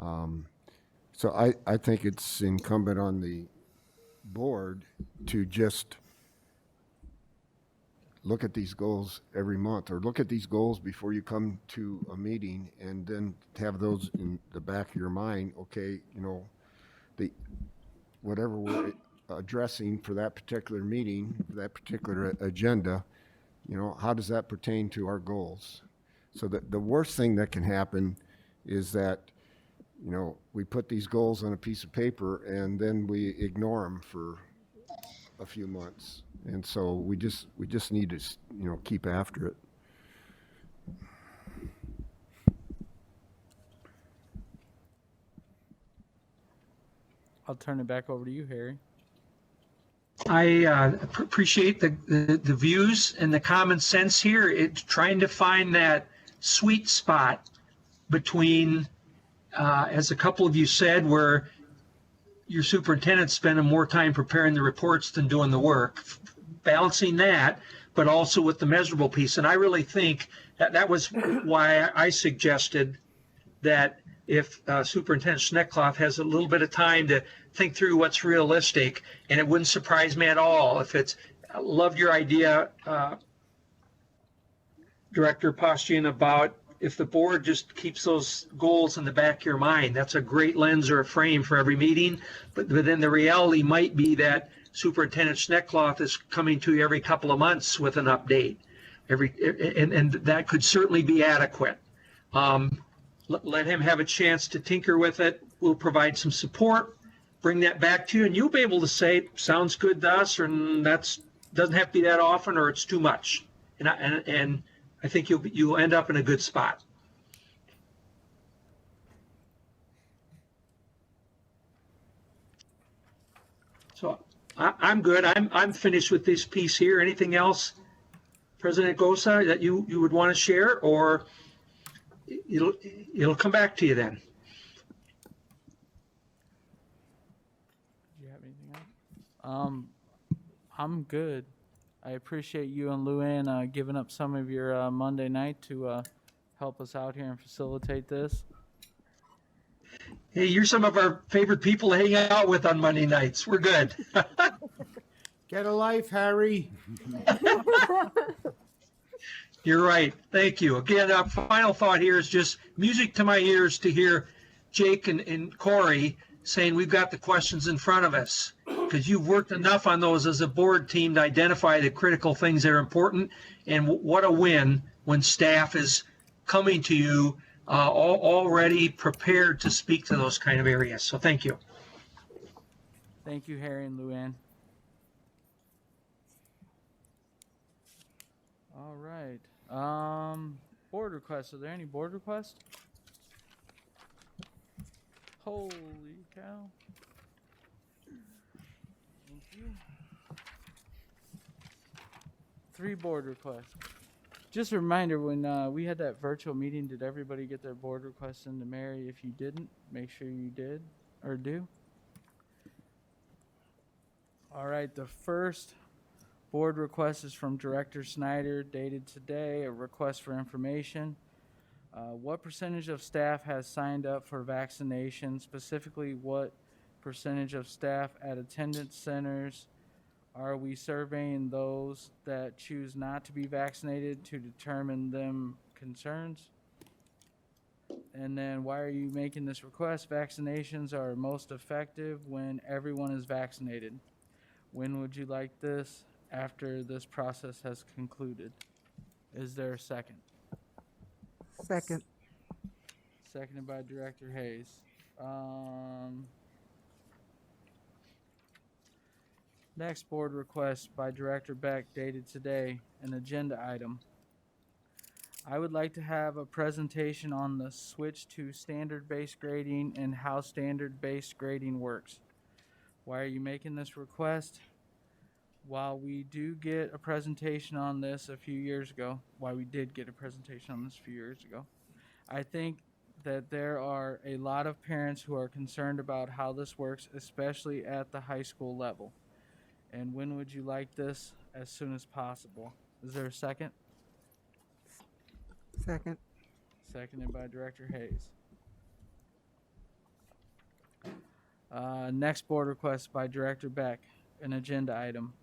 So I think it's incumbent on the board to just look at these goals every month, or look at these goals before you come to a meeting, and then have those in the back of your mind. Okay, whatever we're addressing for that particular meeting, that particular agenda, how does that pertain to our goals? So the worst thing that can happen is that, we put these goals on a piece of paper and then we ignore them for a few months. And so we just need to, keep after it. I'll turn it back over to you, Harry. I appreciate the views and the common sense here. It's trying to find that sweet spot between, as a couple of you said, where your superintendent spending more time preparing the reports than doing the work, balancing that, but also with the measurable piece. And I really think that was why I suggested that if Superintendent Schneckloff has a little bit of time to think through what's realistic, and it wouldn't surprise me at all if it's, I loved your idea, Director Postian, about if the board just keeps those goals in the back of your mind. That's a great lens or a frame for every meeting. But then the reality might be that Superintendent Schneckloff is coming to you every couple of months with an update. And that could certainly be adequate. Let him have a chance to tinker with it. We'll provide some support, bring that back to you, and you'll be able to say, sounds good to us, or that's doesn't have to be that often, or it's too much. And I think you'll end up in a good spot. So I'm good. I'm finished with this piece here. Anything else, President Gosa, that you would want to share, or it'll come back to you then? Do you have anything else? I'm good. I appreciate you and Luann giving up some of your Monday night to help us out here and facilitate this. Hey, you're some of our favorite people to hang out with on Monday nights. We're good. Get a life, Harry. You're right. Thank you. Again, our final thought here is just music to my ears to hear Jake and Corey saying we've got the questions in front of us, because you've worked enough on those as a board team to identify the critical things that are important. And what a win when staff is coming to you already prepared to speak to those kind of areas. So thank you. Thank you, Harry and Luann. All right. Board requests. Are there any board requests? Holy cow. Thank you. 3 board requests. Just a reminder, when we had that virtual meeting, did everybody get their board requests into Mary? If you didn't, make sure you did or do. All right, the first board request is from Director Snyder, dated today, a request for information. What percentage of staff has signed up for vaccination? Specifically, what percentage of staff at attendance centers are we surveying those that choose not to be vaccinated to determine them concerns? And then, why are you making this request? Vaccinations are most effective when everyone is vaccinated. When would you like this? After this process has concluded. Is there a second? Second. Seconded by Director Hayes. Next board request by Director Beck, dated today, an agenda item. I would like to have a presentation on the switch to standard-based grading and how standard-based grading works. Why are you making this request? While we do get a presentation on this a few years ago, I think that there are a lot of parents who are concerned about how this works, especially at the high school level. And when would you like this? As soon as possible. Is there a second? Second. Seconded by Director Hayes. Next board request by Director Beck, an agenda item.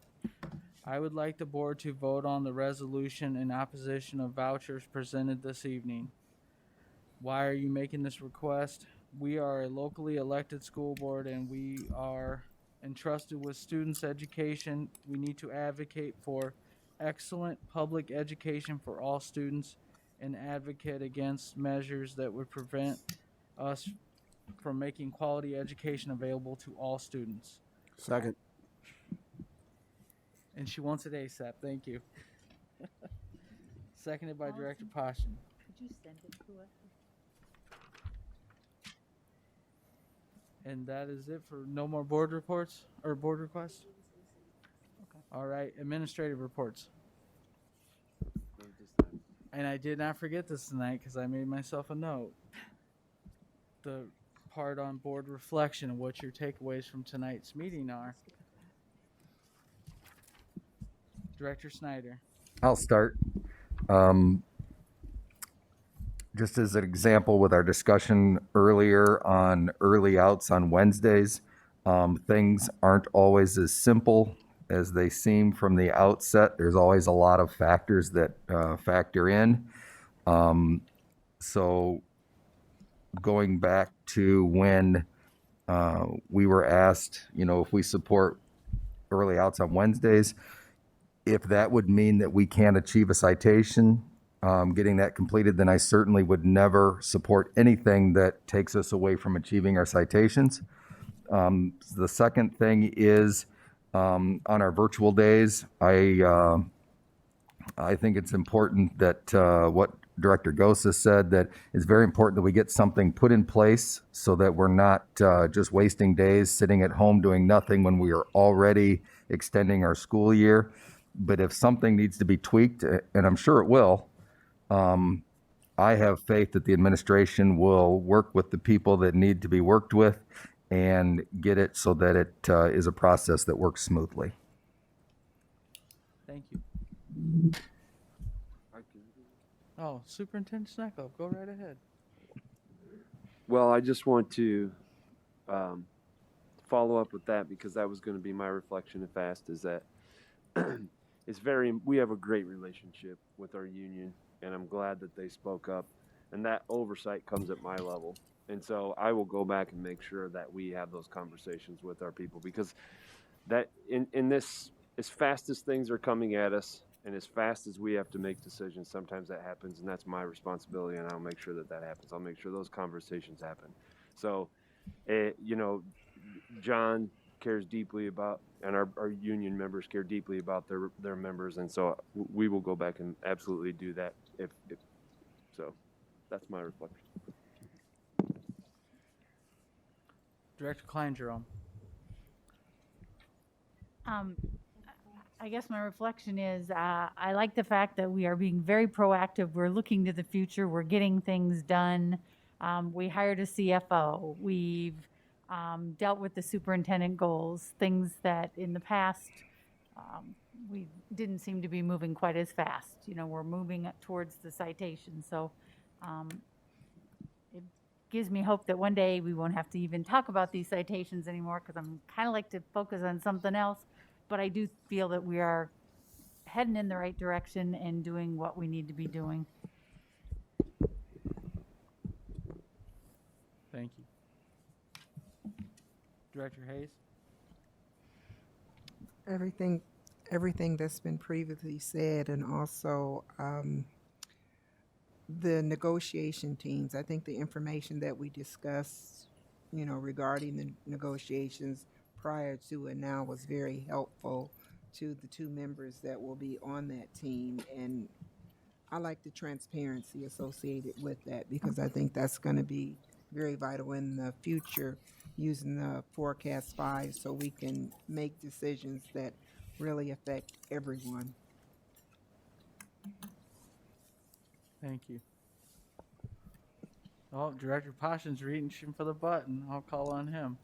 I would like the board to vote on the resolution in opposition of vouchers presented this evening. Why are you making this request? We are a locally elected school board and we are entrusted with students' education. We need to advocate for excellent public education for all students and advocate against measures that would prevent us from making quality education available to all students. Second. And she wants it ASAP. Thank you. Seconded by Director Poston. Could you send it to us? And that is it for no more board reports or board requests? Okay. All right, administrative reports. And I did not forget this tonight because I made myself a note. The part on board reflection and what your takeaways from tonight's meeting are. Director Snyder. I'll start. Just as an example, with our discussion earlier on early outs on Wednesdays, things aren't always as simple as they seem from the outset. There's always a lot of factors that factor in. So going back to when we were asked, if we support early outs on Wednesdays, if that would mean that we can't achieve a citation, getting that completed, then I certainly would never support anything that takes us away from achieving our citations. The second thing is on our virtual days, I think it's important that what Director Gosa said, that it's very important that we get something put in place so that we're not just wasting days sitting at home doing nothing when we are already extending our school year. But if something needs to be tweaked, and I'm sure it will, I have faith that the administration will work with the people that need to be worked with and get it so that it is a process that works smoothly. Thank you. Oh, Superintendent Snecko, go right ahead. Well, I just want to follow up with that, because that was going to be my reflection at FAST, is that we have a great relationship with our union, and I'm glad that they spoke up, and that oversight comes at my level. And so I will go back and make sure that we have those conversations with our people, because that in this, as fast as things are coming at us and as fast as we have to make decisions, sometimes that happens, and that's my responsibility, and I'll make sure that happens. I'll make sure those conversations happen. So, John cares deeply about, and our union members care deeply about their members, and so we will go back and absolutely do that if so. That's my reflection. Director Klein Jerome. I guess my reflection is I like the fact that we are being very proactive. We're looking to the future. We're getting things done. We hired a CFO. We've dealt with the superintendent goals, things that in the past we didn't seem to be moving quite as fast. We're moving towards the citation. So it gives me hope that one day we won't have to even talk about these citations anymore, because I'm kind of like to focus on something else. But I do feel that we are heading in the right direction and doing what we need to be doing. Thank you. Director Hayes. Everything that's been previously said, and also the negotiation teams. I think the information that we discussed, regarding the negotiations prior to and now was very helpful to the two members that will be on that team. And I like the transparency associated with that, because I think that's going to be very vital in the future, using the forecast 5 so we can make decisions that really affect everyone. Thank you. Oh, Director Poshin's reaching for the button. I'll call on him.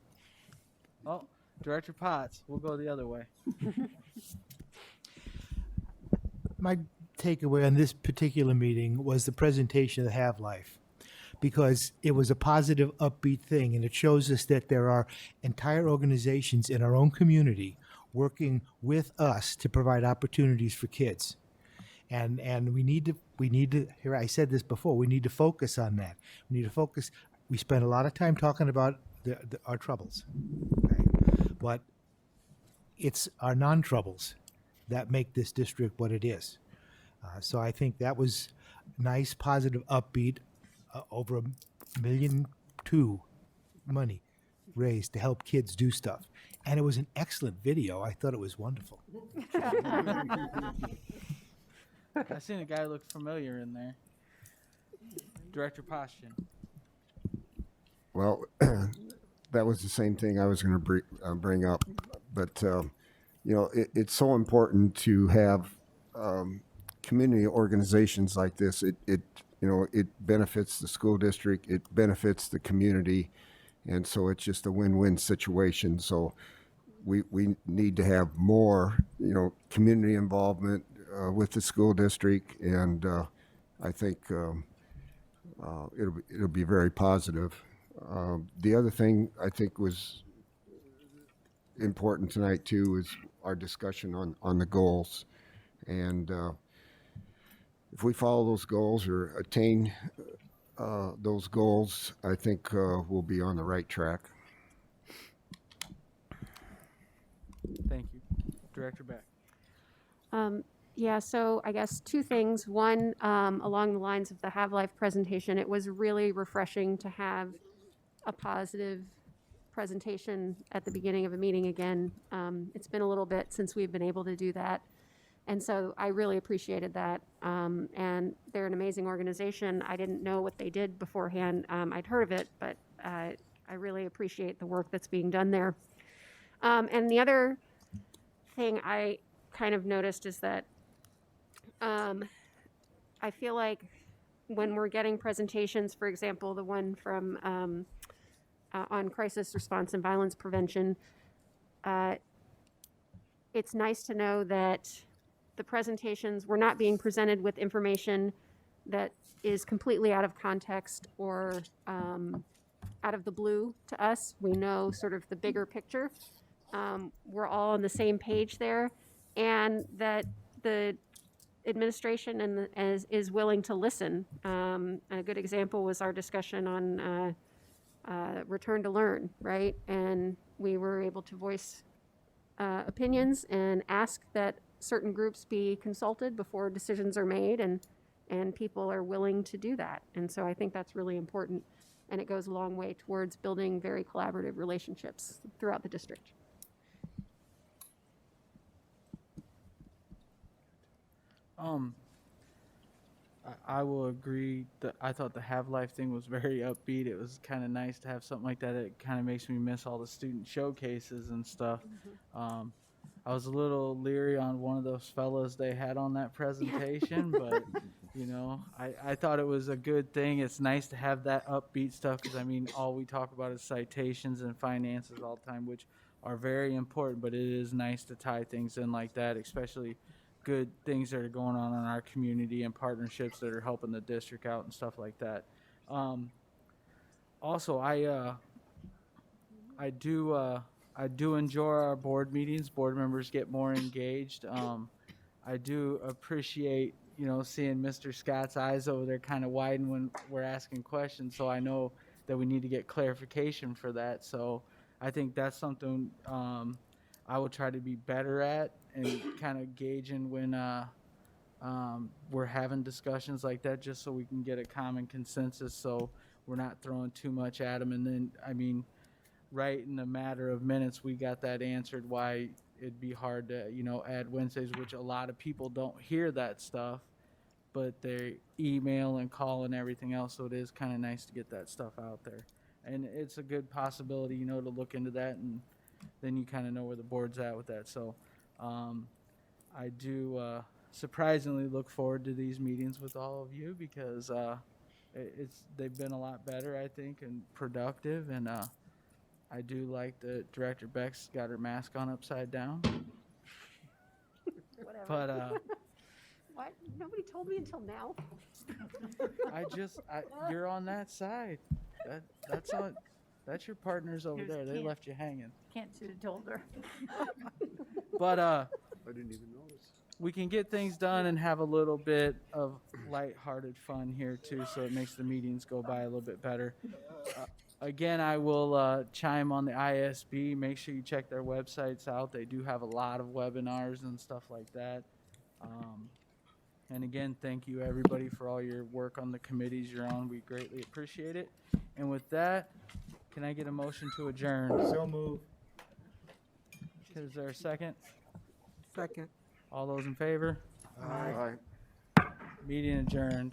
Oh, Director Potts, we'll go the other way. My takeaway on this particular meeting was the presentation of the Have-Life, because it was a positive, upbeat thing, and it shows us that there are entire organizations in our own community working with us to provide opportunities for kids. And we need to, here, I said this before, we need to focus on that. We need to focus. We spend a lot of time talking about our troubles, okay? But it's our non-troubles that make this district what it is. So I think that was nice, positive, upbeat, over $1.2 million money raised to help kids do stuff. And it was an excellent video. I thought it was wonderful. I seen a guy look familiar in there. Director Poshin. Well, that was the same thing I was going to bring up, but it's so important to have community organizations like this. It benefits the school district, it benefits the community, And so it's just a win-win situation. So we need to have more, community involvement with the school district, and I think it'll be very positive. The other thing I think was important tonight too is our discussion on the goals, and if we follow those goals or attain those goals, I think we'll be on the right track. Thank you. Director Beck. Yeah, so I guess two things. One, along the lines of the Have Life presentation, it was really refreshing to have a positive presentation at the beginning of a meeting again. It's been a little bit since we've been able to do that. And so I really appreciated that. And they're an amazing organization. I didn't know what they did beforehand. I'd heard of it, but I really appreciate the work that's being done there. And the other thing I kind of noticed is that I feel like when we're getting presentations, for example, the one from on crisis response and violence prevention, it's nice to know that the presentations were not being presented with information that is completely out of context or out of the blue to us. We know sort of the bigger picture. We're all on the same page there, and that the administration is willing to listen. A good example was our discussion on return to learn, right? And we were able to voice opinions and ask that certain groups be consulted before decisions are made, and people are willing to do that. And so I think that's really important, and it goes a long way towards building very collaborative relationships throughout the district. I will agree that I thought the Have Life thing was very upbeat. It was kind of nice to have something like that. It kind of makes me miss all the student showcases and stuff. I was a little leery on one of those fellows they had on that presentation, but I thought it was a good thing. It's nice to have that upbeat stuff because all we talk about is citations and finances all the time, which are very important, but it is nice to tie things in like that, especially good things that are going on in our community and partnerships that are helping the district out and stuff like that. Also, I do enjoy our board meetings. Board members get more engaged. I do appreciate seeing Mr. Scott's eyes over there kind of widen when we're asking questions. So I know that we need to get clarification for that. So I think that's something I will try to be better at, and kind of gauging when we're having discussions like that, just so we can get a common consensus, so we're not throwing too much at them. And then, right in a matter of minutes, we got that answered why it'd be hard to, add Wednesdays, which a lot of people don't hear that stuff, but they email and call and everything else. So it is kind of nice to get that stuff out there. And it's a good possibility, to look into that, and then you kind of know where the board's at with that. So I do surprisingly look forward to these meetings with all of you, because they've been a lot better, I think, and productive. And I do like that Director Beck's got her mask on upside down. Whatever. But what? Nobody told me until now. You're on that side. That's on. That's your partners over there. They left you hanging. Can't should have told her. But I didn't even notice. we can get things done and have a little bit of lighthearted fun here too, so it makes the meetings go by a little bit better. Again, I will chime on the ISB. Make sure you check their websites out. They do have a lot of webinars and stuff like that. And again, thank you everybody for all your work on the committees you're on. We greatly appreciate it. And with that, can I get a motion to adjourn? So move. Is there a second? Second. All those in favor? Aye. Meeting adjourned.